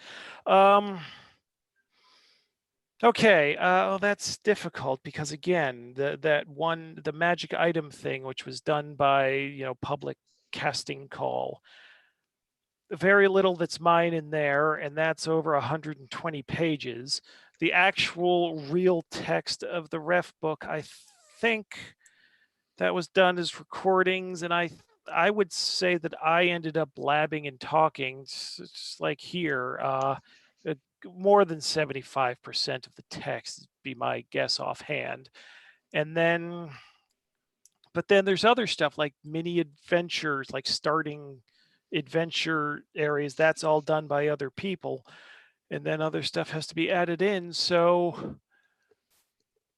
Okay. Well, that's difficult because again, the magic item thing, which was done by public casting call. Very little that's mine in there, and that's over 120 pages. The actual real text of the ref book, I think that was done as recordings, and I would say that I ended up blabbing and talking, just like here. More than 75% of the text would be my guess offhand. And then, but then there's other stuff like mini adventures, like starting adventure areas. That's all done by other people. And then other stuff has to be added in. So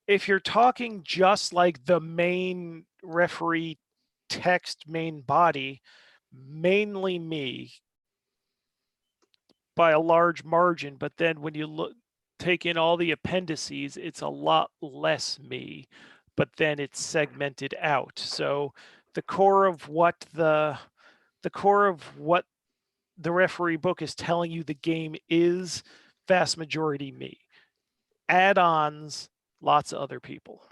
if you're talking just like the main referee text main body, mainly me by a large margin, but then when you take in all the appendices, it's a lot less me, but then it's segmented out. So the core of what the referee book is telling you the game is vast majority me. Add-ons, lots of other people.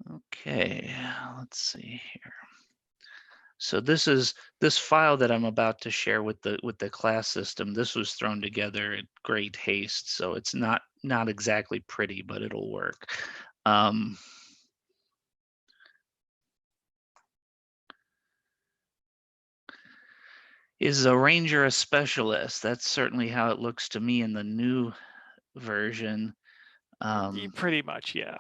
Okay, let's see here. So this file that I'm about to share with the class system. This was thrown together at great haste, so it's not exactly pretty, but it'll work. Um, is a ranger a specialist? That's certainly how it looks to me in the new version.
Pretty much, yeah.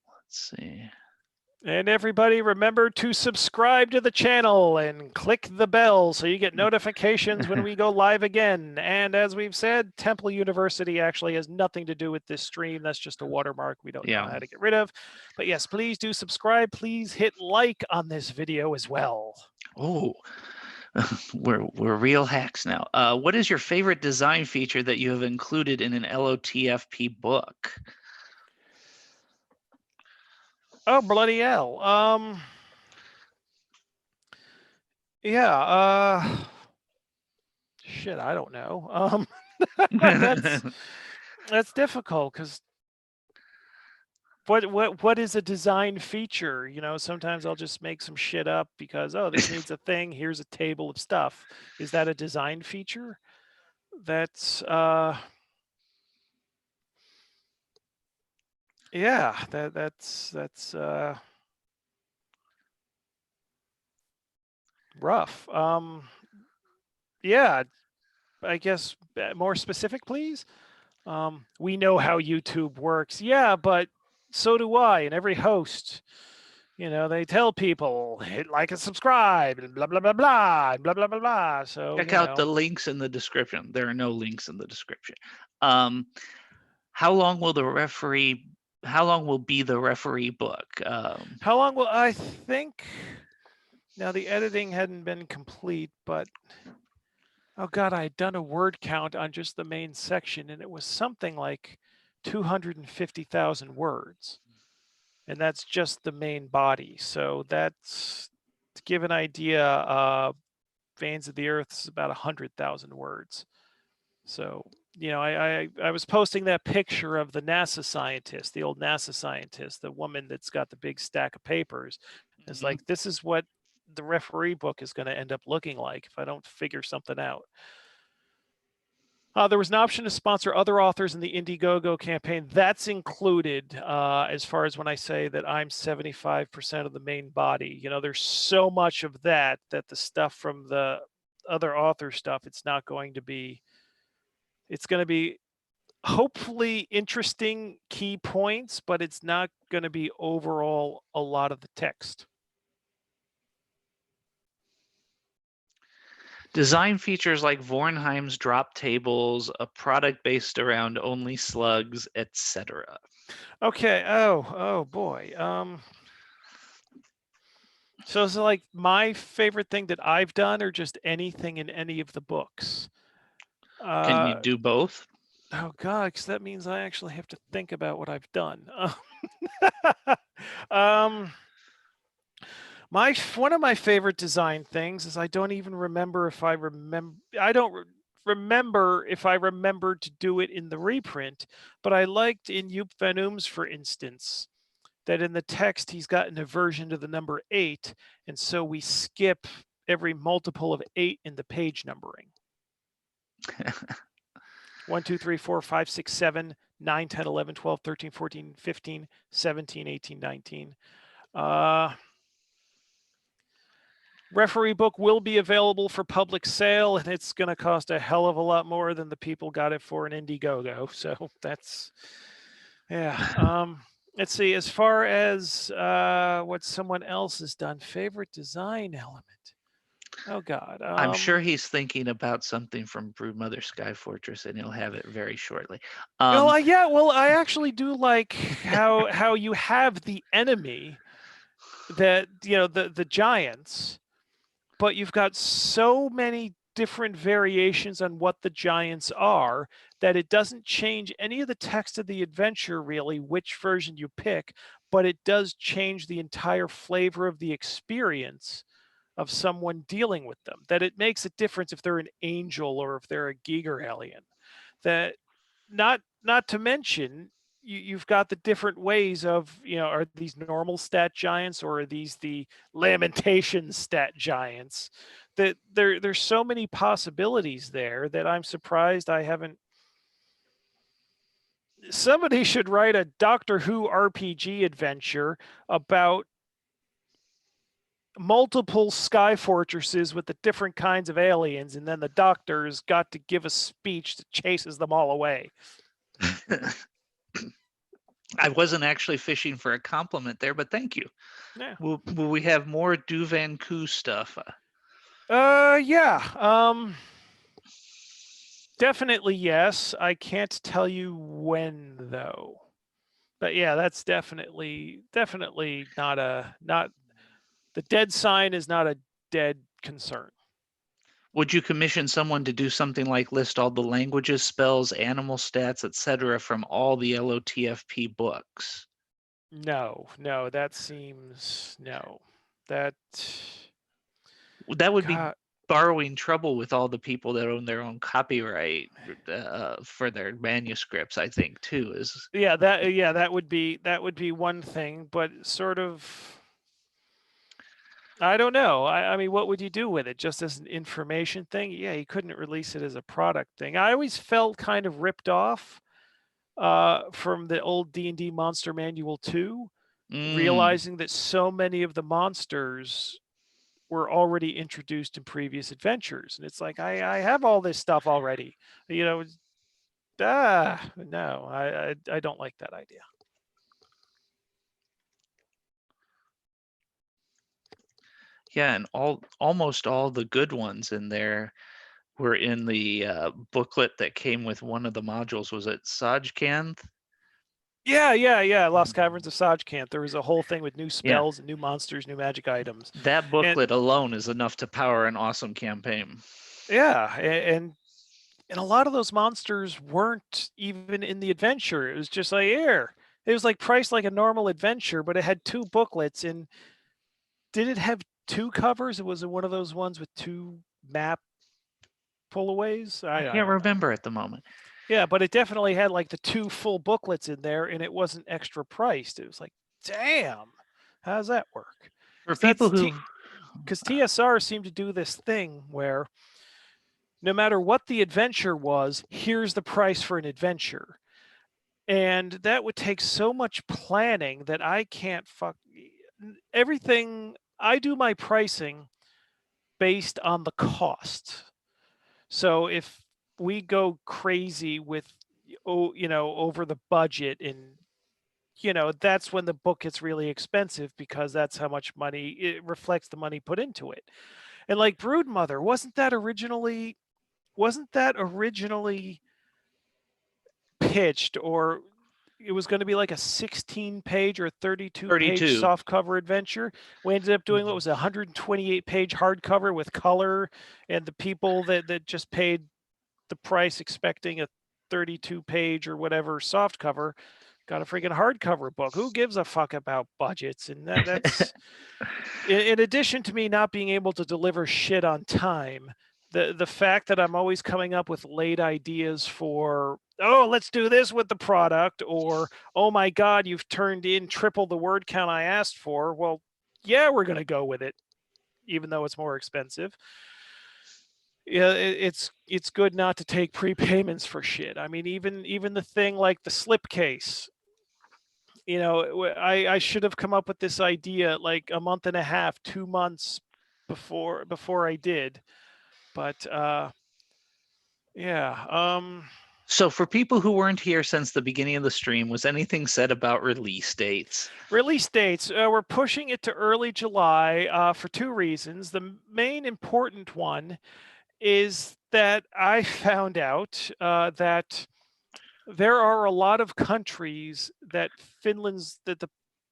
Let's see.
And everybody remember to subscribe to the channel and click the bell so you get notifications when we go live again. And as we've said, Temple University actually has nothing to do with this stream. That's just a watermark we don't know how to get rid of. But yes, please do subscribe. Please hit like on this video as well.
Oh, we're real hacks now. What is your favorite design feature that you have included in an LotFP book?
Oh, bloody hell. Yeah, shit, I don't know. That's difficult because what is a design feature? You know, sometimes I'll just make some shit up because, oh, this needs a thing. Here's a table of stuff. Is that a design feature? That's yeah, that's rough. Yeah, I guess more specific, please. We know how YouTube works. Yeah, but so do I, and every host. You know, they tell people hit like and subscribe and blah blah blah blah blah blah blah blah. So
Check out the links in the description. There are no links in the description. How long will be the referee book?
How long will I think? Now the editing hadn't been complete, but oh god, I had done a word count on just the main section, and it was something like 250,000 words, and that's just the main body. So that's to give an idea. Veins of the Earth is about 100,000 words. So, you know, I was posting that picture of the NASA scientist, the old NASA scientist, the woman that's got the big stack of papers. It's like, this is what the referee book is going to end up looking like if I don't figure something out. There was an option to sponsor other authors in the Indiegogo campaign. That's included as far as when I say that I'm 75% of the main body. You know, there's so much of that the stuff from the other author stuff, it's not going to be, it's going to be hopefully interesting key points, but it's not going to be overall a lot of the text.
Design features like Vornheim's drop tables, a product based around only slugs, etc.
Okay. Oh boy. So is it like my favorite thing that I've done, or just anything in any of the books?
Can you do both?
Oh god, because that means I actually have to think about what I've done. One of my favorite design things is I don't even remember if I remember. I don't remember if I remembered to do it in the reprint, but I liked in Joop van Ooms, for instance, that in the text he's got an aversion to the number 8, and so we skip every multiple of 8 in the page numbering. 1, 2, 3, 4, 5, 6, 7, 9, 10, 11, 12, 13, 14, 15, 17, 18, 19. Referee book will be available for public sale, and it's going to cost a hell of a lot more than the people got it for an Indiegogo. So that's, yeah. Let's see, as far as what someone else has done, favorite design element. Oh God.
I'm sure he's thinking about something from Broodmother Sky Fortress, and he'll have it very shortly.
Yeah, well, I actually do like how you have the enemy, that, you know, the giants, but you've got so many different variations on what the giants are that it doesn't change any of the text of the adventure, really, which version you pick, but it does change the entire flavor of the experience of someone dealing with them. That it makes a difference if they're an angel or if they're a Giger alien. That not to mention, you've got the different ways of, are these normal stat giants or are these the lamentation stat giants? That there's so many possibilities there that I'm surprised I haven't. Somebody should write a Doctor Who RPG adventure about multiple sky fortresses with the different kinds of aliens, and then the doctor's got to give a speech that chases them all away.
I wasn't actually fishing for a compliment there, but thank you.
Yeah.
Will we have more Duvan Ku stuff?
Yeah. Definitely yes. I can't tell you when though. But yeah, that's definitely not the dead sign is not a dead concern.
Would you commission someone to do something like list all the languages, spells, animal stats, etc. from all the LOTFP books?
No, that seems no. That
would be
God,
borrowing trouble with all the people that own their own copyright for their manuscripts, I think, too.
that would be one thing, but sort of, I don't know. I mean, what would you do with it? Just as an information thing? Yeah, you couldn't release it as a product thing. I always felt kind of ripped off from the old D&D Monster Manual 2, realizing that so many of the monsters were already introduced in previous adventures. And it's like, I have all this stuff already. No, I don't like that idea.
Yeah, and almost all the good ones in there were in the booklet that came with one of the modules. Was it Sajkanth?
Yeah. Lost Caverns of Sajkanth. There was a whole thing with new
Yeah.
spells and new monsters, new magic items.
That booklet alone is enough to power an awesome campaign.
Yeah, and a lot of those monsters weren't even in the adventure. It was just like, here. It was like priced like a normal adventure, but it had 2 booklets. And did it have 2 covers? It was one of those ones with 2 map pullaways.
I can't remember at the moment.
Yeah, but it definitely had like the 2 full booklets in there, and it wasn't extra priced. It was like, damn, how does that work?
For people who,
because TSR seemed to do this thing where no matter what the adventure was, here's the price for an adventure. And that would take so much planning that I can't everything. I do my pricing based on the cost. So if we go crazy with, over the budget, and, that's when the book gets really expensive because that's how much money it reflects the money put into it. And like Broodmother, wasn't that originally pitched, or it was going to be like a 16-page or 32-page softcover adventure? We ended up doing what was a 128-page hardcover with color, and the people that just paid the price expecting a 32-page or whatever softcover got a freaking hardcover book. Who gives a fuck about budgets? And that's in addition to me not being able to deliver shit on time, the fact that I'm always coming up with late ideas for, oh, let's do this with the product, or, oh my God, you've turned in triple the word count I asked for. Well, yeah, we're going to go with it, even though it's more expensive. Yeah, it's good not to take prepayments for shit. I mean, even the thing like the slipcase, I should have come up with this idea like a month and a half, 2 months before I did. But yeah.
So for people who weren't here since the beginning of the stream, was anything said about release dates?
Release dates, we're pushing it to early July for 2 reasons. The main important one is that I found out that there are a lot of countries that the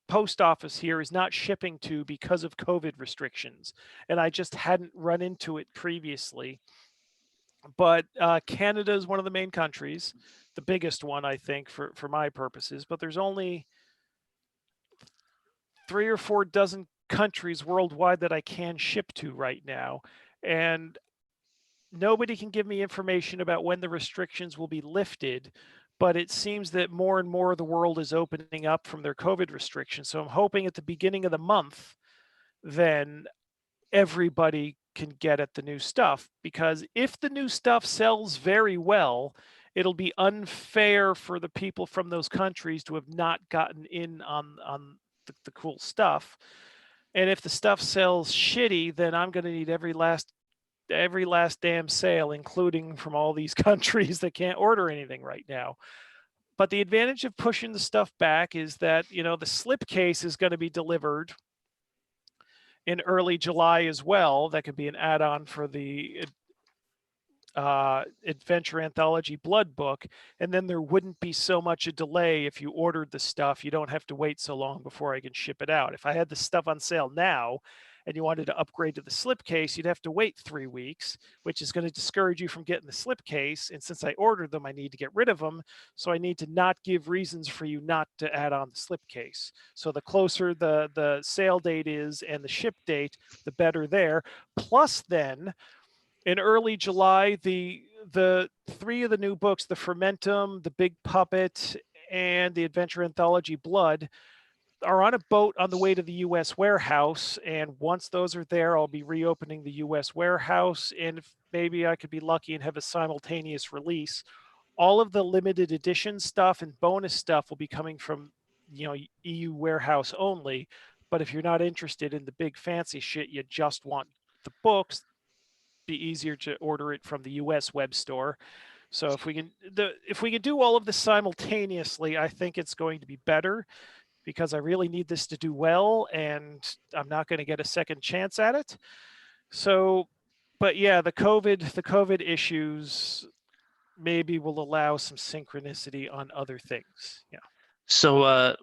post office here is not shipping to because of COVID restrictions, and I just hadn't run into it previously. But Canada is one of the main countries, the biggest one, I think, for my purposes. But there's only 3 or 4 dozen countries worldwide that I can ship to right now, and nobody can give me information about when the restrictions will be lifted. but it seems that more and more of the world is opening up from their COVID restrictions. So I'm hoping at the beginning of the month, then everybody can get at the new stuff, because if the new stuff sells very well, it'll be unfair for the people from those countries to have not gotten in on the cool stuff. And if the stuff sells shitty, then I'm going to need every last damn sale, including from all these countries that can't order anything right now. But the advantage of pushing the stuff back is that, the slipcase is going to be delivered in early July as well. That could be an add-on for the adventure anthology blood book, and then there wouldn't be so much a delay. If you ordered the stuff, you don't have to wait so long before I can ship it out. If I had the stuff on sale now and you wanted to upgrade to the slipcase, you'd have to wait 3 weeks, which is going to discourage you from getting the slipcase. And since I ordered them, I need to get rid of them, so I need to not give reasons for you not to add on the slipcase. So the closer the sale date is and the ship date, the better there. Plus, then in early July, the 3 of the new books, the Fermentum, the Big Puppet, and the Adventure Anthology Blood, are on a boat on the way to the U.S. warehouse. And once those are there, I'll be reopening the U.S. warehouse, and if maybe I could be lucky and have a simultaneous release. All of the limited edition stuff and bonus stuff will be coming from, EU warehouse only. But if you're not interested in the big fancy shit, you just want the books, be easier to order it from the US web store. So if we can do all of this simultaneously, I think it's going to be better, because I really need this to do well, and I'm not going to get a second chance at it. So, but yeah, the COVID issues maybe will allow some synchronicity on other things. Yeah.
So,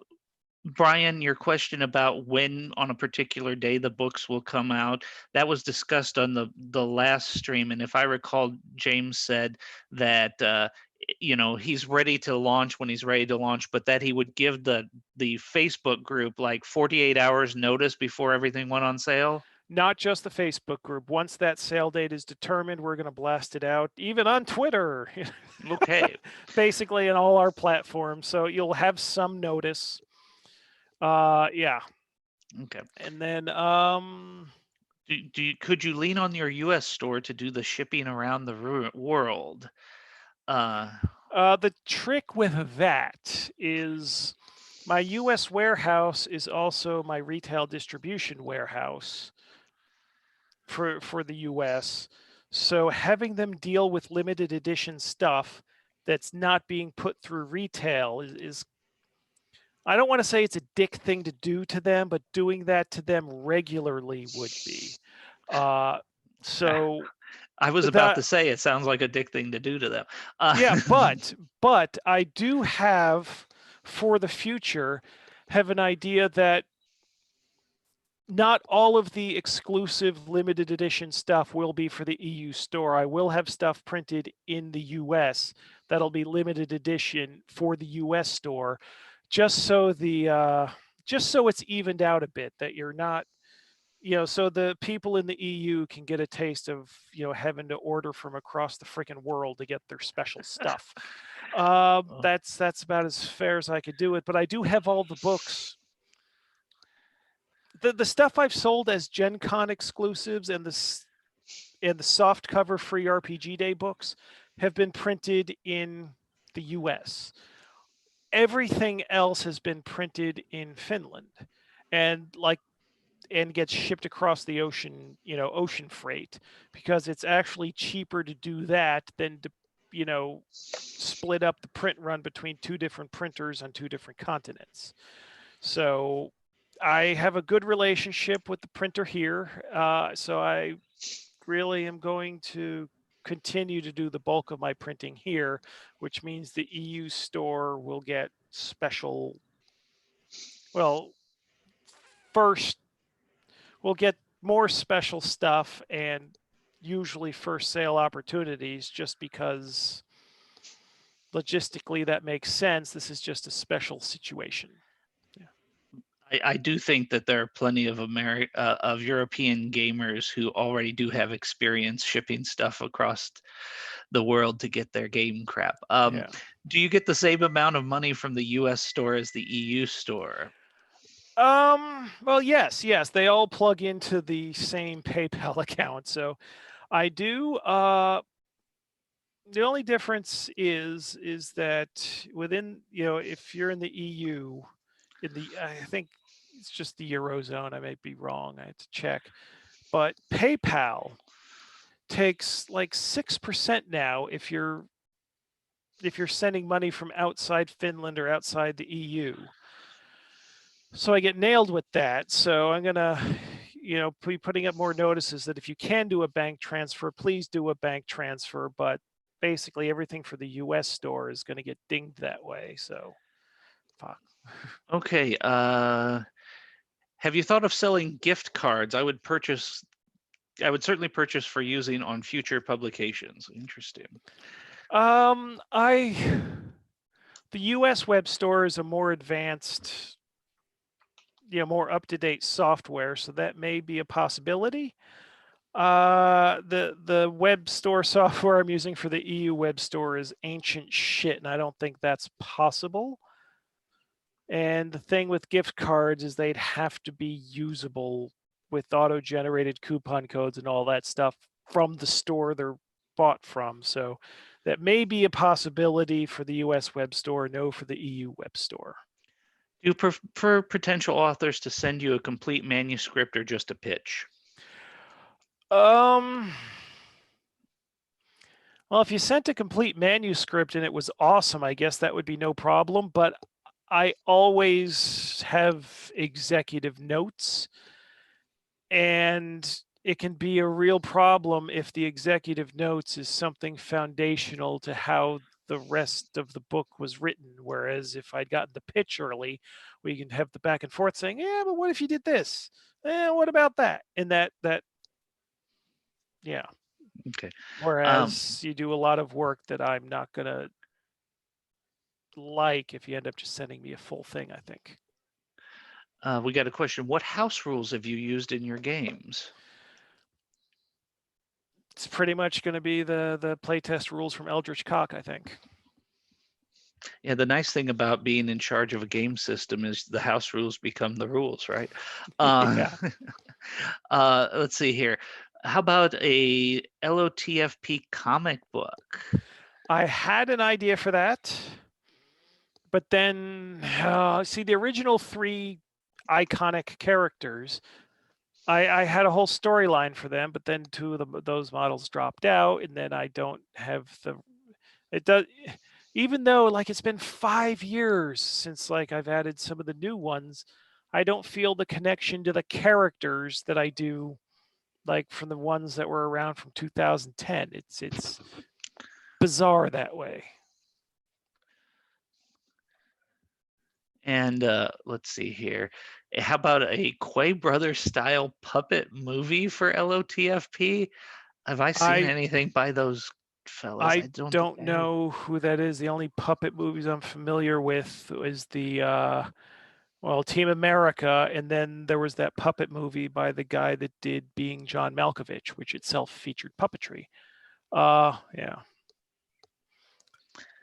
Brian, your question about when on a particular day the books will come out, that was discussed on the last stream. And if I recall, James said that he's ready to launch when he's ready to launch, but that he would give the Facebook group like 48 hours notice before everything went on sale.
Not just the Facebook group. Once that sale date is determined, we're going to blast it out, even on Twitter.
Okay.
Basically, in all our platforms. So you'll have some notice. Yeah.
Okay.
And then
could you lean on your US store to do the shipping around the world?
The trick with that is my US warehouse is also my retail distribution warehouse for the US. So having them deal with limited edition stuff that's not being put through retail is I don't want to say it's a dick thing to do to them, but doing that to them regularly would be. So
I was about to say, it sounds like a dick thing to do to them.
Yeah, but I do have, for the future, have an idea that not all of the exclusive limited edition stuff will be for the EU store. I will have stuff printed in the US that'll be limited edition for the US store, just so it's evened out a bit, that you're not, so the people in the EU can get a taste of, having to order from across the freaking world to get their special stuff. That's about as fair as I could do it. But I do have all the books. The stuff I've sold as Gen Con exclusives and the soft cover free RPG Day books have been printed in the US. Everything else has been printed in Finland, and gets shipped across the ocean, ocean freight, because it's actually cheaper to do that than to, split up the print run between 2 different printers on 2 different continents. So I have a good relationship with the printer here. So I really am going to continue to do the bulk of my printing here, which means the EU store will get special. Well, first, we'll get more special stuff and usually first sale opportunities, just because logistically that makes sense. This is just a special situation.
I do think that there are plenty of of European gamers who already do have experience shipping stuff across the world to get their game crap.
Yeah.
Do you get the same amount of money from the US store as the EU store?
Well, yes, they all plug into the same PayPal account. So I do. The only difference is that within, if you're in the EU, I think it's just the Eurozone. I might be wrong. I have to check. But PayPal takes like 6% now if you're sending money from outside Finland or outside the EU. So I get nailed with that. So I'm gonna, be putting up more notices that if you can do a bank transfer, please do a bank transfer. But basically, everything for the U.S. store is going to get dinged that way. So, fuck.
Okay. Have you thought of selling gift cards? I would certainly purchase for using on future publications. Interesting.
The U.S. web store is a more advanced, more up-to-date software, so that may be a possibility. The web store software I'm using for the EU web store is ancient shit, and I don't think that's possible. And the thing with gift cards is they'd have to be usable with auto-generated coupon codes and all that stuff from the store they're bought from. So that may be a possibility for the US web store, no for the EU web store.
Do you prefer potential authors to send you a complete manuscript or just a pitch?
Well, if you sent a complete manuscript and it was awesome, I guess that would be no problem. But I always have executive notes, and it can be a real problem if the executive notes is something foundational to how the rest of the book was written. Whereas if I'd gotten the pitch early, we can have the back and forth saying, yeah, but what if you did this? What about that? And that, yeah.
Okay.
Whereas you do a lot of work that I'm not going to like if you end up just sending me a full thing, I think.
We got a question. What house rules have you used in your games?
It's pretty much going to be the playtest rules from Eldritch Cock, I think.
Yeah, the nice thing about being in charge of a game system is the house rules become the rules, right?
Yeah.
Let's see here. How about a LOTFP comic book?
I had an idea for that, but then see the original 3 iconic characters. I had a whole storyline for them, but then 2 of those models dropped out, and then I don't have it does. Even though like it's been 5 years since like I've added some of the new ones, I don't feel the connection to the characters that I do like from the ones that were around from 2010. It's bizarre that way.
And let's see here. How about a Quay Brothers style puppet movie for LOTFP? Have I seen anything by those fellas?
I don't know who that is. The only puppet movies I'm familiar with is the Team America, and then there was that puppet movie by the guy that did Being John Malkovich, which itself featured puppetry. Yeah.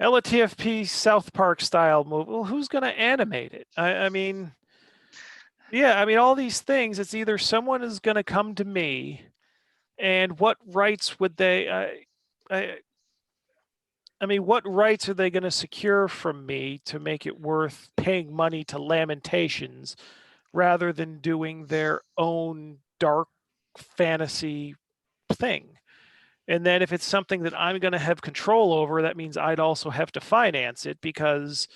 LTFP South Park style movie. Well, who's going to animate it? I mean, yeah, I mean, all these things, it's either someone is going to come to me, and what rights would they, I mean, what rights are they going to secure from me to make it worth paying money to Lamentations rather than doing their own dark fantasy thing? And then if it's something that I'm going to have control over, that means I'd also have to finance it, because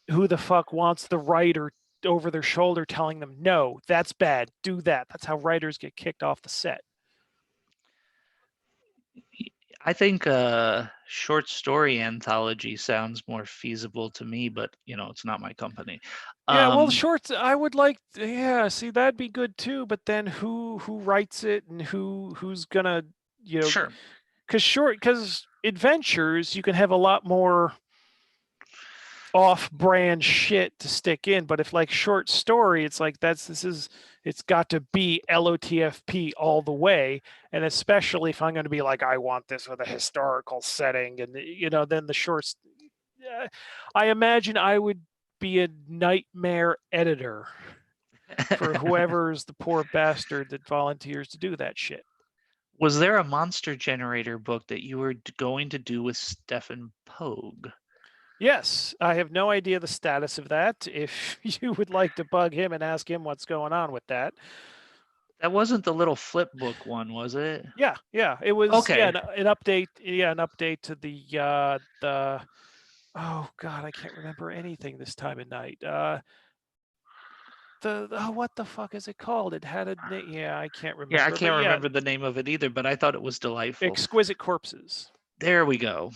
who the fuck wants the writer over their shoulder telling them, no, that's bad, do that? That's how writers get kicked off the set.
I think a short story anthology sounds more feasible to me, but it's not my company.
Yeah, well, shorts, I would like, yeah, see, that'd be good too, but then who writes it, and who's gonna,
sure.
Because adventures, you can have a lot more off-brand shit to stick in. But if like short story, it's like it's got to be LOTFP all the way. And especially if I'm going to be like, I want this with a historical setting, and then the shorts. I imagine I would be a nightmare editor for whoever's the poor bastard that volunteers to do that shit.
Was there a monster generator book that you were going to do with Stefan Pogue?
Yes, I have no idea the status of that. If you would like to bug him and ask him what's going on with that.
That wasn't the little flip book one, was it?
Yeah, it was.
Okay.
Yeah, an update. Yeah, an update to the. Oh God, I can't remember anything this time of night. What the fuck is it called? It had a name. Yeah, I can't remember.
Yeah, I
But
can't
yeah,
remember the name of it either, but I thought it was delightful.
Exquisite Corpses.
There we go.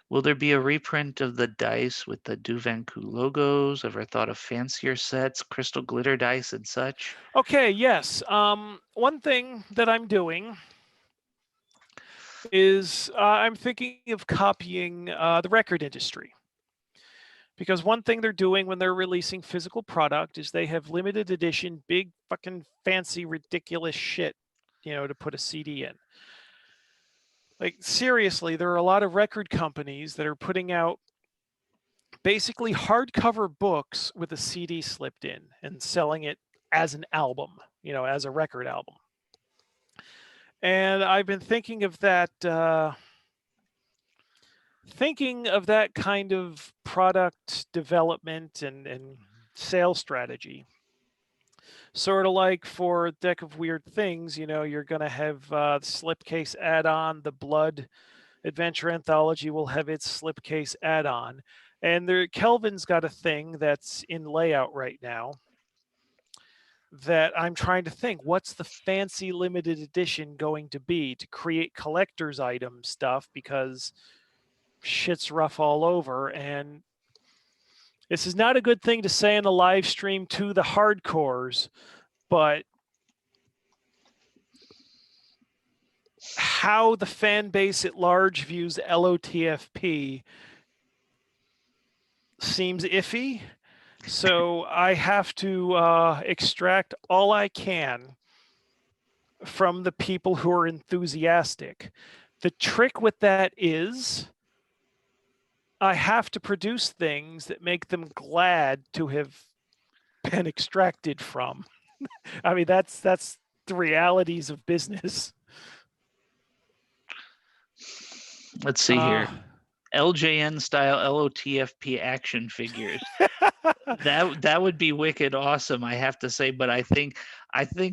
Will there be a reprint of the dice with the Duvanku logos? Ever thought of fancier sets, crystal glitter dice and such?
Okay, yes. One thing that I'm doing is I'm thinking of copying the record industry. Because one thing they're doing when they're releasing physical product is they have limited edition, big fucking fancy, ridiculous shit, to put a CD in. Like, seriously, there are a lot of record companies that are putting out basically hardcover books with a CD slipped in and selling it as an album, as a record album. And I've been thinking of that kind of product development and sales strategy. Sort of like for Deck of Weird Things, you're going to have the slipcase add-on. The Blood Adventure Anthology will have its slipcase add-on. And Kelvin's got a thing that's in layout right now that I'm trying to think, what's the fancy limited edition going to be to create collector's item stuff, because shit's rough all over. And this is not a good thing to say in a live stream to the hardcores, but how the fan base at large views LOTFP seems iffy. So I have to extract all I can from the people who are enthusiastic. The trick with that is I have to produce things that make them glad to have been extracted from. I mean, that's the realities of business.
Let's see here. LJN style LOTFP action figures. That would be wicked awesome, I have to say, but I think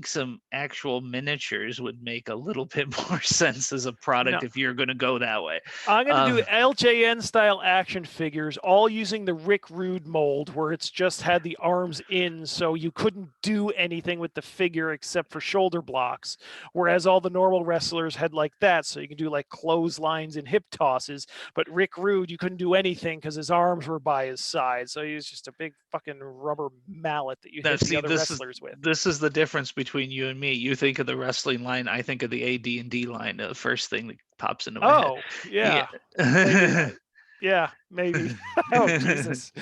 some actual miniatures would make a little bit more sense as a product if you're going to go that way.
I'm going to do LJN style action figures, all using the Rick Rude mold, where it's just had the arms in, so you couldn't do anything with the figure except for shoulder blocks, whereas all the normal wrestlers had like that, so you can do like clotheslines and hip tosses. But Rick Rude, you couldn't do anything because his arms were by his side, so he was just a big fucking rubber mallet that you hit the other wrestlers with.
This is the difference between you and me. You think of the wrestling line, I think of the AD&D line. The first thing that pops into my head.
Oh, yeah. Maybe. Yeah, maybe. Oh, Jesus.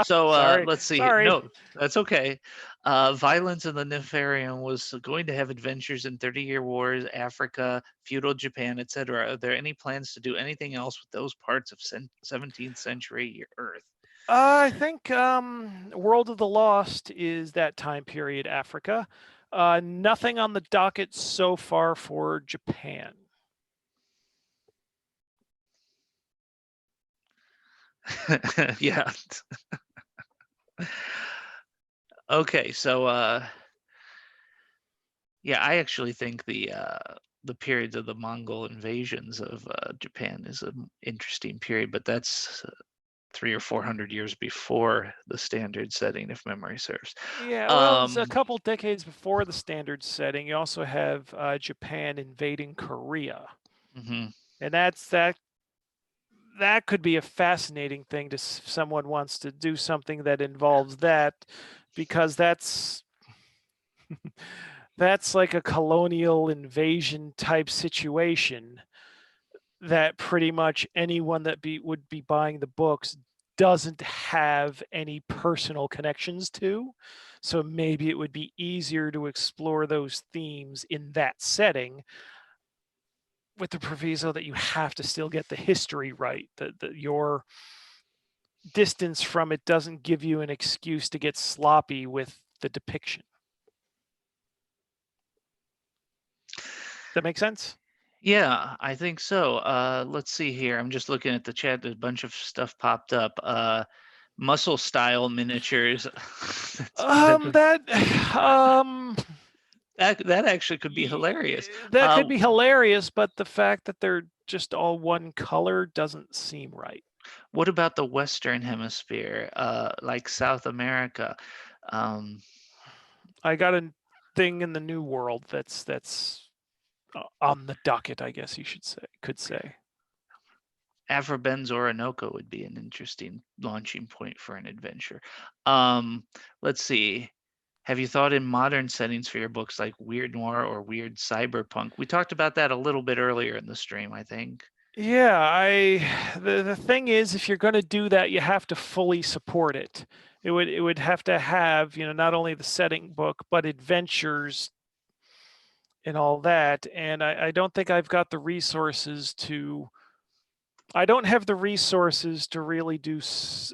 So
Sorry.
let's see.
Sorry.
No, that's okay. Violence in the Nefarium was going to have adventures in 30-Year Wars, Africa, feudal Japan, etc. Are there any plans to do anything else with those parts of 17th century Earth?
I think World of the Lost is that time period, Africa. Nothing on the docket so far for Japan.
Yeah. Okay, so yeah, I actually think the periods of the Mongol invasions of Japan is an interesting period, but that's 300 or 400 years before the standard setting, if memory serves.
Yeah, well, it's a couple decades before the standard setting. You also have Japan invading Korea, and that could be a fascinating thing to someone wants to do something that involves that, because that's that's like a colonial invasion type situation that pretty much anyone that would be buying the books doesn't have any personal connections to. So maybe it would be easier to explore those themes in that setting, with the proviso that you have to still get the history right. That your distance from it doesn't give you an excuse to get sloppy with the depiction. That make sense?
Yeah, I think so. Let's see here. I'm just looking at the chat. A bunch of stuff popped up. Muscle style miniatures. That's-
That
that actually could be hilarious.
that could be hilarious, but the fact that they're just all one color doesn't seem right.
What about the Western Hemisphere, like South America? Um,
I got a thing in the New World that's on the docket, I guess you could say.
Afroben's Orinoco would be an interesting launching point for an adventure. Let's see. Have you thought in modern settings for your books like weird noir or weird cyberpunk? We talked about that a little bit earlier in the stream, I think.
Yeah, the thing is, if you're going to do that, you have to fully support it. It would have to have, not only the setting book, but adventures and all that. And I don't think I've got the resources to. I don't have the resources to really do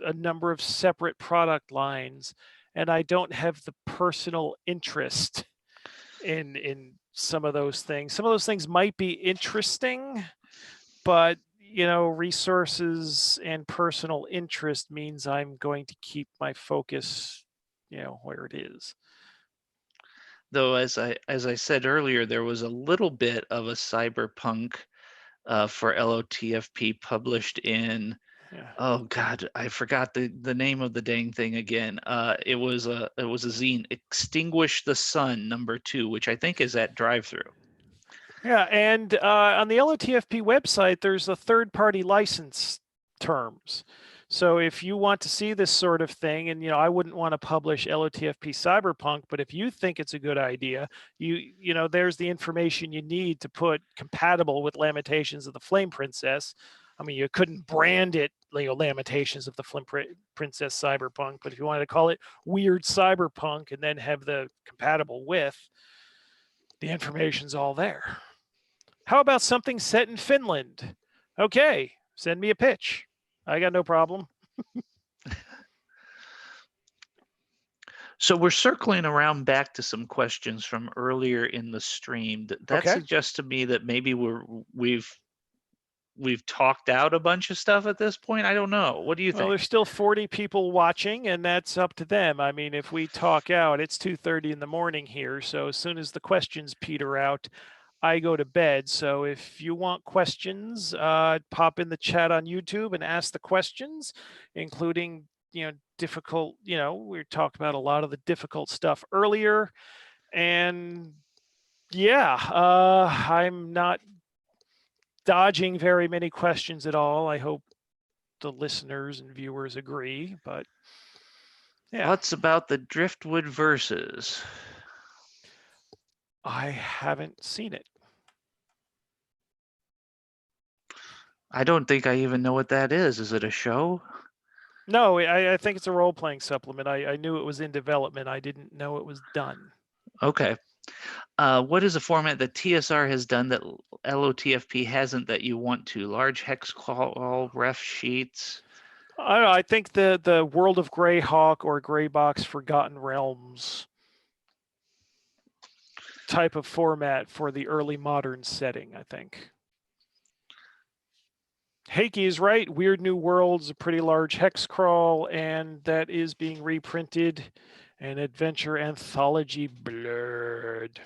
a number of separate product lines, and I don't have the personal interest in some of those things. Some of those things might be interesting, but resources and personal interest means I'm going to keep my focus, where it is.
Though, as I said earlier, there was a little bit of a cyberpunk for LOTFP published in.
Yeah.
Oh God, I forgot the name of the dang thing again. It was a zine, Extinguish the Sun #2, which I think is at Drive-Thru.
Yeah, and on the LOTFP website, there's a third-party license terms. So if you want to see this sort of thing, and I wouldn't want to publish LOTFP Cyberpunk, but if you think it's a good idea, there's the information you need to put compatible with Lamentations of the Flame Princess. I mean, you couldn't brand it, Lamentations of the Flame Princess Cyberpunk, but if you wanted to call it Weird Cyberpunk and then have the compatible with, the information's all there. How about something set in Finland? Okay, send me a pitch. I got no problem.
So we're circling around back to some questions from earlier in the stream. That
Okay.
suggests to me that maybe we've talked out a bunch of stuff at this point. I don't know. What do you
Well,
think?
there's still 40 people watching, and that's up to them. I mean, if we talk out, it's 2:30 in the morning here, so as soon as the questions peter out, I go to bed. So if you want questions, pop in the chat on YouTube and ask the questions, including, difficult, we talked about a lot of the difficult stuff earlier. And yeah, I'm not dodging very many questions at all. I hope the listeners and viewers agree, but yeah.
What's about the Driftwood Verses?
I haven't seen it.
I don't think I even know what that is. Is it a show?
No, I think it's a role-playing supplement. I knew it was in development. I didn't know it was done.
Okay. What is a format that TSR has done that LOTFP hasn't that you want to? Large hex call ref sheets?
I don't know. I think the World of Greyhawk or Greybox Forgotten Realms type of format for the early modern setting, I think. Heike is right. Weird New World's a pretty large hex crawl, and that is being reprinted. An adventure anthology blurred.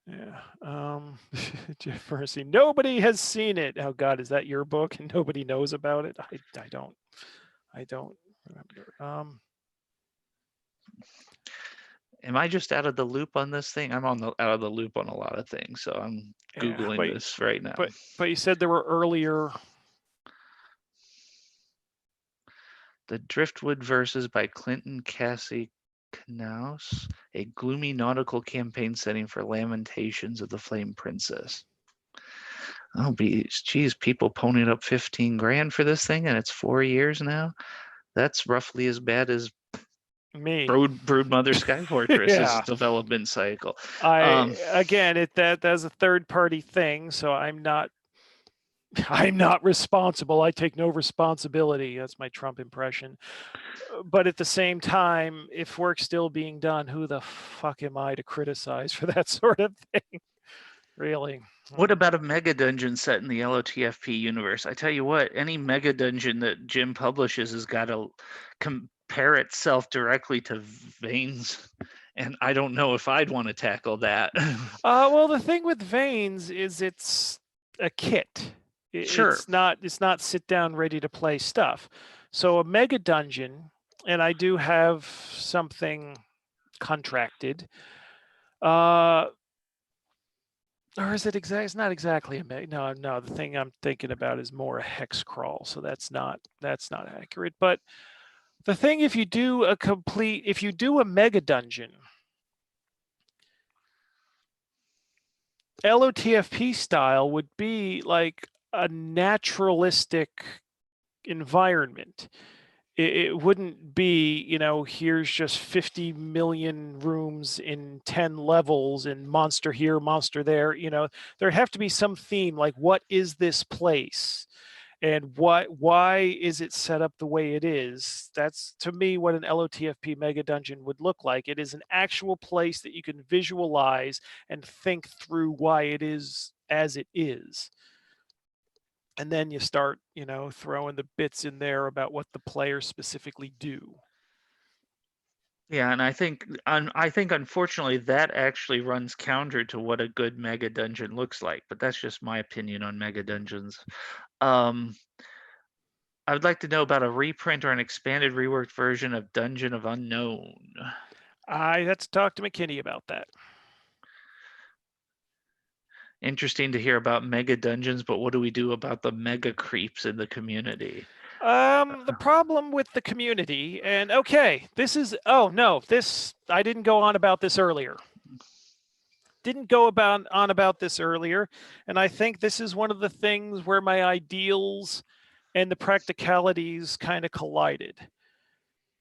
Yeah. Jeff Mercy. Nobody has seen it. Oh God, is that your book and nobody knows about it? I don't remember.
Am I just out of the loop on this thing? I'm out of the loop on a lot of things, so I'm Googling this right now.
But you said there were earlier.
The Driftwood Verses by Clinton Cassie Knaus, a gloomy nautical campaign setting for Lamentations of the Flame Princess. Oh, geez, people ponied up 15 grand for this thing, and it's 4 years now. That's roughly as bad as
Me.
Broodmother Sky Fortress's
Yeah.
development cycle.
Again, that's a third party thing, so I'm not responsible. I take no responsibility. That's my Trump impression. But at the same time, if work's still being done, who the fuck am I to criticize for that sort of thing? Really?
What about a mega dungeon set in the LOTFP universe? I tell you what, any mega dungeon that Jim publishes has got to compare itself directly to Veins, and I don't know if I'd want to tackle that.
Well, the thing with Veins is it's a kit.
Sure.
It's not sit down ready to play stuff. So a mega dungeon, and I do have something contracted. Or is it exact? It's not exactly a mega. No. The thing I'm thinking about is more a hex crawl, so that's not accurate. But the thing, if you do a mega dungeon, LOTFP style would be like a naturalistic environment. It wouldn't be, here's just 50 million rooms in 10 levels and monster here, monster there. There'd have to be some theme, like what is this place? And why is it set up the way it is? That's, to me, what an LOTFP mega dungeon would look like. It is an actual place that you can visualize and think through why it is as it is. And then you start, throwing the bits in there about what the players specifically do.
Yeah, and I think unfortunately that actually runs counter to what a good mega dungeon looks like, but that's just my opinion on mega dungeons. I would like to know about a reprint or an expanded reworked version of Dungeon of Unknown.
I had to talk to McKinney about that.
Interesting to hear about mega dungeons, but what do we do about the mega creeps in the community?
The problem with the community, and okay, I didn't go on about this earlier. And I think this is one of the things where my ideals and the practicalities kind of collided.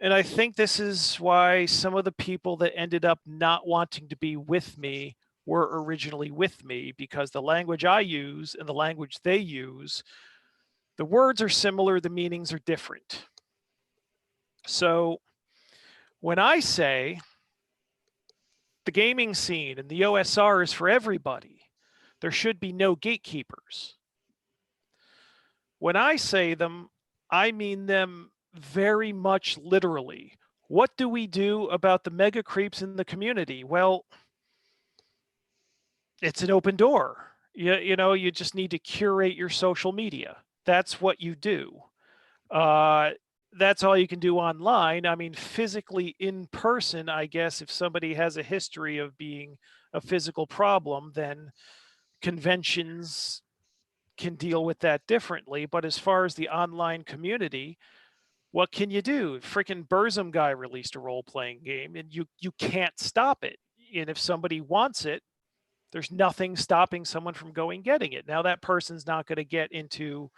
And I think this is why some of the people that ended up not wanting to be with me were originally with me, because the language I use and the language they use, the words are similar, the meanings are different. So when I say the gaming scene and the OSR is for everybody, there should be no gatekeepers. When I say them, I mean them very much literally. What do we do about the mega creeps in the community? Well, it's an open door. You just need to curate your social media. That's what you do. That's all you can do online. I mean, physically in person, I guess if somebody has a history of being a physical problem, then conventions can deal with that differently. But as far as the online community, what can you do? Freaking Burzum guy released a role-playing game, and you can't stop it. And if somebody wants it, there's nothing stopping someone from going getting it. Now that person's not going to get into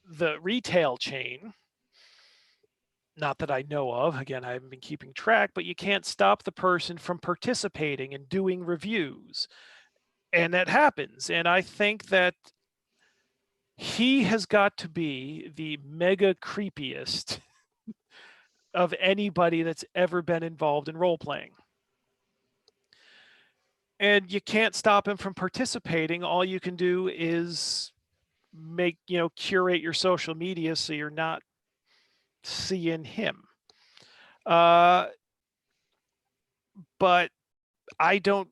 the retail chain. Not that I know of. Again, I haven't been keeping track, but you can't stop the person from participating and doing reviews. And that happens. And I think that he has got to be the mega creepiest of anybody that's ever been involved in role-playing. And you can't stop him from participating. All you can do is curate your social media so you're not seeing him. But I don't,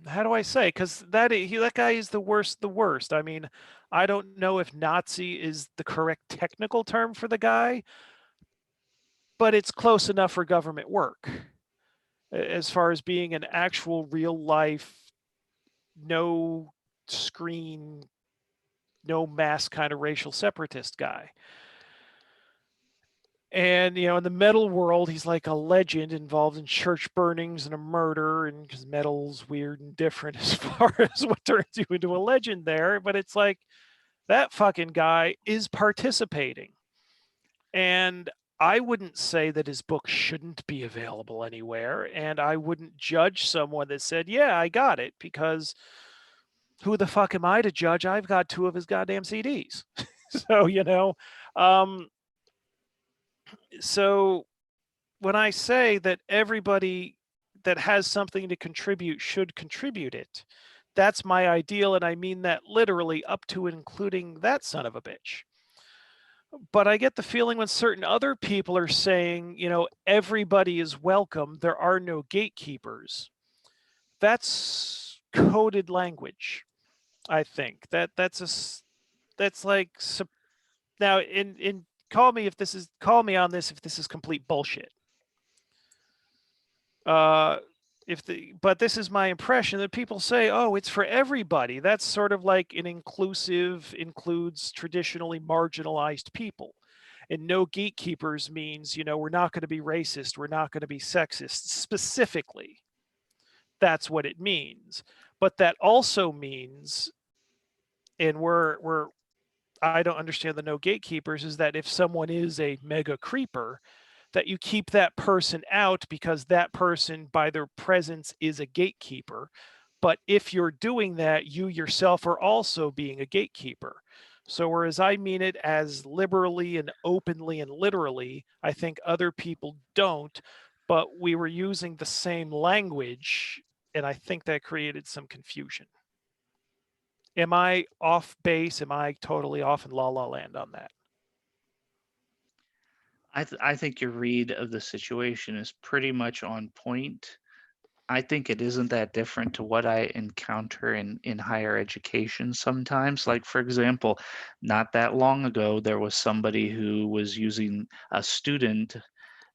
how do I say? Because that guy is the worst. I mean, I don't know if Nazi is the correct technical term for the guy, but it's close enough for government work as far as being an actual real life, no screen, no mask kind of racial separatist guy. And, in the metal world, he's like a legend involved in church burnings and a murder, and because metal's weird and different as far as what turns you into a legend there. But it's like that fucking guy is participating. And I wouldn't say that his book shouldn't be available anywhere. And I wouldn't judge someone that said, yeah, I got it, because who the fuck am I to judge? I've got 2 of his goddamn CDs. So, so when I say that everybody that has something to contribute should contribute it, that's my ideal. And I mean that literally up to and including that son of a bitch. But I get the feeling when certain other people are saying, everybody is welcome, there are no gatekeepers. That's coded language. I think that's like, now in call me on this if this is complete bullshit. But this is my impression that people say, oh, it's for everybody. That's sort of like an inclusive includes traditionally marginalized people. And no gatekeepers means, we're not going to be racist, we're not going to be sexist specifically. That's what it means. But that also means, and I don't understand the no gatekeepers, is that if someone is a mega creeper, that you keep that person out because that person by their presence is a gatekeeper. But if you're doing that, you yourself are also being a gatekeeper. So whereas I mean it as liberally and openly and literally, I think other people don't, but we were using the same language, and I think that created some confusion. Am I off base? Am I totally off in la la land on that?
I think your read of the situation is pretty much on point. I think it isn't that different to what I encounter in higher education sometimes. Like, for example, not that long ago, there was somebody who was using a student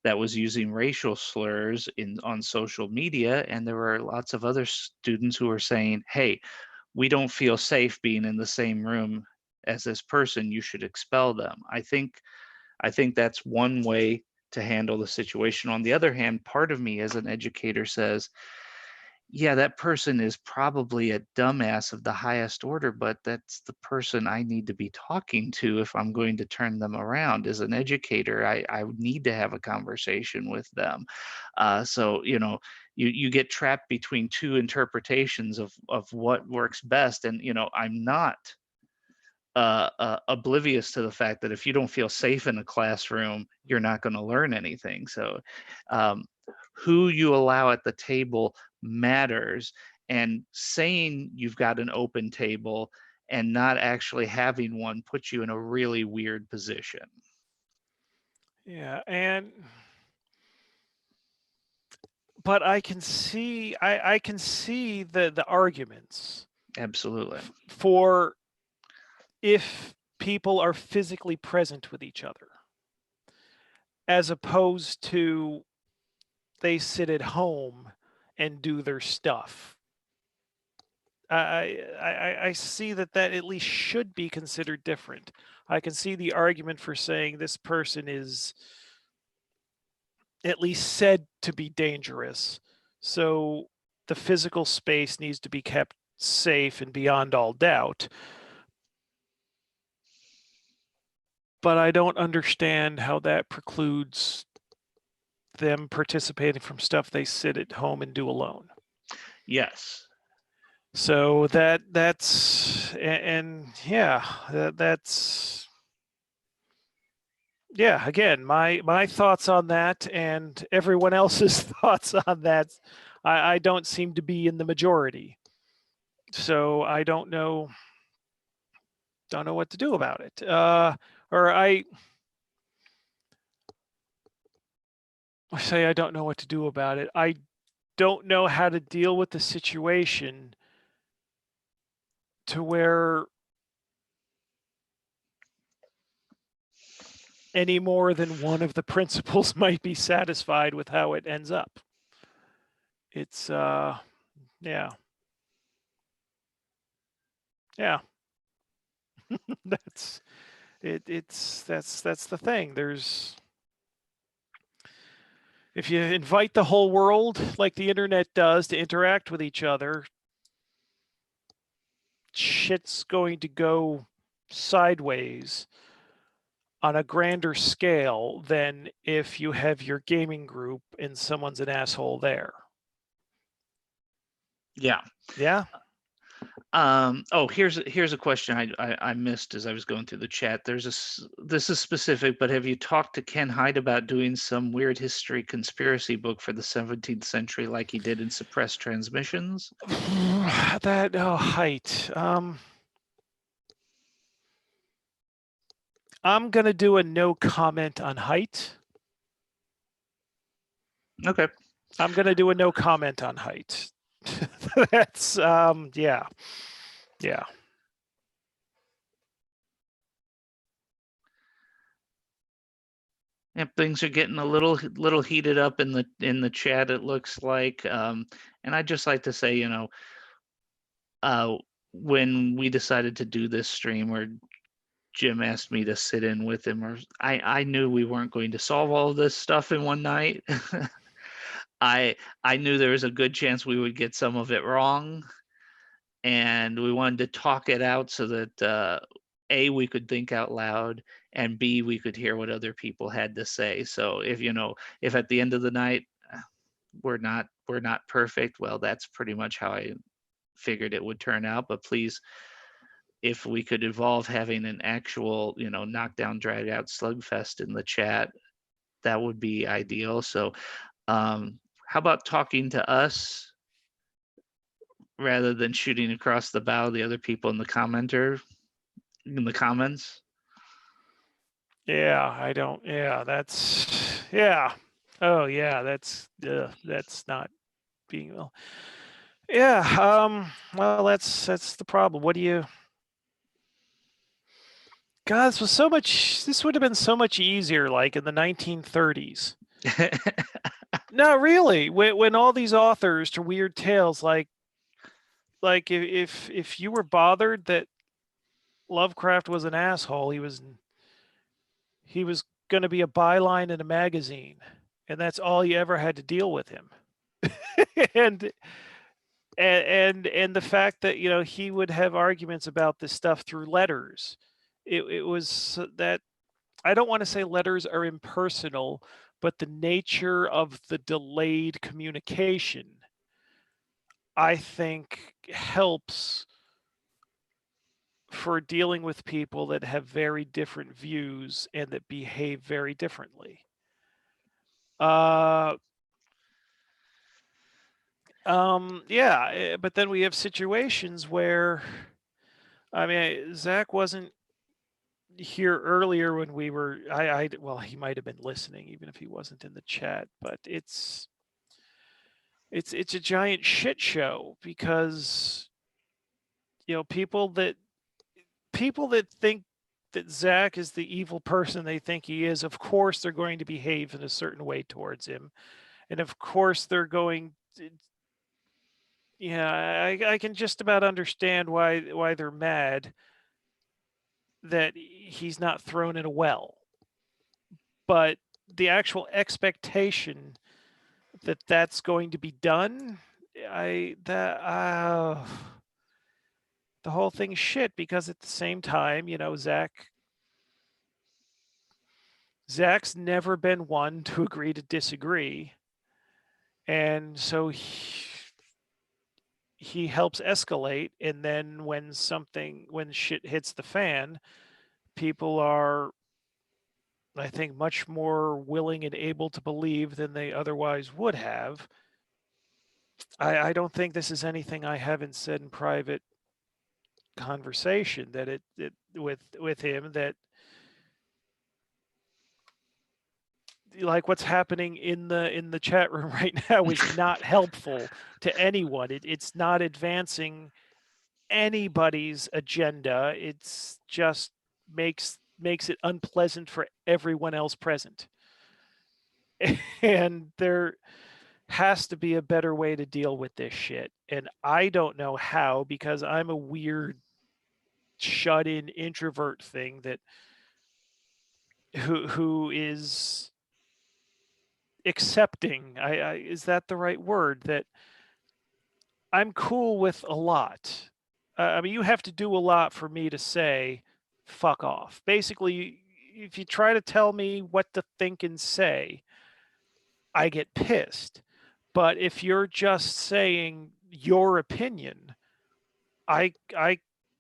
that was using racial slurs on social media, and there were lots of other students who were saying, "Hey, we don't feel safe being in the same room as this person. You should expel them." I think that's one way to handle the situation. On the other hand, part of me as an educator says, yeah, that person is probably a dumbass of the highest order, but that's the person I need to be talking to if I'm going to turn them around. As an educator, I need to have a conversation with them. So, you get trapped between two interpretations of what works best. And, I'm not oblivious to the fact that if you don't feel safe in a classroom, you're not going to learn anything. So, um, who you allow at the table matters. And saying you've got an open table and not actually having one puts you in a really weird position.
Yeah, but I can see the arguments
Absolutely.
for if people are physically present with each other, as opposed to they sit at home and do their stuff. I see that at least should be considered different. I can see the argument for saying this person is at least said to be dangerous. So the physical space needs to be kept safe and beyond all doubt. But I don't understand how that precludes them participating from stuff they sit at home and do alone.
Yes.
So that's yeah, that's yeah, again, my thoughts on that and everyone else's thoughts on that, I don't seem to be in the majority. So I don't know what to do about it. Or I say I don't know what to do about it. I don't know how to deal with the situation to where any more than one of the principals might be satisfied with how it ends up. It's yeah. Yeah. That's the thing. There's if you invite the whole world like the internet does to interact with each other, shit's going to go sideways on a grander scale than if you have your gaming group and someone's an asshole there.
Yeah.
Yeah.
Oh, here's a question I missed as I was going through the chat. This is specific, but have you talked to Ken Hyde about doing some weird history conspiracy book for the 17th century like he did in Suppressed Transmissions?
That height. I'm gonna do a no comment on height.
Okay.
I'm gonna do a no comment on height. That's yeah. Yeah.
Yep, things are getting a little heated up in the chat, it looks like. And I'd just like to say, uh, when we decided to do this stream, where Jim asked me to sit in with him, or I knew we weren't going to solve all of this stuff in one night. I knew there was a good chance we would get some of it wrong, and we wanted to talk it out so that A, we could think out loud, and B, we could hear what other people had to say. So if at the end of the night we're not perfect, well, that's pretty much how I figured it would turn out. But please, if we could evolve having an actual, knockdown, drag out slugfest in the chat, that would be ideal. So, how about talking to us rather than shooting across the bow the other people in the comments?
Yeah, I don't. Yeah, that's yeah. Oh yeah, that's not being well. Yeah. Well, that's the problem. What do you? God, this would have been so much easier, like in the 1930s. No, really. When all these authors to weird tales, like if you were bothered that Lovecraft was an asshole, he was going to be a byline in a magazine, and that's all you ever had to deal with him. and the fact that he would have arguments about this stuff through letters, it was that I don't want to say letters are impersonal, but the nature of the delayed communication, I think, helps for dealing with people that have very different views and that behave very differently. Yeah, but then we have situations where, I mean, Zach wasn't here earlier when we were. Well, he might have been listening, even if he wasn't in the chat. But it's a giant shit show because people that think that Zach is the evil person they think he is, of course they're going to behave in a certain way towards him, and of course they're going to, yeah, I can just about understand why they're mad that he's not thrown in a well. But the actual expectation that that's going to be done, the whole thing's shit, because at the same time, Zach's never been one to agree to disagree. And so he helps escalate, and then when shit hits the fan, people are, I think, much more willing and able to believe than they otherwise would have. I don't think this is anything I haven't said in private conversation, that it with him, that like what's happening in the chat room right now is not helpful to anyone. It's not advancing anybody's agenda. It's just makes it unpleasant for everyone else present. And there has to be a better way to deal with this shit. And I don't know how, because I'm a weird shut-in introvert thing that who is accepting. Is that the right word? That I'm cool with a lot. I mean, you have to do a lot for me to say, fuck off. Basically, if you try to tell me what to think and say, I get pissed. But if you're just saying your opinion, I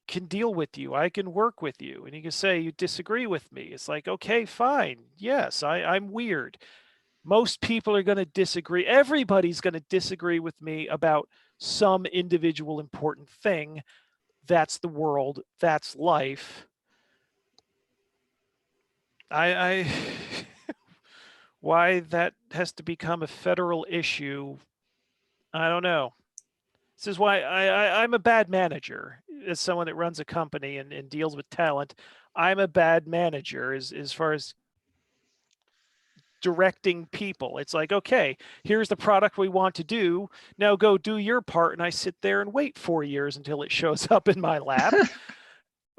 can deal with you. I can work with you. And you can say you disagree with me. It's like, okay, fine. Yes, I'm weird. Most people are going to disagree. Everybody's going to disagree with me about some individual important thing. That's the world. That's life. I why that has to become a federal issue, I don't know. This is why I'm a bad manager. As someone that runs a company and deals with talent, I'm a bad manager as far as directing people. It's like, okay, here's the product we want to do. Now go do your part. And I sit there and wait 4 years until it shows up in my lap.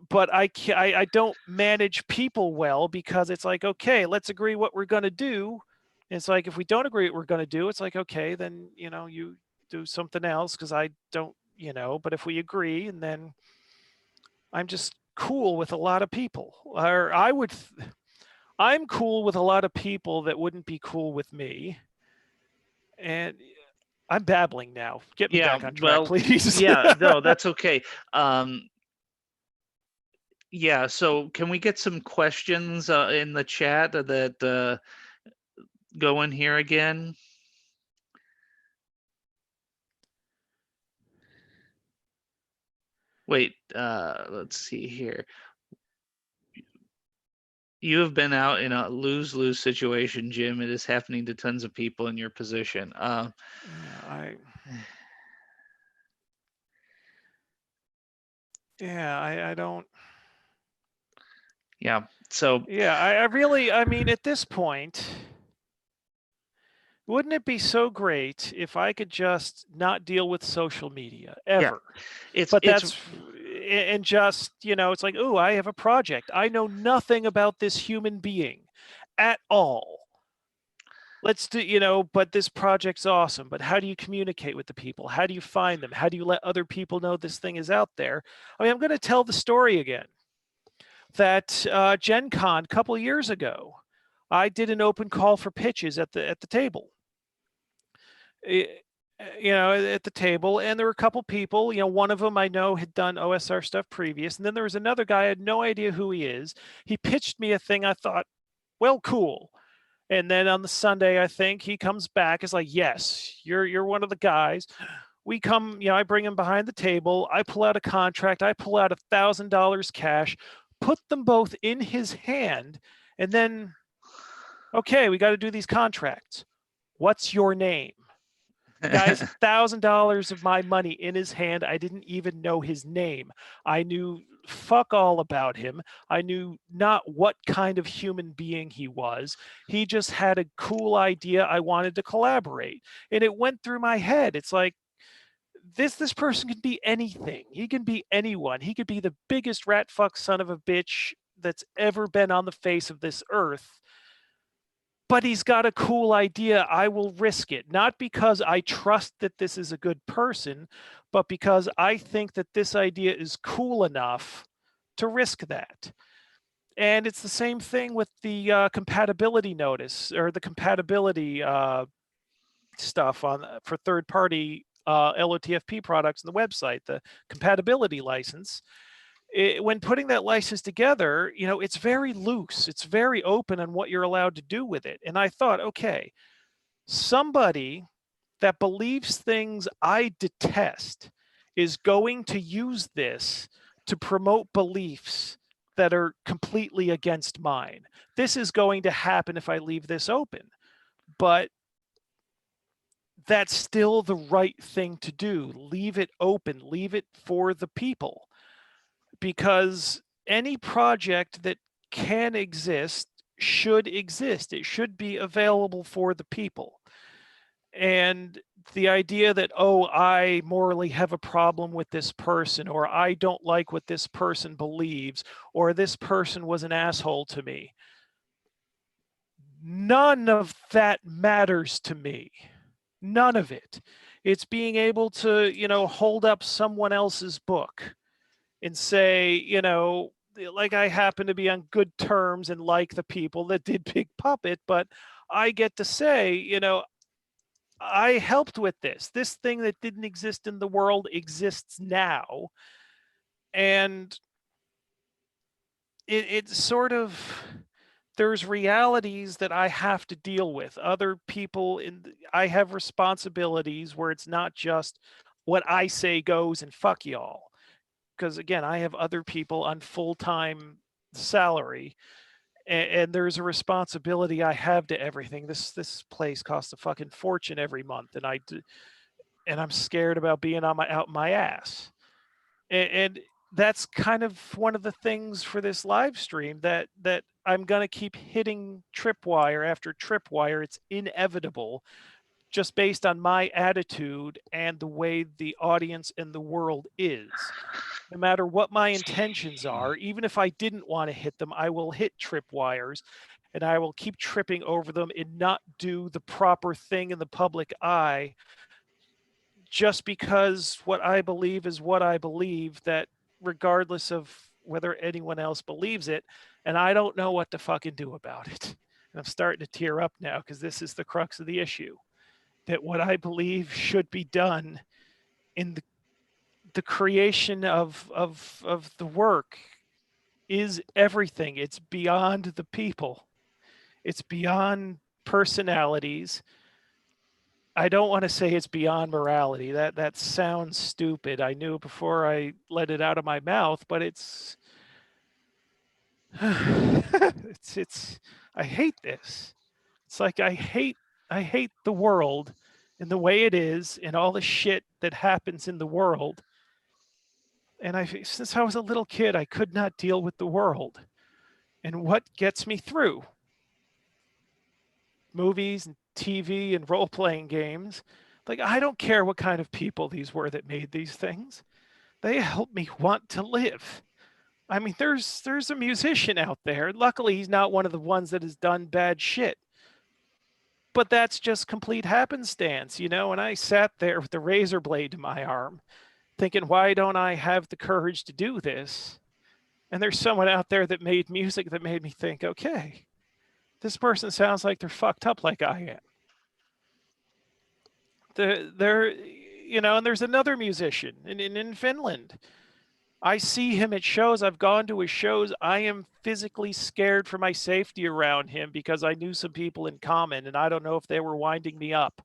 But I don't manage people well, because it's like, okay, let's agree what we're going to do. And it's like, if we don't agree what we're going to do, it's like, okay, then, you do something else, because I don't, but if we agree, and then I'm just cool with a lot of people, or I'm cool with a lot of people that wouldn't be cool with me. And I'm babbling now. Get me
Yeah,
back on track,
well,
please.
yeah, no, that's okay. Yeah, so can we get some questions in the chat that go in here again? Wait, let's see here. You have been out in a lose-lose situation, Jim. It is happening to tons of people in your position.
Yeah, I don't.
Yeah, so
Yeah, I really, I mean, at this point, wouldn't it be so great if I could just not deal with social media ever?
it's
But that's, and just, it's like, oh, I have a project. I know nothing about this human being at all. Let's do, but this project's awesome. But how do you communicate with the people? How do you find them? How do you let other people know this thing is out there? I mean, I'm going to tell the story again. That Gen Con a couple of years ago, I did an open call for pitches at the table. At the table, and there were a couple people. One of them I know had done OSR stuff previous, and then there was another guy. I had no idea who he is. He pitched me a thing. I thought, well, cool. And then on the Sunday, I think he comes back. It's like, yes, you're one of the guys. We come, I bring him behind the table. I pull out a contract. I pull out $1,000 cash, put them both in his hand, and then, okay, we got to do these contracts. What's your name? Guys, $1,000 of my money in his hand. I didn't even know his name. I knew fuck all about him. I knew not what kind of human being he was. He just had a cool idea. I wanted to collaborate. And it went through my head. It's like, this person can be anything. He can be anyone. He could be the biggest rat fuck son of a bitch that's ever been on the face of this earth. But he's got a cool idea. I will risk it, not because I trust that this is a good person, but because I think that this idea is cool enough to risk that. And it's the same thing with the compatibility notice, or the compatibility stuff for third-party LOTFP products on the website, the compatibility license. When putting that license together, it's very loose. It's very open on what you're allowed to do with it. And I thought, okay, somebody that believes things I detest is going to use this to promote beliefs that are completely against mine. This is going to happen if I leave this open. But that's still the right thing to do. Leave it open, leave it for the people. Because any project that can exist should exist. It should be available for the people. And the idea that, oh, I morally have a problem with this person, or I don't like what this person believes, or this person was an asshole to me. None of that matters to me. None of it. It's being able to, hold up someone else's book and say, like I happen to be on good terms and like the people that did Big Puppet, but I get to say, I helped with this. This thing that didn't exist in the world exists now. And it's sort of, there's realities that I have to deal with. Other people I have responsibilities where it's not just what I say goes and fuck y'all. Because again, I have other people on full-time salary, and there's a responsibility I have to everything. This place costs a fucking fortune every month, and I'm scared about being out my ass. And that's kind of one of the things for this live stream that I'm going to keep hitting tripwire after tripwire. It's inevitable, just based on my attitude and the way the audience and the world is. No matter what my intentions are, even if I didn't want to hit them, I will hit tripwires, and I will keep tripping over them and not do the proper thing in the public eye, just because what I believe is what I believe, that regardless of whether anyone else believes it, and I don't know what to fucking do about it. And I'm starting to tear up now because this is the crux of the issue, that what I believe should be done in the creation of the work is everything. It's beyond the people. It's beyond personalities. I don't want to say it's beyond morality. That sounds stupid. I knew before I let it out of my mouth, but it's it's I hate this. It's like I hate the world and the way it is and all the shit that happens in the world. And since I was a little kid, I could not deal with the world. And what gets me through? Movies and TV and role-playing games. Like, I don't care what kind of people these were that made these things. They help me want to live. I mean, there's a musician out there. Luckily, he's not one of the ones that has done bad shit. But that's just complete happenstance, And I sat there with the razor blade to my arm, thinking, why don't I have the courage to do this? And there's someone out there that made music that made me think, okay, this person sounds like they're fucked up like I am. They're, and there's another musician in Finland. I see him at shows. I've gone to his shows. I am physically scared for my safety around him because I knew some people in common, and I don't know if they were winding me up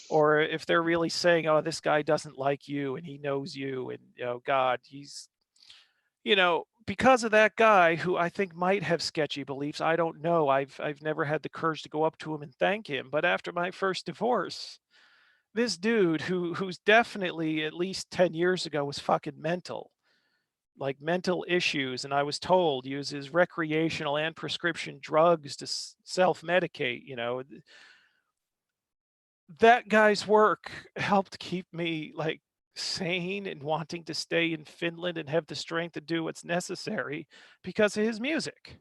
or if they're really saying, oh, this guy doesn't like you and he knows you. And, God, he's, because of that guy who I think might have sketchy beliefs. I don't know. I've never had the courage to go up to him and thank him. But after my first divorce, this dude who's definitely at least 10 years ago was fucking mental, like mental issues. And I was told uses recreational and prescription drugs to self-medicate, that guy's work helped keep me like sane and wanting to stay in Finland and have the strength to do what's necessary because of his music.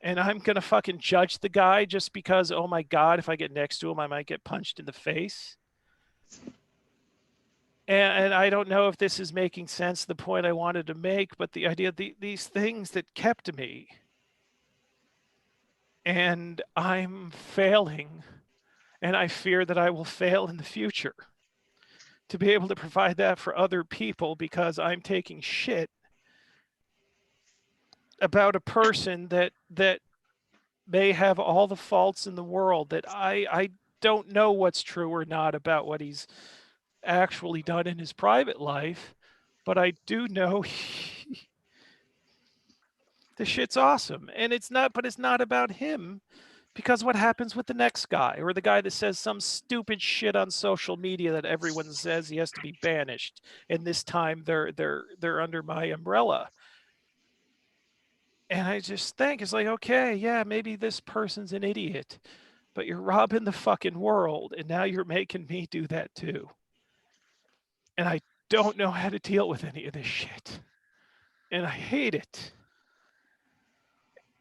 And I'm going to fucking judge the guy just because, oh my God, if I get next to him, I might get punched in the face. And I don't know if this is making sense, the point I wanted to make, but the idea of these things that kept me, and I'm failing, and I fear that I will fail in the future to be able to provide that for other people because I'm taking shit about a person that may have all the faults in the world, that I don't know what's true or not about what he's actually done in his private life, but I do know the shit's awesome. And it's not about him, because what happens with the next guy, or the guy that says some stupid shit on social media that everyone says he has to be banished, and this time they're under my umbrella. And I just think it's like, okay, yeah, maybe this person's an idiot, but you're robbing the fucking world, and now you're making me do that too. And I don't know how to deal with any of this shit. And I hate it.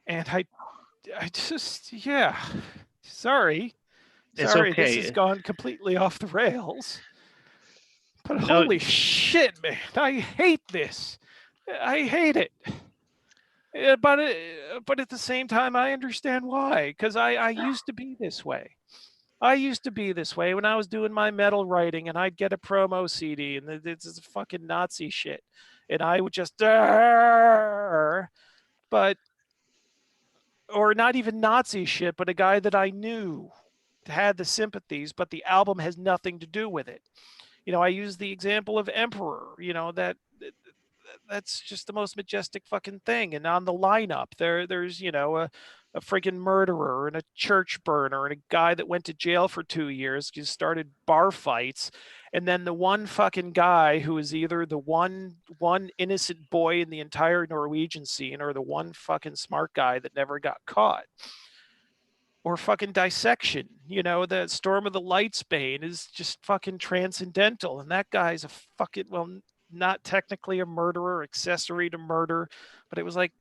And yeah. Sorry.
It's
Sorry, this has
okay.
gone completely off the rails. But
No,
holy shit, man. I hate this. I hate it. But at the same time, I understand why. Because I used to be this way. I used to be this way when I was doing my metal writing, and I'd get a promo CD, and this is fucking Nazi shit, and I would just, but or not even Nazi shit, but a guy that I knew had the sympathies, but the album has nothing to do with it. I use the example of Emperor. That's just the most majestic fucking thing. And on the lineup, there's a freaking murderer and a church burner and a guy that went to jail for 2 years because started bar fights, and then the one fucking guy who is either the one innocent boy in the entire Norwegian scene or the one fucking smart guy that never got caught. Or fucking Dissection, the Storm of the Lightsbane is just fucking transcendental, and that guy's a fucking, well, not technically a murderer, accessory to murder, but it was like,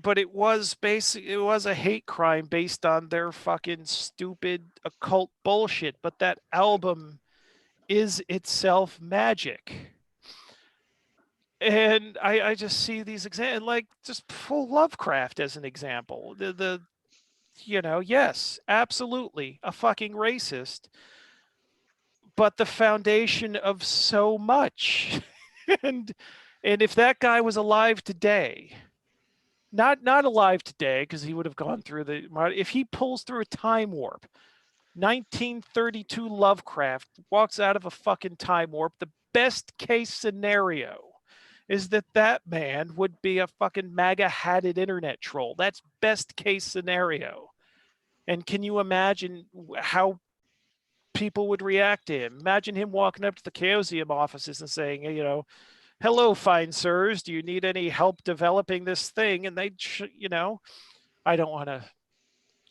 but it was a hate crime based on their fucking stupid occult bullshit. But that album is itself magic. And I just see these examples, like just pull Lovecraft as an example. Yes, absolutely a fucking racist, but the foundation of so much. and and if that guy was alive today, not alive today because he would have gone through if he pulls through a time warp, 1932 Lovecraft walks out of a fucking time warp, the best case scenario is that man would be a fucking MAGA hatted internet troll. That's best case scenario. And can you imagine how people would react to him? Imagine him walking up to the Chaosium offices and saying, hello, fine sirs, do you need any help developing this thing? And they'd, I don't want to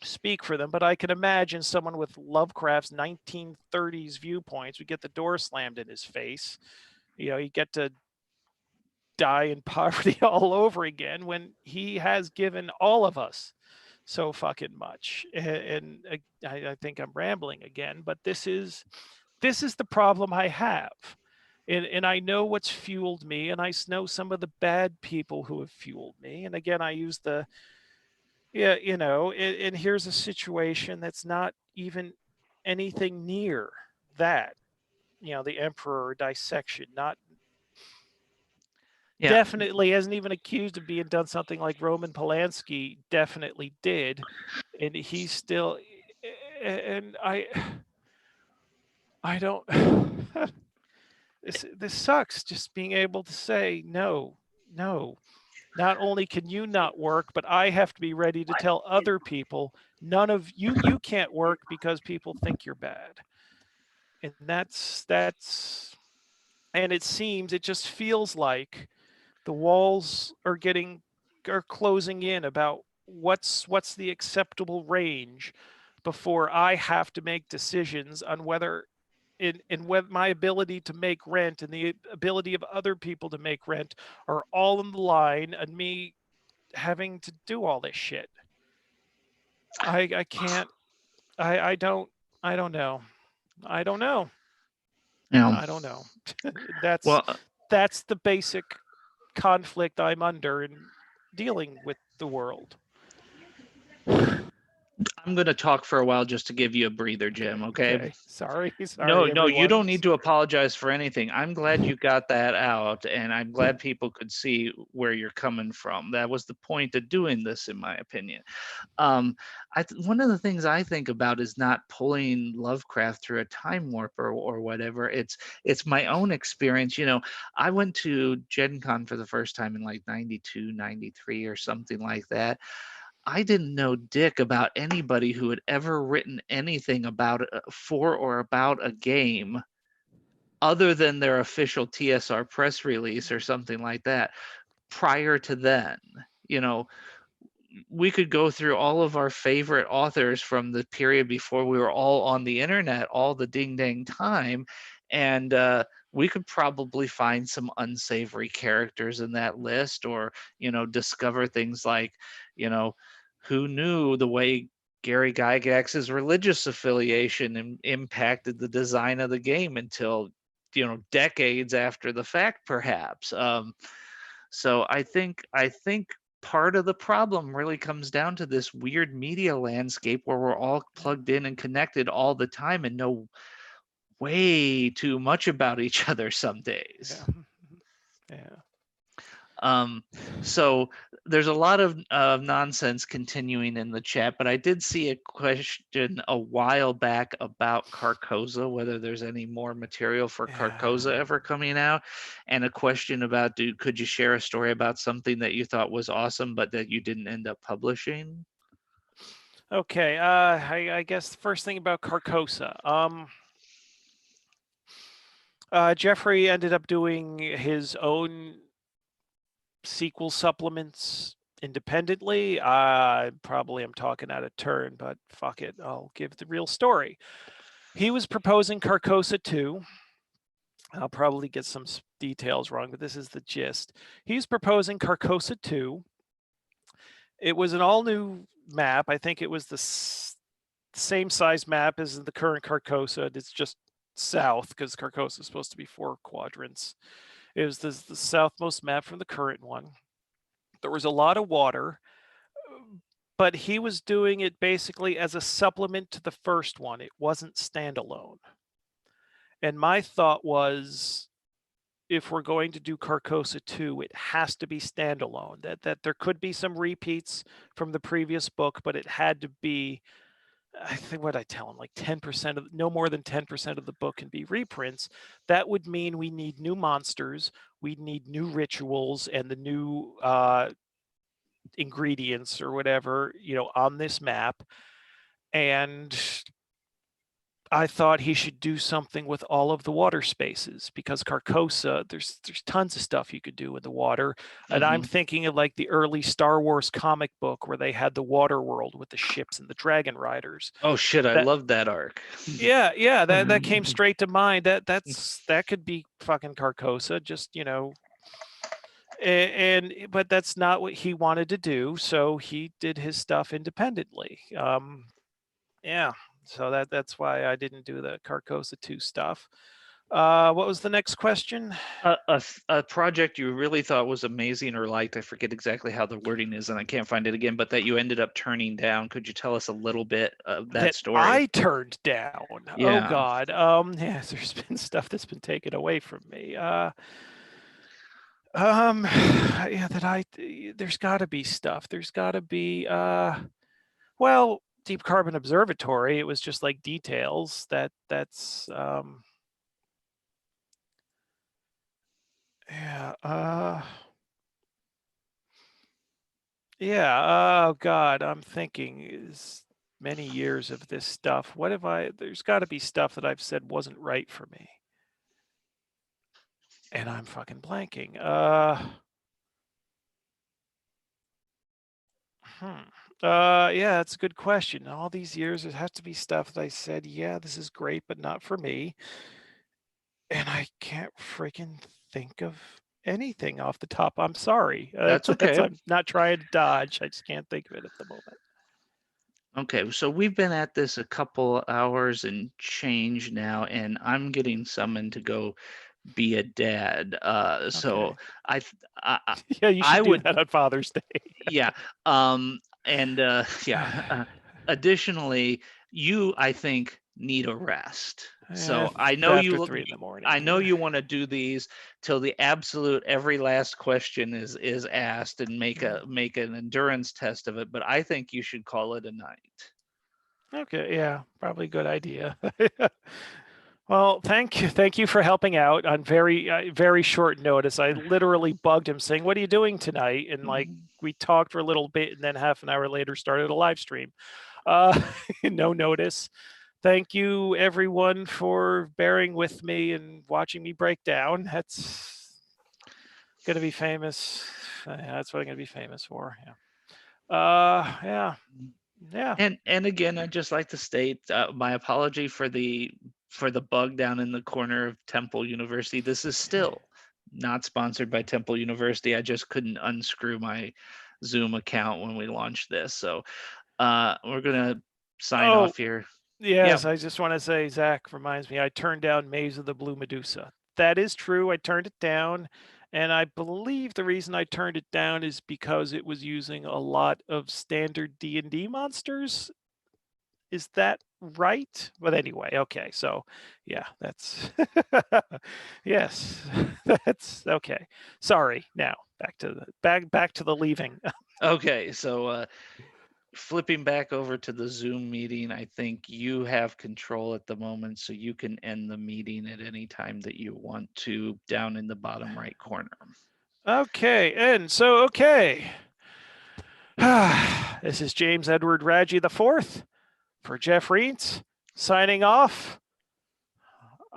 speak for them, but I can imagine someone with Lovecraft's 1930s viewpoints would get the door slammed in his face. You get to die in poverty all over again when he has given all of us so fucking much. And I think I'm rambling again, but this is the problem I have. And I know what's fueled me, and I know some of the bad people who have fueled me. And again, I use and here's a situation that's not even anything near that. The Emperor Dissection, not
yeah.
definitely hasn't even accused of being done something like Roman Polanski definitely did, and he's still, and I don't. This sucks. Just being able to say no. Not only can you not work, but I have to be ready to tell other people none of you can't work because people think you're bad. And and it just feels like the walls are closing in about what's the acceptable range before I have to make decisions on whether in whether my ability to make rent and the ability of other people to make rent are all in the line, and me having to do all this shit. I can't. I don't. I don't know. I don't know.
Yeah.
I don't know. that's
Well,
that's the basic conflict I'm under in dealing with the world.
I'm going to talk for a while just to give you a breather, Jim. Okay.
Sorry,
No, no, you
everyone.
don't need to apologize for anything. I'm glad you got that out, and I'm glad people could see where you're coming from. That was the point of doing this, in my opinion. One of the things I think about is not pulling Lovecraft through a time warp or whatever. It's my own experience. I went to Gen Con for the first time in like 92, 93 or something like that. I didn't know dick about anybody who had ever written anything about for or about a game other than their official TSR press release or something like that prior to then. You know, we could go through all of our favorite authors from the period before we were all on the internet all the ding dang time, and we could probably find some unsavory characters in that list, or discover things like, you know, who knew the way Gary Gygax's religious affiliation impacted the design of the game until decades after the fact, perhaps. So I think part of the problem really comes down to this weird media landscape where we're all plugged in and connected all the time and know way too much about each other some
Yeah.
days.
Yeah.
Um, so there's a lot of nonsense continuing in the chat, but I did see a question a while back about Carcosa, whether there's any more material for Carcosa
Yeah.
ever coming out, and a question about could you share a story about something that you thought was awesome but that you didn't end up publishing?
Okay. I guess the first thing about Carcosa. Jeffrey ended up doing his own sequel supplements independently. Probably I'm talking out of turn, but fuck it. I'll give the real story. He was proposing Carcosa 2. I'll probably get some details wrong, but this is the gist. He's proposing Carcosa 2. It was an all new map. I think it was the same size map as the current Carcosa. It's just south because Carcosa is supposed to be 4 quadrants. It was the southmost map from the current one. There was a lot of water, but he was doing it basically as a supplement to the first one. It wasn't standalone. And my thought was, if we're going to do Carcosa 2, it has to be standalone. That there could be some repeats from the previous book, but it had to be, I think, what I tell him, like 10% of, no more than 10% of the book can be reprints. That would mean we need new monsters, we need new rituals, and the new ingredients or whatever, on this map. And I thought he should do something with all of the water spaces, because Carcosa, there's tons of stuff you could do with the water. And I'm thinking of like the early Star Wars comic book where they had the water world with the ships and the dragon riders.
Oh shit, I
That
love that arc.
yeah, that came straight to mind. That could be fucking Carcosa, just but that's not what he wanted to do, so he did his stuff independently. Yeah. So that's why I didn't do the Carcosa 2 stuff. What was the next question?
A project you really thought was amazing or liked, I forget exactly how the wording is and I can't find it again, but that you ended up turning down. Could you tell us a little bit of that
That
story?
I turned down. Oh
Yeah.
God. Yeah, there's been stuff that's been taken away from me. Yeah, there's gotta be stuff. There's gotta be well, Deep Carbon Observatory, it was just like details. Yeah, yeah, oh God, I'm thinking is many years of this stuff. There's got to be stuff that I've said wasn't right for me. And I'm fucking blanking. Yeah, that's a good question. All these years, there has to be stuff that I said, yeah, this is great, but not for me. And I can't freaking think of anything off the top. I'm sorry.
That's okay.
I'm not trying to dodge. I just can't think of it at the moment.
Okay, so we've been at this a couple hours and change now, and I'm getting summoned to go be a dad. So
Okay.
I, I, I
Yeah, you
I
should do
would,
that on Father's Day.
yeah. And yeah. Additionally, you, I think, need a rest. So I know
After
you,
3 in the morning.
I know you want to do these till the absolute every last question is asked and make an endurance test of it. But I think you should call it a night.
Okay, yeah, probably a good idea. Well, thank you for helping out on very short notice. I literally bugged him saying, "What are you doing tonight?" And like we talked for a little bit, and then half an hour later started a live stream. No notice. Thank you everyone for bearing with me and watching me break down. That's gonna be famous. That's what I'm gonna be famous for. Yeah. Yeah.
And again, I'd just like to state my apology for the for the bug down in the corner of Temple University. This is still not sponsored by Temple University. I just couldn't unscrew my Zoom account when we launched this. So we're going to sign off here.
Yes, I just want to say, Zach reminds me, I turned down Maze of the Blue Medusa. That is true. I turned it down. And I believe the reason I turned it down is because it was using a lot of standard D&D monsters. Is that right? But anyway, okay. So yeah, that's yes, that's okay. Sorry. Now back to the leaving.
Okay, so flipping back over to the Zoom meeting, I think you have control at the moment, so you can end the meeting at any time that you want to down in the bottom right corner.
Okay, and so okay. This is James Edward Radji IV for Jeff Reentz signing off.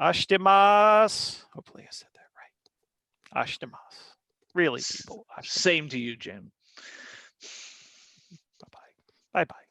Ashtimas. Hopefully I said that right. Ashtimas. Really, people. Ashtimas.
Same to you, Jim.
Bye-bye. Bye-bye.